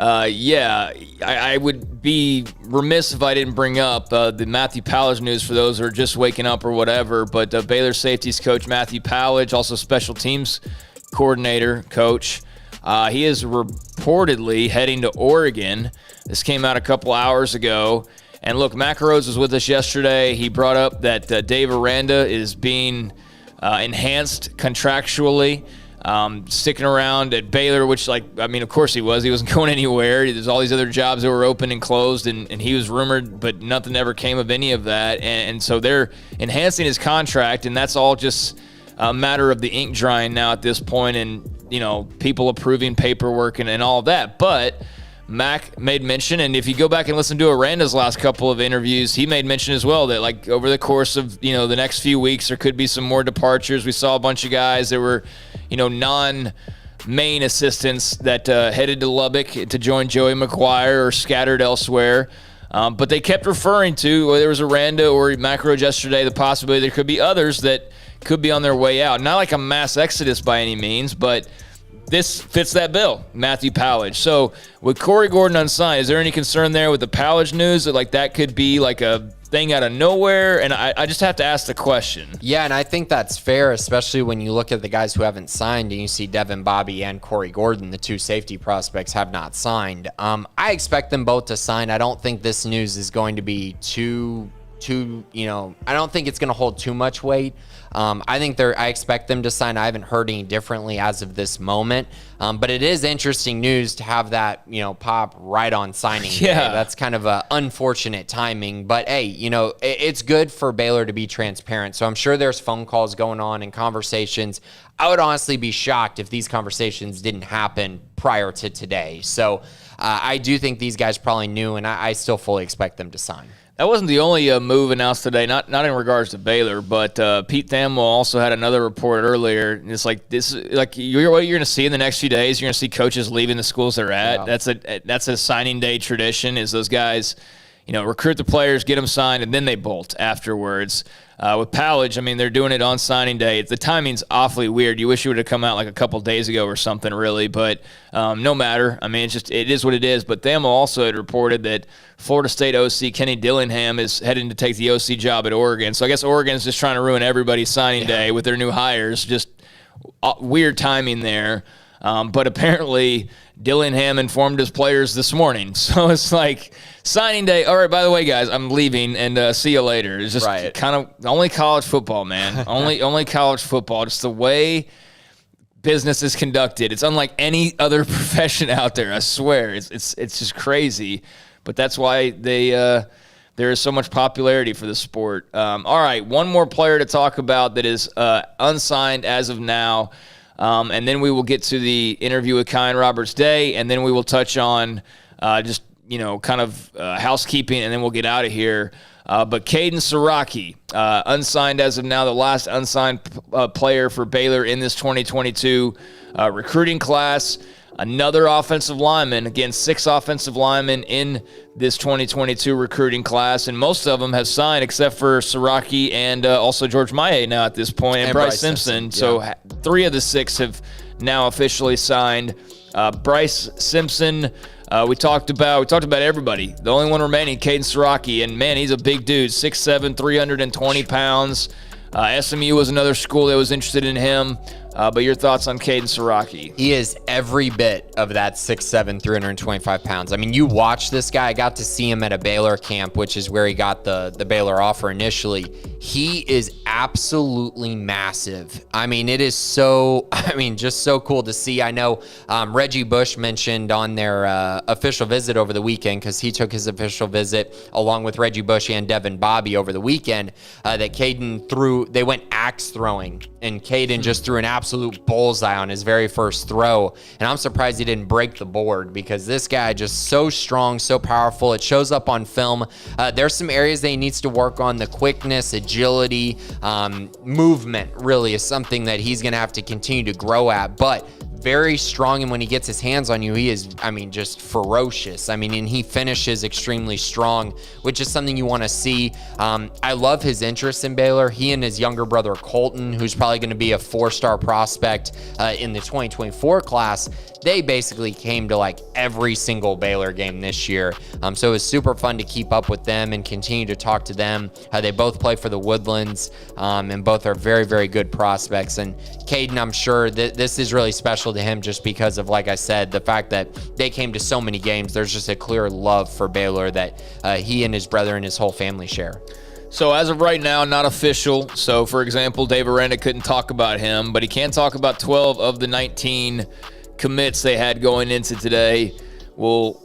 I would be remiss if I didn't bring up the Matthew Pallage news for those who are just waking up or whatever. But Baylor safeties coach Matthew Pallage, also special teams coordinator coach, he is reportedly heading to Oregon. This came out a couple hours ago. And look, Mac Rose was with us yesterday. He brought up that Dave Aranda is being enhanced contractually. Sticking around at Baylor, which, of course he was. He wasn't going anywhere. There's all these other jobs that were open and closed, and he was rumored, but nothing ever came of any of that. And so they're enhancing his contract, and that's all just a matter of the ink drying now at this point and, people approving paperwork and all of that. But Mac made mention, and if you go back and listen to Aranda's last couple of interviews, he made mention as well that, over the course of, the next few weeks, there could be some more departures. We saw a bunch of guys that were, non-main assistants that headed to Lubbock to join Joey McGuire or scattered elsewhere. But they kept referring to, whether it was Aranda or Mac Rose yesterday, the possibility there could be others that could be on their way out. Not like a mass exodus by any means, but this fits that bill, Matthew Pallage. So with Corey Gordon unsigned, is there any concern there with the Pallage news that that could be like a thing out of nowhere? And I just have to ask the question. Yeah, and I think that's fair, especially when you look at the guys who haven't signed and you see Devin Bobby and Corey Gordon, the two safety prospects, have not signed. I expect them both to sign. I don't think this news is going to be too I don't think it's going to hold too much weight. I expect them to sign. I haven't heard any differently as of this moment. But it is interesting news to have that, pop right on signing day. That's kind of a unfortunate timing. But hey, it's good for Baylor to be transparent. So I'm sure there's phone calls going on and conversations. I would honestly be shocked if these conversations didn't happen prior to today. So I do think these guys probably knew, and I still fully expect them to sign. That wasn't the only move announced today, not in regards to Baylor, but Pete Thamel also had another report earlier. And it's like what you're going to see in the next few days. You're going to see coaches leaving the schools they're at. Yeah. That's a signing day tradition. Is those guys, recruit the players, get them signed, and then they bolt afterwards. With Powledge, they're doing it on signing day. The timing's awfully weird. You wish it would have come out like a couple days ago or something, really. But no matter. It is what it is. But Thamel also had reported that Florida State OC Kenny Dillingham is heading to take the OC job at Oregon. So I guess Oregon's just trying to ruin everybody's signing day with their new hires. Just weird timing there. But apparently Dillingham informed his players this morning. So it's like signing day. All right, by the way, guys, I'm leaving and see you later. It's just kind of only college football, man. only college football. Just the way business is conducted. It's unlike any other profession out there. I swear. It's just crazy. But that's why there is so much popularity for the sport. All right, one more player to talk about that is unsigned as of now. And then we will get to the interview with Kyan Roberts-Day, and then we will touch on housekeeping, and then we'll get out of here. But Caden Siraki, unsigned as of now, the last unsigned player for Baylor in this 2022 recruiting class. Another offensive lineman, again, 6 offensive linemen in this 2022 recruiting class, and most of them have signed except for Siraki and also George Maye now at this point, and Bryce Simpson. Yeah. So 3 of the 6 have now officially signed. Bryce Simpson, we talked about everybody. The only one remaining, Caden Siraki, and man, he's a big dude, 6'7", 320 pounds. SMU was another school that was interested in him. But your thoughts on Caden Siraki? He is every bit of that 6'7", 325 pounds. You watch this guy. I got to see him at a Baylor camp, which is where he got the Baylor offer initially. He is absolutely massive. It is just so cool to see. I know Reggie Bush mentioned on their official visit over the weekend, because he took his official visit along with Reggie Bush and Devin Bobby over the weekend, that Caden they went axe throwing, and Caden just threw an absolute bullseye on his very first throw. And I'm surprised he didn't break the board, because this guy just so strong, so powerful. It shows up on film. There's some areas that he needs to work on. The quickness, agility, movement really is something that he's going to have to continue to grow at. But very strong, and when he gets his hands on you, he is, just ferocious. And he finishes extremely strong, which is something you want to see. I love his interest in Baylor. He and his younger brother, Colton, who's probably going to be a 4-star prospect in the 2024 class, they basically came to like every single Baylor game this year. So it was super fun to keep up with them and continue to talk to them. They both play for the Woodlands, and both are very, very good prospects. And Caden, I'm sure that this is really special to him just because of, like I said, the fact that they came to so many games. There's just a clear love for Baylor that he and his brother and his whole family share. So as of right now, not official. So, for example, Dave Aranda couldn't talk about him, but he can talk about 12 of the 19 commits they had going into today. We'll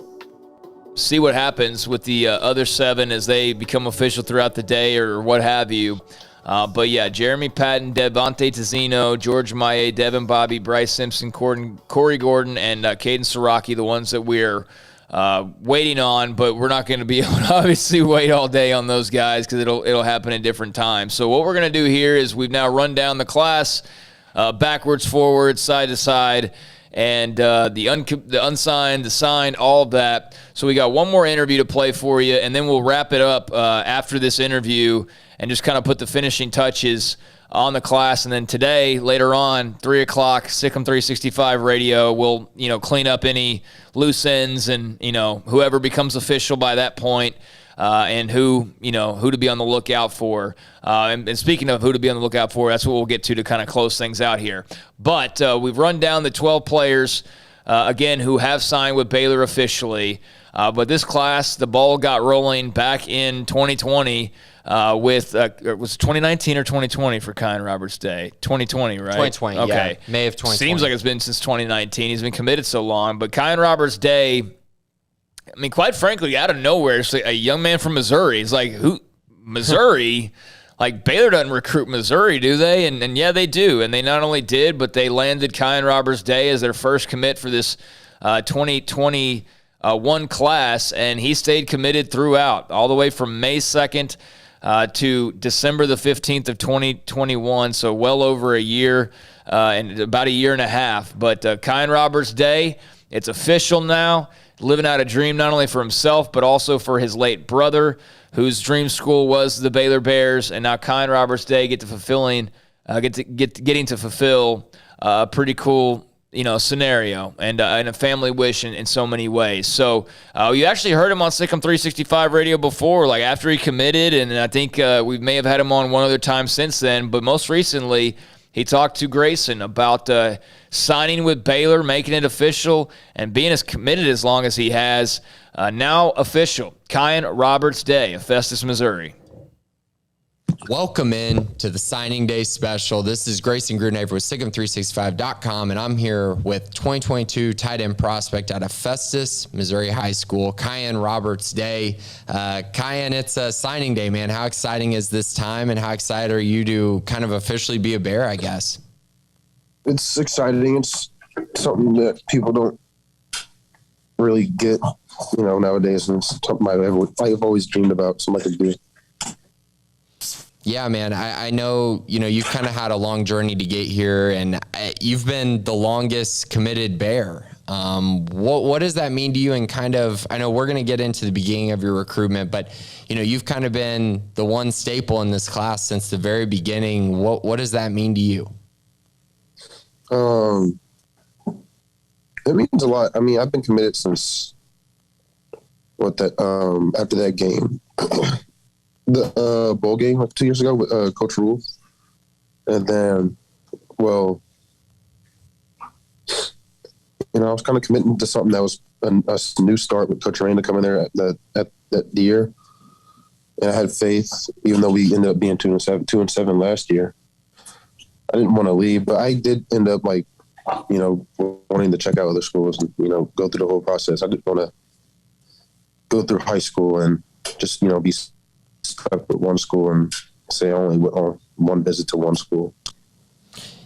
see what happens with the other 7 as they become official throughout the day or what have you. But yeah, Jeremy Patton, Devontae Tizino, George Maye, Devin Bobby, Bryce Simpson, Corey Gordon, and Caden Siraki, the ones that we're waiting on, but we're not going to be able to obviously wait all day on those guys because it'll happen at different times. So what we're going to do here is we've now run down the class backwards, forwards, side to side, and the unsigned, the signed, all of that. So we got one more interview to play for you, and then we'll wrap it up after this interview and just kind of put the finishing touches on the class. And then today, later on, 3 o'clock, SicEm365 radio, we'll, clean up any loose ends and, whoever becomes official by that point, and who to be on the lookout for. And speaking of who to be on the lookout for, that's what we'll get to kind of close things out here. But we've run down the 12 players, again, who have signed with Baylor officially. But this class, the ball got rolling back in 2020 with it was 2019 or 2020 for Kyan Roberts Day? 2020, right? 2020, okay. Yeah. May of 2020. Seems like it's been since 2019. He's been committed so long. But Kyan Roberts Day, I mean, quite frankly, out of nowhere, it's like a young man from Missouri. It's like, who? Missouri? Like, Baylor doesn't recruit Missouri, do they? And yeah, they do. And they not only did, but they landed Kyan Roberts Day as their first commit for this 2021 class, and he stayed committed throughout, all the way from May 2nd to December the 15th of 2021, so well over a year and about a year and a half. But Kyan Roberts Day, it's official now, living out a dream not only for himself but also for his late brother, whose dream school was the Baylor Bears, and now Kyan Roberts Day getting to fulfill a pretty cool scenario and a family wish in so many ways. So you actually heard him on SicEm365 radio before, like after he committed, and I think we may have had him on one other time since then, but most recently he talked to Grayson about signing with Baylor, making it official, and being as committed as long as he has. Now official, Kyan Roberts Day of Festus, Missouri. Welcome in to the signing day special. This is Grayson Grunever with SicEm365.com, and I'm here with 2022 tight end prospect out of Festus, Missouri High School, Kyan Roberts Day. Kyan, it's a signing day, man. How exciting is this time, and how excited are you to kind of officially be a Bear, I guess? It's exciting. It's something that people don't really get, nowadays, and it's something I've always dreamed about, something I could do. Yeah, man, I know, you've kind of had a long journey to get here, and you've been the longest committed Bear. What does that mean to you? And kind of, I know we're going to get into the beginning of your recruitment, but, you've kind of been the one staple in this class since the very beginning. What does that mean to you? It means a lot. I mean, I've been committed since after that game. The bowl game like 2 years ago with Coach Rule. And then, I was kind of committing to something that was a new start with Coach Randa coming there at that year. And I had faith, even though we ended up being 2-7 last year. I didn't want to leave, but I did end up wanting to check out other schools and, go through the whole process. I didn't want to go through high school and just, be stuck with one school and say I only went on one visit to one school.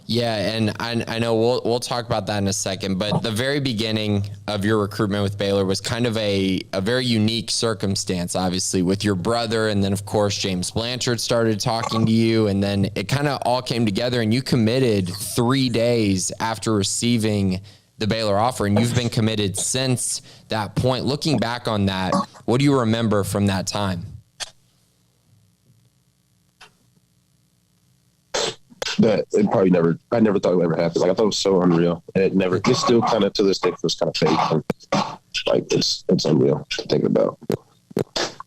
Yeah, and I know we'll talk about that in a second, but the very beginning of your recruitment with Baylor was kind of a very unique circumstance, obviously, with your brother, and then, of course, James Blanchard started talking to you, and then it kind of all came together, and you committed 3 days after receiving the Baylor offer, and you've been committed since that point. Looking back on that, what do you remember from that time? That it probably I never thought it would ever happen. Like, I thought it was so unreal. And it still kind of to this day feels kind of fake. And, it's unreal to think about.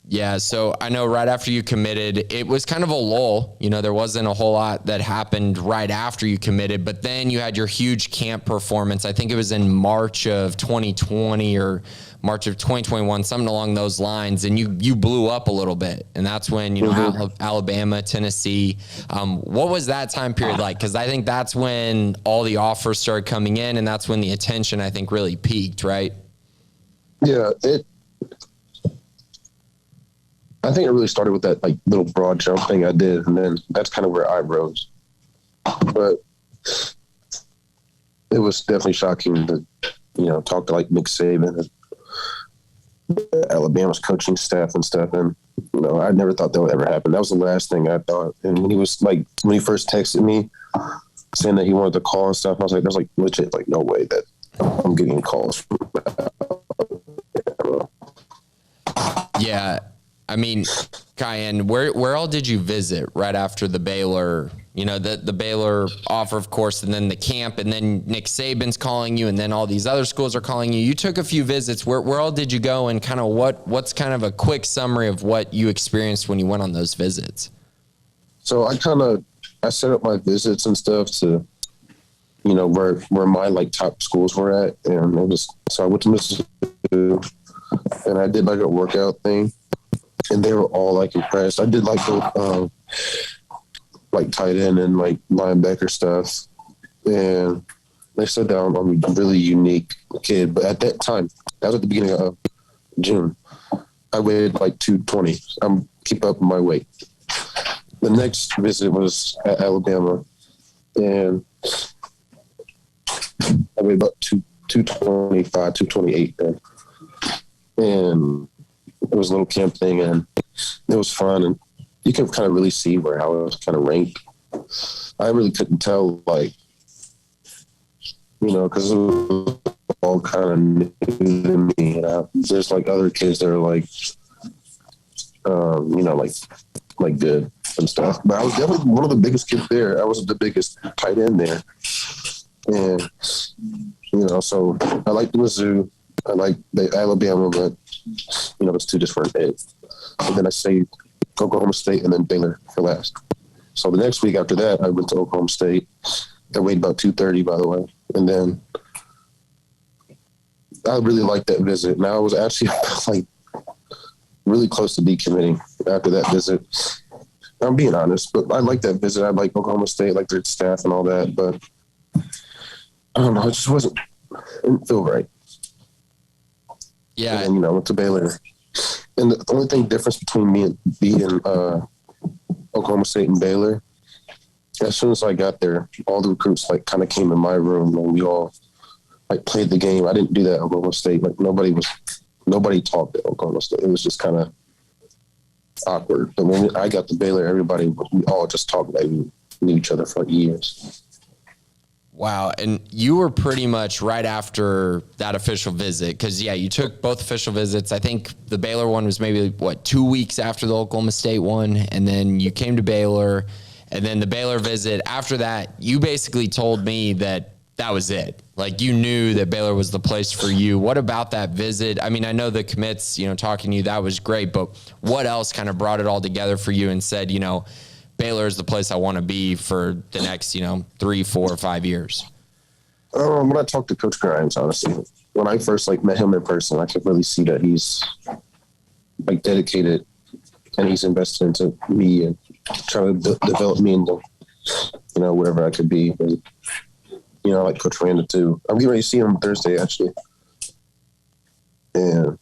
Yeah, so I know right after you committed, it was kind of a lull. There wasn't a whole lot that happened right after you committed, but then you had your huge camp performance. I think it was in March of 2020 or March of 2021, something along those lines, and you blew up a little bit. And that's when, Alabama, Tennessee. What was that time period like? Because I think that's when all the offers started coming in, and that's when the attention, I think, really peaked, right? Yeah, I think it really started with that little broad jump thing I did, and then that's kind of where I rose. But it was definitely shocking to, talk to Nick Saban and Alabama's coaching staff and stuff, and I never thought that would ever happen. That was the last thing I thought. And when he first texted me saying that he wanted to call and stuff, I was like, there's legit no way that I'm getting calls from Alabama. Yeah. I mean, Kyan, where all did you visit right after the Baylor, the Baylor offer, of course, and then the camp, and then Nick Saban's calling you, and then all these other schools are calling you. You took a few visits. Where all did you go, and kind of what's kind of a quick summary of what you experienced when you went on those visits? So I set up my visits and stuff to, where my top schools were at, and so I went to Mississippi, and I did a workout thing. and they were all like impressed. I did like the like tight end and like linebacker stuff, and they said that I'm a really unique kid. But at that time, that was at the beginning of June, I weighed like 220. I'm keep up my weight. The next visit was at Alabama, and I weighed about 225, 228 then. And it was a little camp thing, and it was fun, and you could kind of really see where I was kind of ranked. I really couldn't tell, like, because it was all kind of new to me. There's like other kids that are like, like good and stuff. But I was definitely one of the biggest kids there. I was the biggest tight end there, and so I like the Mizzou, I like the Alabama, but it's two different days. And then I saved Oklahoma State and then Baylor for last. So the next week after that, I went to Oklahoma State. I weighed about 230, by the way. And then I really liked that visit. Now I was actually like really close to decommitting after that visit. I'm being honest, but I like that visit. I like Oklahoma State, like their staff and all that, but I don't know. It just didn't feel right. Yeah. And then, I went to Baylor. And the only thing difference between me and being Oklahoma State and Baylor, as soon as I got there, all the recruits like kind of came in my room and we all like played the game. I didn't do that at Oklahoma State. Like nobody talked at Oklahoma State. It was just kind of awkward. But when I got to Baylor, we all just talked like we knew each other for years. Wow. And you were pretty much right after that official visit because, you took both official visits. I think the Baylor one was maybe, 2 weeks after the Oklahoma State one, and then you came to Baylor, and then the Baylor visit. After that, you basically told me that was it. Like, you knew that Baylor was the place for you. What about that visit? I mean, I know the commits, talking to you, that was great, but what else kind of brought it all together for you and said, Baylor is the place I want to be for the next, 3, 4, 5 years? When I talked to Coach Grimes, honestly, when I first met him in person, I could really see that he's dedicated and he's invested into me and trying to develop me into, whatever I could be. And, like Coach Randa too. I'm getting ready to see him Thursday, actually. And,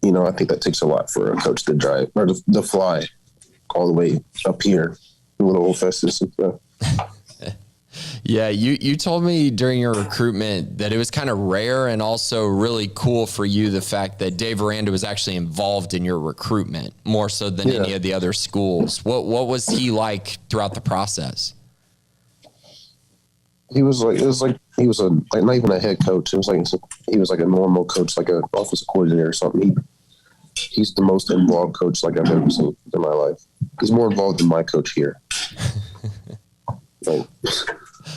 I think that takes a lot for a coach to drive or to fly all the way up here, a little old Festus and stuff. Yeah, you told me during your recruitment that it was kind of rare and also really cool for you, the fact that Dave Aranda was actually involved in your recruitment more so than any of the other schools. What was he like throughout the process? He was not even a head coach. It was he was like a normal coach, like an offensive coordinator or something. He's the most involved coach I've ever seen in my life. He's more involved than my coach here. Well,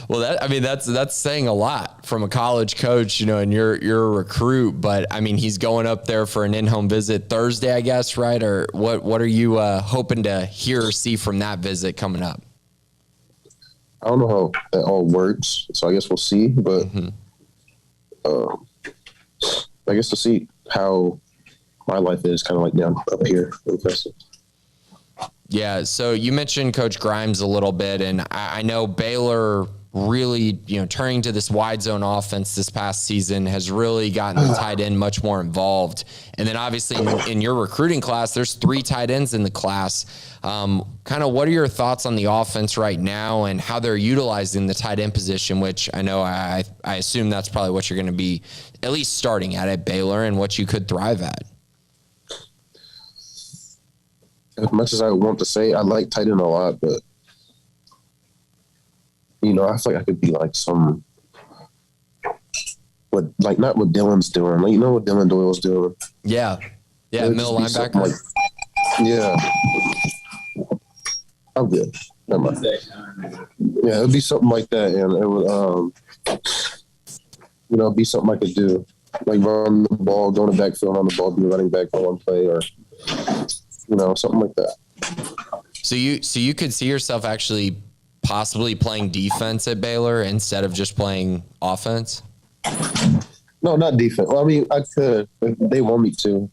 that's saying a lot from a college coach, and you're a recruit. But I mean, he's going up there for an in-home visit Thursday, I guess, right? Or what are you hoping to hear or see from that visit coming up? I don't know how that all works, so I guess we'll see. But I guess to see how my life is kind of like down up here in Festus. Yeah, so you mentioned Coach Grimes a little bit, and I know Baylor really, turning to this wide zone offense this past season has really gotten the tight end much more involved. And then obviously in your recruiting class, there's 3 tight ends in the class. Kind of what are your thoughts on the offense right now and how they're utilizing the tight end position, which I know I assume that's probably what you're going to be at least starting at Baylor and what you could thrive at. As much as I want to say I like tight end a lot, but I feel like I could be like not what Dylan's doing. Like, what Dylan Doyle's doing. Yeah, middle linebacker. I'm good. Never mind. Yeah, it'd be something like that, and it would, be something I could do, like run the ball, go in the backfield on the ball, be running back for one play, or something like that. So you could see yourself actually possibly playing defense at Baylor instead of just playing offense? No, not defense. Well, I mean, I could if they want me to.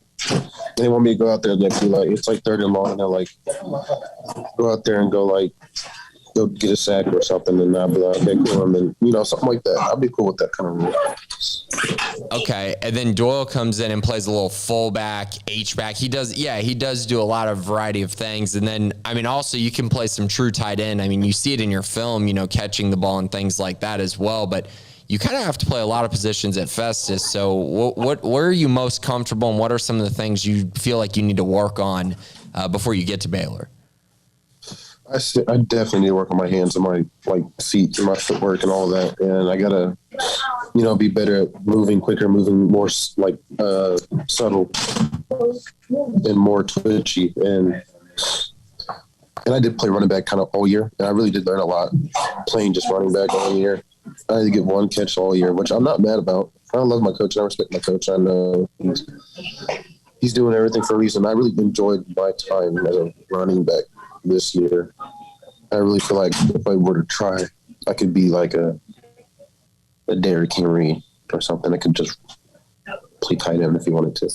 They want me to go out there and be like, it's like 3rd and long, and they're like, go out there and go get a sack or something, and I'll be like, okay, cool, and then, you know, something like that. I'll be cool with that kind of rule. Okay, and then Doyle comes in and plays a little fullback, H-back. He does do a lot of variety of things. And then, I mean, also you can play some true tight end. I mean, you see it in your film, you know, catching the ball and things like that as well. But you kind of have to play a lot of positions at Festus. So where are you most comfortable, and what are some of the things you feel like you need to work on before you get to Baylor? I definitely need to work on my hands and my feet and my footwork and all that. And I gotta, you know, be better at moving quicker, moving more subtle and more twitchy. And I did play running back kind of all year, and I really did learn a lot playing just running back all year. I had to get one catch all year, which I'm not mad about. I love my coach. I respect my coach. I know he's doing everything for a reason. I really enjoyed my time as a running back this year. I really feel like if I were to try, I could be like a Derrick Henry or something. I could just play tight end if he wanted to.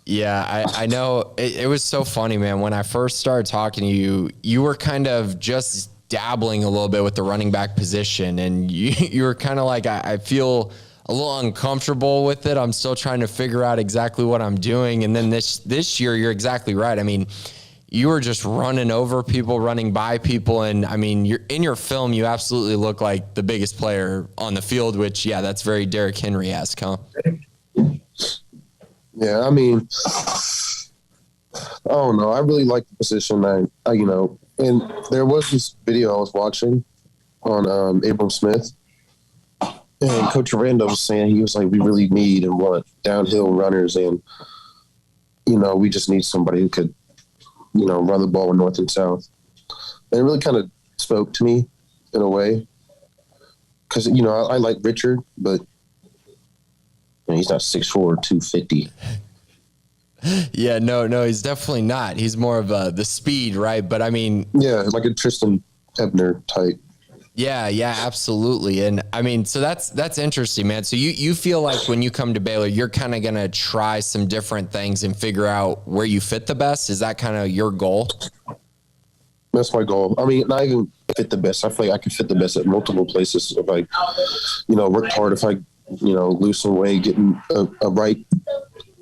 Yeah, I know. It was so funny, man. When I first started talking to you, you were kind of just dabbling a little bit with the running back position, and you were kind of like, I feel a little uncomfortable with it. I'm still trying to figure out exactly what I'm doing. And then this year, you're exactly right. I mean, you were just running over people, running by people. And I mean, in your film, you absolutely look like the biggest player on the field, which, yeah, that's very Derrick Henry-esque, huh? Yeah, I mean, I don't know. I really like the position. I you know, and there was this video I was watching on Abram Smith, and Coach Aranda was saying, he was like, we really need and want downhill runners, and, you know, we just need somebody who could, you know, run the ball with north and south. And it really kind of spoke to me in a way, because, you know, I like Richard, but you know, he's not 6'4", 250. Yeah, no, he's definitely not. He's more of the speed, right? But I mean, yeah, like a Tristan Ebner type. Yeah, absolutely. And I mean, so that's interesting, man. So you feel like when you come to Baylor, you're kind of going to try some different things and figure out where you fit the best? Is that kind of your goal? That's my goal. I mean, not even fit the best. I feel like I can fit the best at multiple places if I, you know, worked hard, if I, you know, lose some weight, getting a right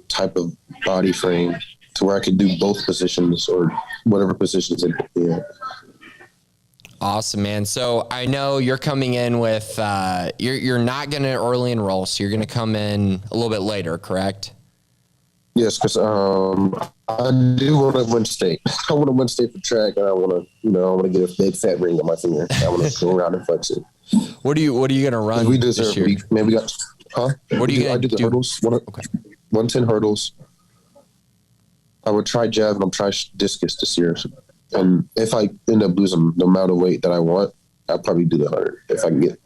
type of body frame to where I could do both positions or whatever positions they put me in. Awesome, man. So I know you're coming in with you're not going to early enroll, so you're going to come in a little bit later, correct? Yes, because I do want to win state. I want to win state for track, and I want to get a big fat ring on my finger. I want to go around and flex it. What are you going to run? We deserve. We got. Huh? What are you going to do? I do the hurdles. 110 hurdles. I would try javelin. I'm trying discus this year. And if I end up losing the amount of weight that I want, I'll probably do the 100 if I can get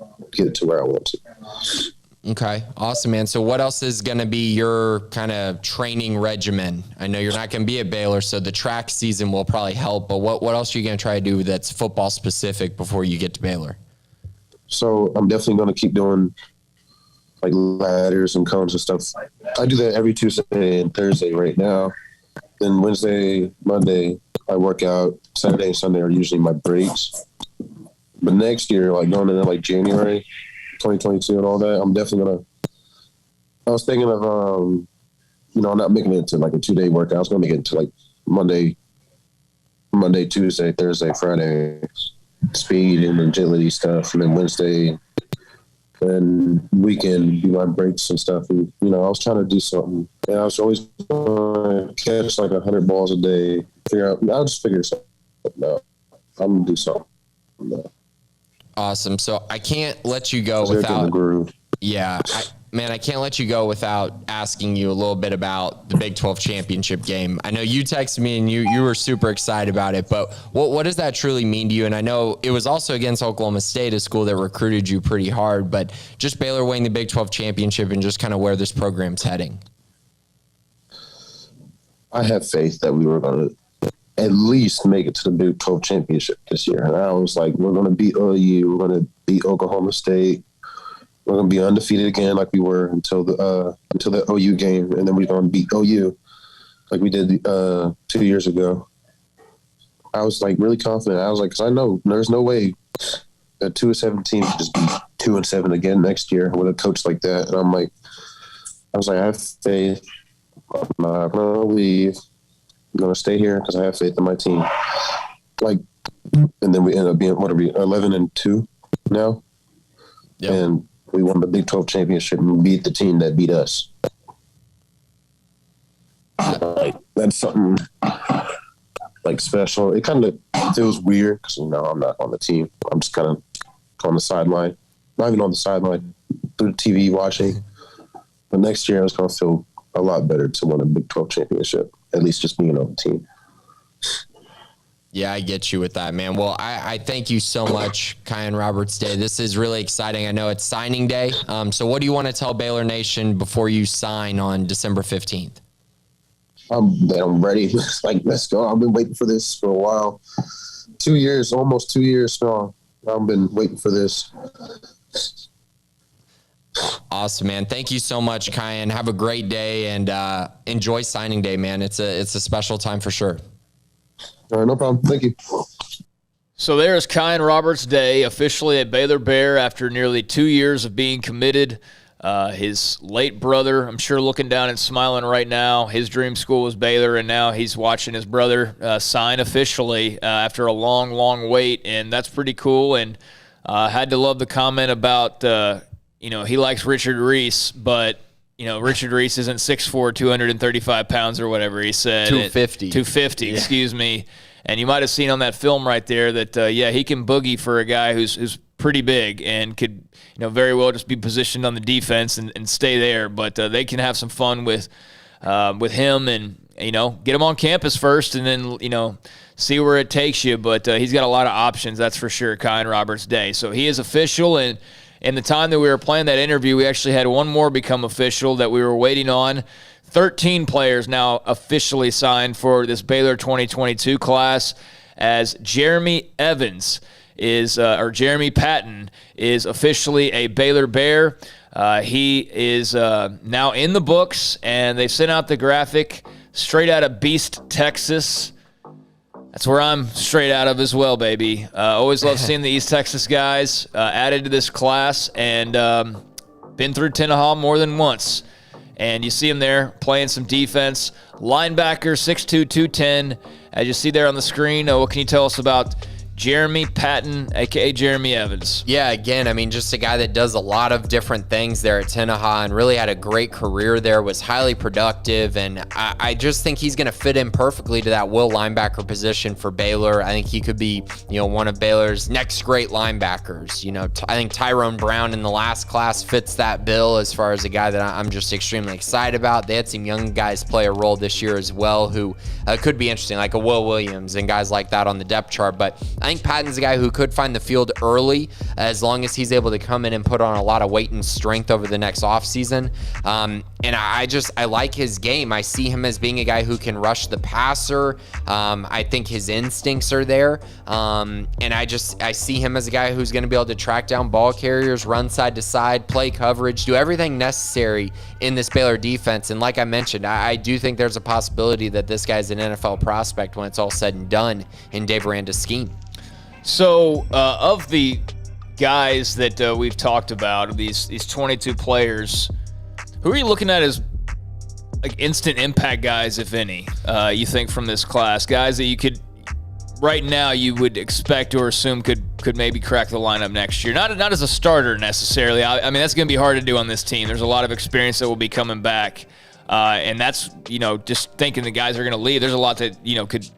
it to where I want to. Okay, awesome, man. So what else is going to be your kind of training regimen? I know you're not going to be at Baylor, so the track season will probably help, but what else are you going to try to do that's football specific before you get to Baylor? So I'm definitely going to keep doing like ladders and cones and stuff. I do that every Tuesday and Thursday right now. Then Wednesday, Monday, I work out. Saturday and Sunday are usually my breaks. But next year, like going into like January 2022 and all that, I'm definitely going to – I was thinking of, you know, not making it into like a 2-day workout. I was going to make it into like Monday, Tuesday, Thursday, Friday, speed and agility stuff. And then Wednesday and weekend do my breaks and stuff. And, you know, I was trying to do something. And I was always going to catch like 100 balls a day. I'll just figure something out. I'm going to do something. Awesome. So I can't let you go without. Yeah, I can't let you go without asking you a little bit about the Big 12 championship game. I know you texted me and you were super excited about it, but what does that truly mean to you? And I know it was also against Oklahoma State, a school that recruited you pretty hard, but just Baylor winning the Big 12 championship and just kind of where this program's heading. I have faith that we were going to at least make it to the Big 12 championship this year. And I was like, we're going to beat OU. We're going to beat Oklahoma State. We're going to be undefeated again like we were until the OU game. And then we're going to beat OU. like we did 2 years ago. I was like really confident. I was like, because I know there's no way a 2-7 team could just be 2-7 again next year with a coach like that. And I'm like, I was like, I have faith. I'm not gonna leave. I'm gonna stay here because I have faith in my team. Like, and then we ended up being 11-2 now, and we won the Big 12 championship and beat the team that beat us. Like, that's something like special. It kind of feels weird because I'm not on the team. I'm just kind of on the sideline, not even on the sideline, through the TV watching. But next year, it's going to feel a lot better to win a Big 12 championship, at least just being on the team. Yeah, I get you with that, man. Well, I thank you so much, Kyan Roberts Day. This is really exciting. I know it's signing day. So what do you want to tell Baylor Nation before you sign on December 15th? I'm ready. Like, let's go. I've been waiting for this for a while. 2 years, almost 2 years now. I've been waiting for this. Awesome, man. Thank you so much, Kyan. Have a great day and enjoy signing day, man. It's a special time for sure. All right, no problem. Thank you. So there's Kyan Roberts Day, officially a Baylor Bear after nearly 2 years of being committed. His late brother, I'm sure, looking down and smiling right now. His dream school was Baylor, and now he's watching his brother sign officially after a long, long wait, and that's pretty cool. And had to love the comment about, he likes Richard Reese, but Richard Reese isn't 6'4", 235 pounds or whatever he said. 250. 250, excuse me. And you might have seen on that film right there that, he can boogie for a guy who's pretty big and could, very well just be positioned on the defense and stay there. But they can have some fun with him and, get him on campus first and then, see where it takes you. But he's got a lot of options, that's for sure, Kyan Roberts Day. So he is official, and in the time that we were playing that interview, we actually had one more become official that we were waiting on. 13 players now officially signed for this Baylor 2022 class, as Jeremy Patton is officially a Baylor Bear. He is now in the books, and they sent out the graphic straight out of Beast, Texas. That's where I'm straight out of as well, baby. Always love seeing the East Texas guys added to this class, and been through Tenaha more than once. And you see him there playing some defense. Linebacker, 6'2", 210. As you see there on the screen, what can you tell us about Jeremy Patton, a.k.a. Jeremy Evans? Yeah, again, just a guy that does a lot of different things there at Tenaha and really had a great career there, was highly productive, and I just think he's going to fit in perfectly to that will linebacker position for Baylor. I think he could be, one of Baylor's next great linebackers. I think Tyrone Brown in the last class fits that bill as far as a guy that I'm just extremely excited about. They had some young guys play a role this year as well who could be interesting, like a Will Williams and guys like that on the depth chart, but I think Patton's a guy who could find the field early as long as he's able to come in and put on a lot of weight and strength over the next offseason. And I like his game. I see him as being a guy who can rush the passer. I think his instincts are there. And I see him as a guy who's going to be able to track down ball carriers, run side to side, play coverage, do everything necessary in this Baylor defense. And like I mentioned, I do think there's a possibility that this guy's an NFL prospect when it's all said and done in Dave Aranda's scheme. So, of the guys that we've talked about, these 22 players, who are you looking at as like instant impact guys, if any, you think, from this class? Guys that you could, right now, you would expect or assume could maybe crack the lineup next year. Not as a starter necessarily. I mean, that's going to be hard to do on this team. There's a lot of experience that will be coming back. And that's, just thinking the guys are going to leave. There's a lot that, could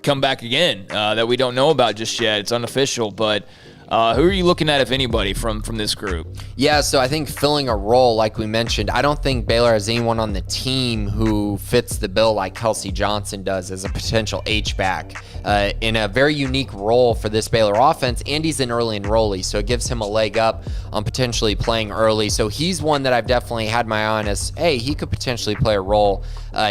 come back again that we don't know about just yet. It's unofficial, but who are you looking at, if anybody, from this group? Yeah, so I think filling a role, like we mentioned, I don't think Baylor has anyone on the team who fits the bill like Kelsey Johnson does as a potential H-back in a very unique role for this Baylor offense, and he's an early enrollee, so it gives him a leg up on potentially playing early. So he's one that I've definitely had my eye on as, hey, he could potentially play a role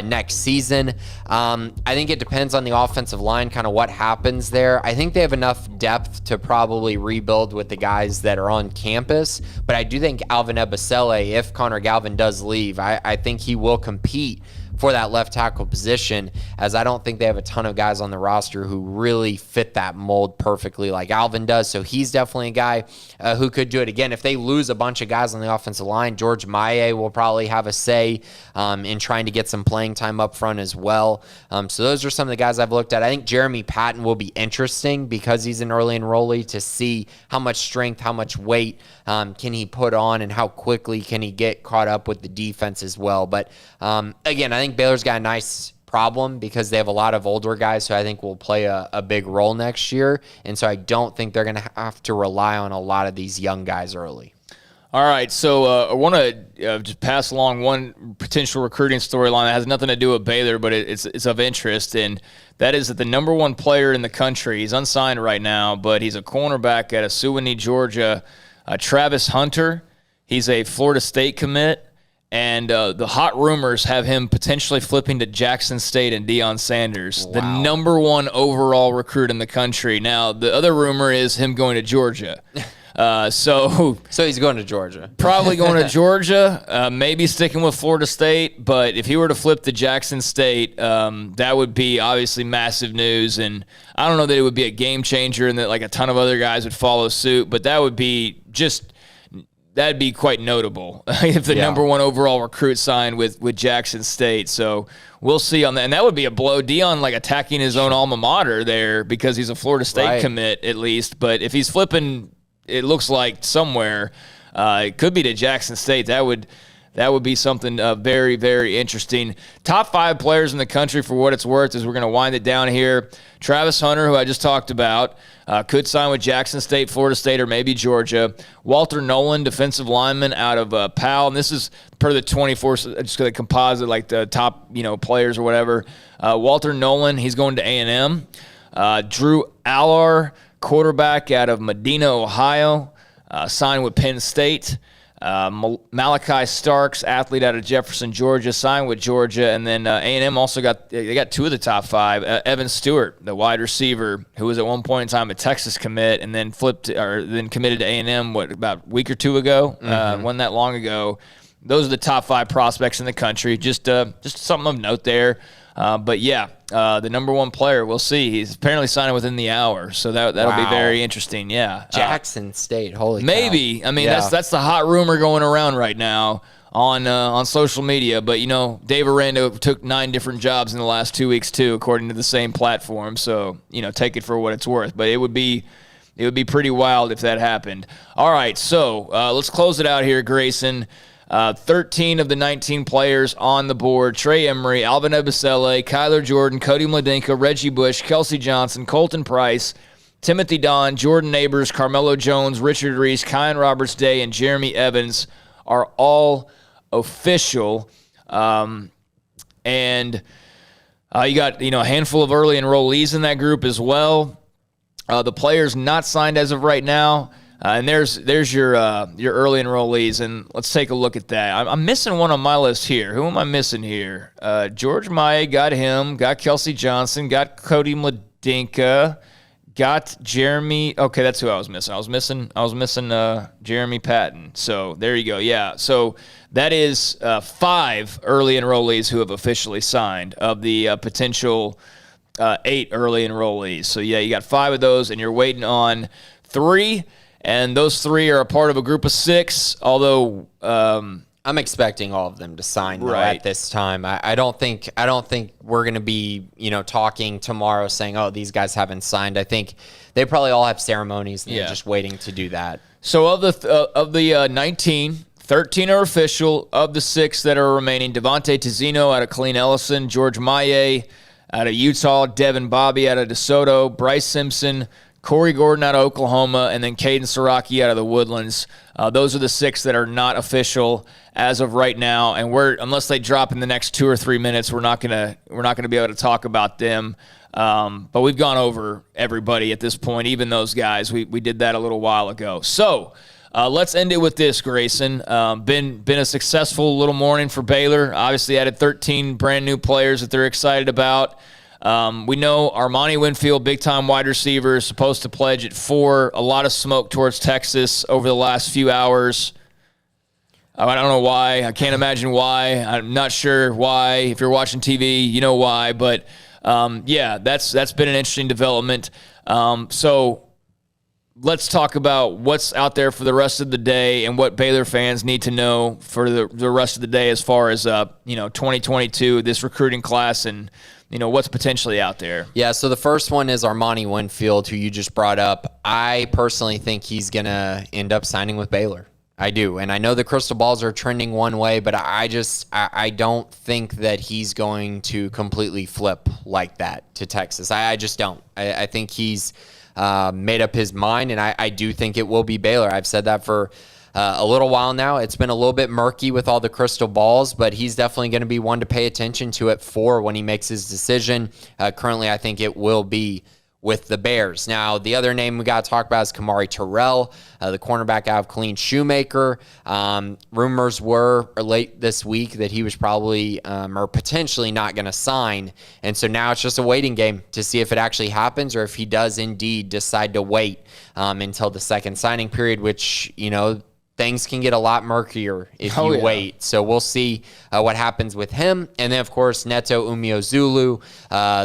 next season. I think it depends on the offensive line, kind of what happens there. I think they have enough depth to probably rebuild with the guys that are on campus, but I do think Alvin Ebasele, if Connor Galvin does leave, I think he will compete for that left tackle position, as I don't think they have a ton of guys on the roster who really fit that mold perfectly like Alvin does. So he's definitely a guy who could do it. Again, if they lose a bunch of guys on the offensive line, George Maye will probably have a say in trying to get some playing time up front as well. So those are some of the guys I've looked at. I think Jeremy Patton will be interesting because he's an early enrollee, to see how much strength, how much weight can he put on, and how quickly can he get caught up with the defense as well. But again, I think Baylor's got a nice problem because they have a lot of older guys who I think will play a big role next year. And so I don't think they're going to have to rely on a lot of these young guys early. All right, so I want to just pass along one potential recruiting storyline that has nothing to do with Baylor, but it's of interest, and that is that the number one player in the country, he's unsigned right now, but he's a cornerback at Signee, Georgia, Travis Hunter. He's a Florida State commit. And the hot rumors have him potentially flipping to Jackson State and Deion Sanders, the number one overall recruit in the country. Now, the other rumor is him going to Georgia. So he's going to Georgia. Probably going to Georgia, maybe sticking with Florida State. But if he were to flip to Jackson State, that would be obviously massive news. And I don't know that it would be a game changer and that like a ton of other guys would follow suit, but that would be that'd be quite notable if the number one overall recruit signed with Jackson State. So we'll see on that. And that would be a blow. Deion like attacking his own alma mater there because he's a Florida State commit at least. But if he's flipping, it looks like somewhere, it could be to Jackson State. That would be something very, very interesting. Top 5 players in the country for what it's worth as we're going to wind it down here. Travis Hunter, who I just talked about, could sign with Jackson State, Florida State, or maybe Georgia. Walter Nolan, defensive lineman out of Powell. And this is per the 24, just going to composite like the top players or whatever. Walter Nolan, he's going to A&M. Drew Allar, quarterback out of Medina, Ohio, signed with Penn State. Malachi Starks, athlete out of Jefferson, Georgia, signed with Georgia, and then A&M also got 2 of the top 5. Evan Stewart, the wide receiver, who was at one point in time a Texas commit, and then then committed to A&M about a week or 2 ago. Wasn't that long ago. Those are the top 5 prospects in the country. Just something of note there. But yeah, the number one player, we'll see. He's apparently signing within the hour, so that'll be very interesting. Yeah, Jackson State, holy maybe. Cow. I mean, that's the hot rumor going around right now on social media. But Dave Aranda took 9 different jobs in the last 2 weeks too, according to the same platform. So take it for what it's worth. But it would be pretty wild if that happened. All right, so let's close it out here, Grayson. 13 of the 19 players on the board: Trey Emery, Alvin Ebisele, Kyler Jordan, Cody Mladenka, Reggie Bush, Kelsey Johnson, Colton Price, Timothy Don, Jordan Neighbors, Carmelo Jones, Richard Reese, Kyan Roberts-Day, and Jeremy Evans are all official. And you got a handful of early enrollees in that group as well. The players not signed as of right now. And there's your early enrollees, and let's take a look at that. I'm missing one on my list here. Who am I missing here? George Maye, got him. Got Kelsey Johnson. Got Cody Mladenka. Got Jeremy. Okay, that's who I was missing. I was missing Jeremy Patton. So there you go. Yeah. So that is 5 early enrollees who have officially signed of the potential 8 early enrollees. So yeah, you got 5 of those, and you're waiting on 3. And those 3 are a part of a group of 6, although I'm expecting all of them to sign at this time. I don't think we're going to be talking tomorrow saying, oh, these guys haven't signed. I think they probably all have ceremonies and they're just waiting to do that. So of the 19, 13 are official. Of the 6 that are remaining: Devontae Tizzino out of Killeen Ellison, George Maye out of Utah, Devin Bobby out of DeSoto, Bryce Simpson, Corey Gordon out of Oklahoma, and then Caden Siraki out of the Woodlands. Those are the 6 that are not official as of right now, and unless they drop in the next 2 or 3 minutes, we're not gonna be able to talk about them. But we've gone over everybody at this point, even those guys. We did that a little while ago. So let's end it with this, Grayson. Been a successful little morning for Baylor. Obviously added 13 brand new players that they're excited about. We know Armani Winfield, big-time wide receiver, is supposed to pledge at 4. A lot of smoke towards Texas over the last few hours. I don't know why. I can't imagine why. I'm not sure why. If you're watching TV, you know why. But, yeah, that's been an interesting development. So let's talk about what's out there for the rest of the day and what Baylor fans need to know for the rest of the day as far as, 2022, this recruiting class and, what's potentially out there. Yeah, so the first one is Armani Winfield, who you just brought up. I personally think he's going to end up signing with Baylor. I do. And I know the crystal balls are trending one way, but I don't think that he's going to completely flip like that to Texas. I just don't. I think he's made up his mind, and I do think it will be Baylor. I've said that for a little while now. It's been a little bit murky with all the crystal balls, but he's definitely going to be one to pay attention to it for when he makes his decision. Currently, I think it will be with the Bears. Now, the other name we got to talk about is Kamari Terrell, the cornerback out of Killeen Shoemaker. Rumors were late this week that he was probably or potentially not going to sign. And so now it's just a waiting game to see if it actually happens or if he does indeed decide to wait until the second signing period, which, things can get a lot murkier if you wait. So we'll see what happens with him. And then, of course, Neto Umeozulu,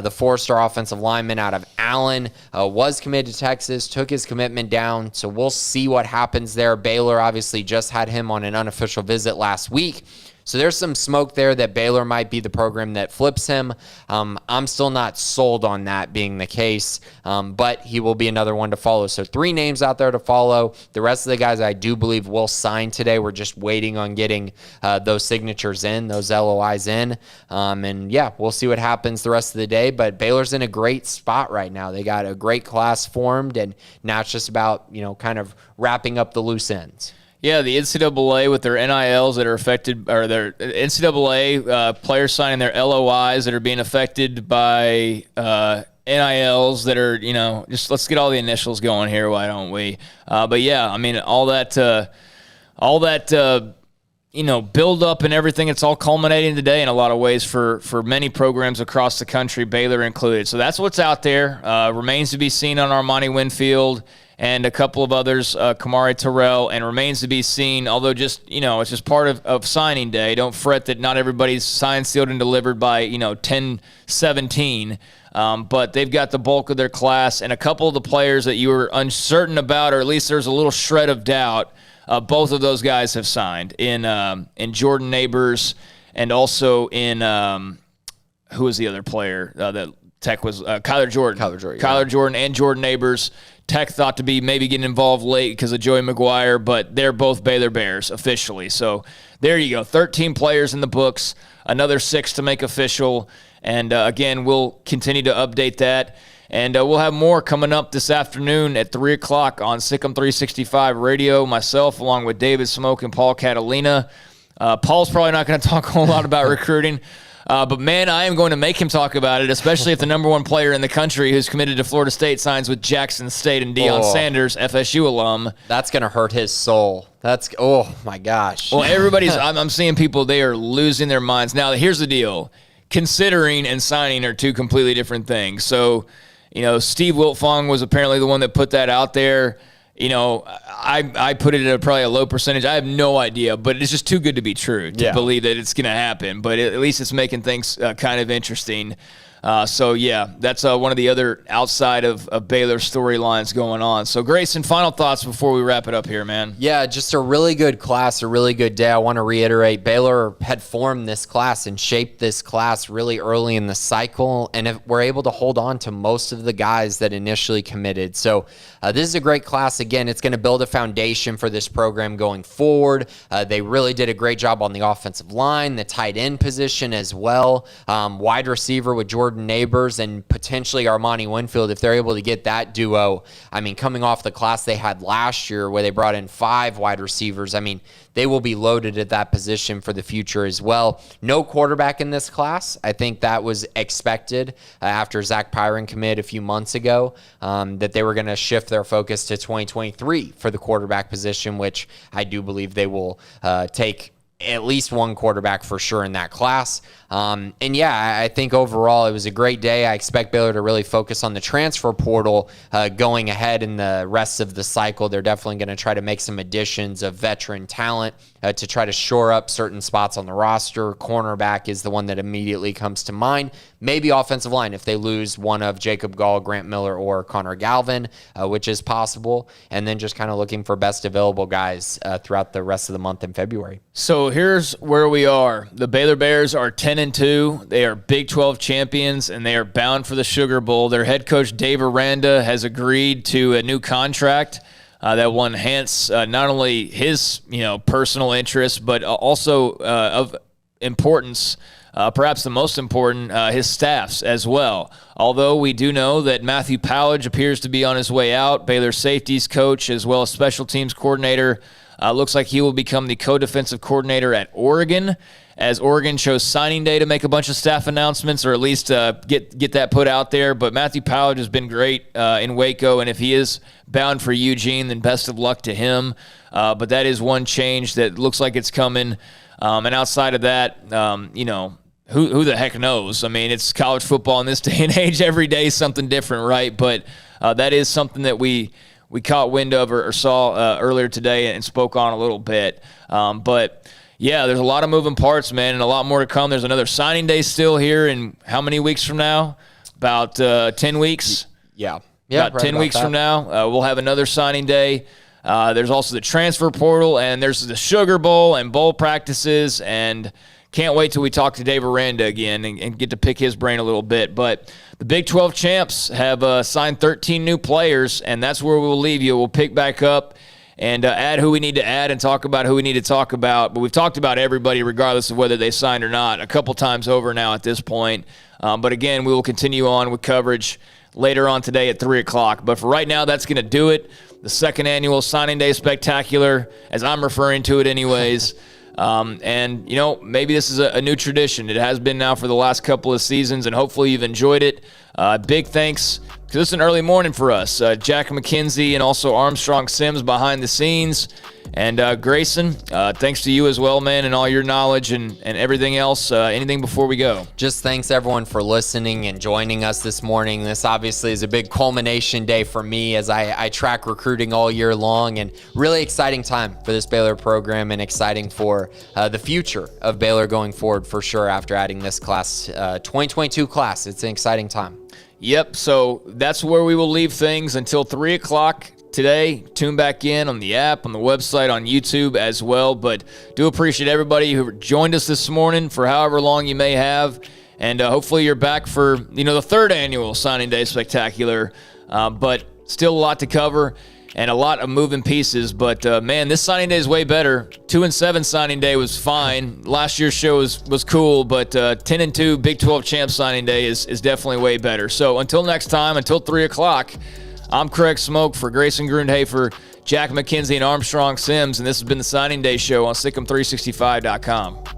the four-star offensive lineman out of Allen, was committed to Texas, took his commitment down. So we'll see what happens there. Baylor obviously just had him on an unofficial visit last week. So there's some smoke there that Baylor might be the program that flips him. I'm still not sold on that being the case, but he will be another one to follow. So 3 names out there to follow. The rest of the guys I do believe will sign today. We're just waiting on getting those signatures in, those LOIs in. And, yeah, we'll see what happens the rest of the day. But Baylor's in a great spot right now. They got a great class formed, and now it's just about, kind of wrapping up the loose ends. Yeah, the NCAA with their NILs that are affected, or their NCAA players signing their LOIs that are being affected by NILs that are, just let's get all the initials going here, why don't we? But yeah, I mean, all that, build up and everything, it's all culminating today in a lot of ways for many programs across the country, Baylor included. So that's what's out there. Remains to be seen on Armani Winfield and a couple of others, Kamari Terrell, and remains to be seen, although just, it's just part of signing day. Don't fret that not everybody's signed, sealed, and delivered by, 10-17. But they've got the bulk of their class, and a couple of the players that you were uncertain about, or at least there's a little shred of doubt, both of those guys have signed in Jordan Neighbors and also in, who was the other player that Tech was? Kyler Jordan. Kyler Jordan and Jordan Neighbors. Tech thought to be maybe getting involved late because of Joey McGuire, but they're both Baylor Bears officially. So there you go. 13 players in the books, another 6 to make official. And again, we'll continue to update that. And we'll have more coming up this afternoon at 3 o'clock on SicEm365 Radio. Myself, along with David Smoak and Paul Catalina. Paul's probably not going to talk a whole lot about recruiting. But, man, I am going to make him talk about it, especially if the number 1 player in the country who's committed to Florida State signs with Jackson State and Deion Sanders, FSU alum. That's going to hurt his soul. Oh, my gosh. Well, I'm seeing people, they are losing their minds. Now, here's the deal. Considering and signing are 2 completely different things. So, Steve Wiltfong was apparently the one that put that out there. I put it at probably a low percentage. I have no idea, but it's just too good to be true to believe that it's going to happen. But at least it's making things kind of interesting. So, yeah, that's one of the other outside of Baylor storylines going on. So, Grayson, final thoughts before we wrap it up here, man. Yeah, just a really good class, a really good day. I want to reiterate, Baylor had formed this class and shaped this class really early in the cycle, and we're able to hold on to most of the guys that initially committed. So, this is a great class. Again, it's going to build a foundation for this program going forward. They really did a great job on the offensive line, the tight end position as well. Wide receiver with Jordan Neighbors and potentially Armani Winfield, if they're able to get that duo. I mean, coming off the class they had last year where they brought in 5 wide receivers, I mean, they will be loaded at that position for the future as well. No quarterback in this class. I think that was expected after Zach Pyron committed a few months ago, that they were going to shift their focus to 2023 for the quarterback position, which I do believe they will take at least one quarterback for sure in that class. And yeah, I think overall it was a great day. I expect Baylor to really focus on the transfer portal going ahead in the rest of the cycle. They're definitely going to try to make some additions of veteran talent to try to shore up certain spots on the roster. Cornerback is the one that immediately comes to mind. Maybe offensive line if they lose one of Jacob Gall, Grant Miller, or Connor Galvin, which is possible. And then just kind of looking for best available guys throughout the rest of the month in February. So here's where we are. The Baylor Bears are 10-2. They are Big 12 champions, and they are bound for the Sugar Bowl. Their head coach, Dave Aranda, has agreed to a new contract that will enhance not only his personal interests, but also of importance, perhaps the most important, his staffs as well. Although we do know that Matthew Powledge appears to be on his way out, Baylor safeties coach as well as special teams coordinator. Looks like he will become the co-defensive coordinator at Oregon, as Oregon chose signing day to make a bunch of staff announcements, or at least get that put out there. But Matthew Powledge has been great in Waco, and if he is bound for Eugene, then best of luck to him. But that is one change that looks like it's coming. And outside of that, who the heck knows? I mean, it's college football in this day and age. Every day is something different, right? But that is something that we caught wind of or saw earlier today and spoke on a little bit. But, yeah, there's a lot of moving parts, man, and a lot more to come. There's another signing day still here in how many weeks from now? About 10 weeks? Yeah. About 10 weeks from now. We'll have another signing day. There's also the transfer portal, and there's the Sugar Bowl and bowl practices, and can't wait till we talk to Dave Aranda again and get to pick his brain a little bit. But the Big 12 champs have signed 13 new players, and that's where we'll leave you. We'll pick back up and add who we need to add and talk about who we need to talk about. But we've talked about everybody regardless of whether they signed or not a couple times over now at this point. But again, we will continue on with coverage later on today at 3 o'clock. But for right now, that's going to do it. The second annual Signing Day Spectacular, as I'm referring to it anyways. And, maybe this is a new tradition. It has been now for the last couple of seasons, and hopefully you've enjoyed it. Big thanks, because it's an early morning for us. Jack McKenzie and also Armstrong Sims behind the scenes. And Grayson, thanks to you as well, man, and all your knowledge and everything else. Anything before we go? Just thanks, everyone, for listening and joining us this morning. This obviously is a big culmination day for me as I track recruiting all year long, and really exciting time for this Baylor program and exciting for the future of Baylor going forward for sure after adding this class, 2022 class. It's an exciting time. Yep, so that's where we will leave things until 3 o'clock today. Tune back in on the app, on the website, on YouTube as well. But do appreciate everybody who joined us this morning for however long you may have. And hopefully you're back for, the third annual Signing Day Spectacular. But still a lot to cover and a lot of moving pieces. But, man, this signing day is way better. 2-7 signing day was fine. Last year's show was cool, but 10-2 Big 12 champ signing day is definitely way better. So until next time, until 3 o'clock, I'm Craig Smoak for Grayson Grundhafer, Jack McKenzie, and Armstrong Sims, and this has been the Signing Day Show on SicEm365.com.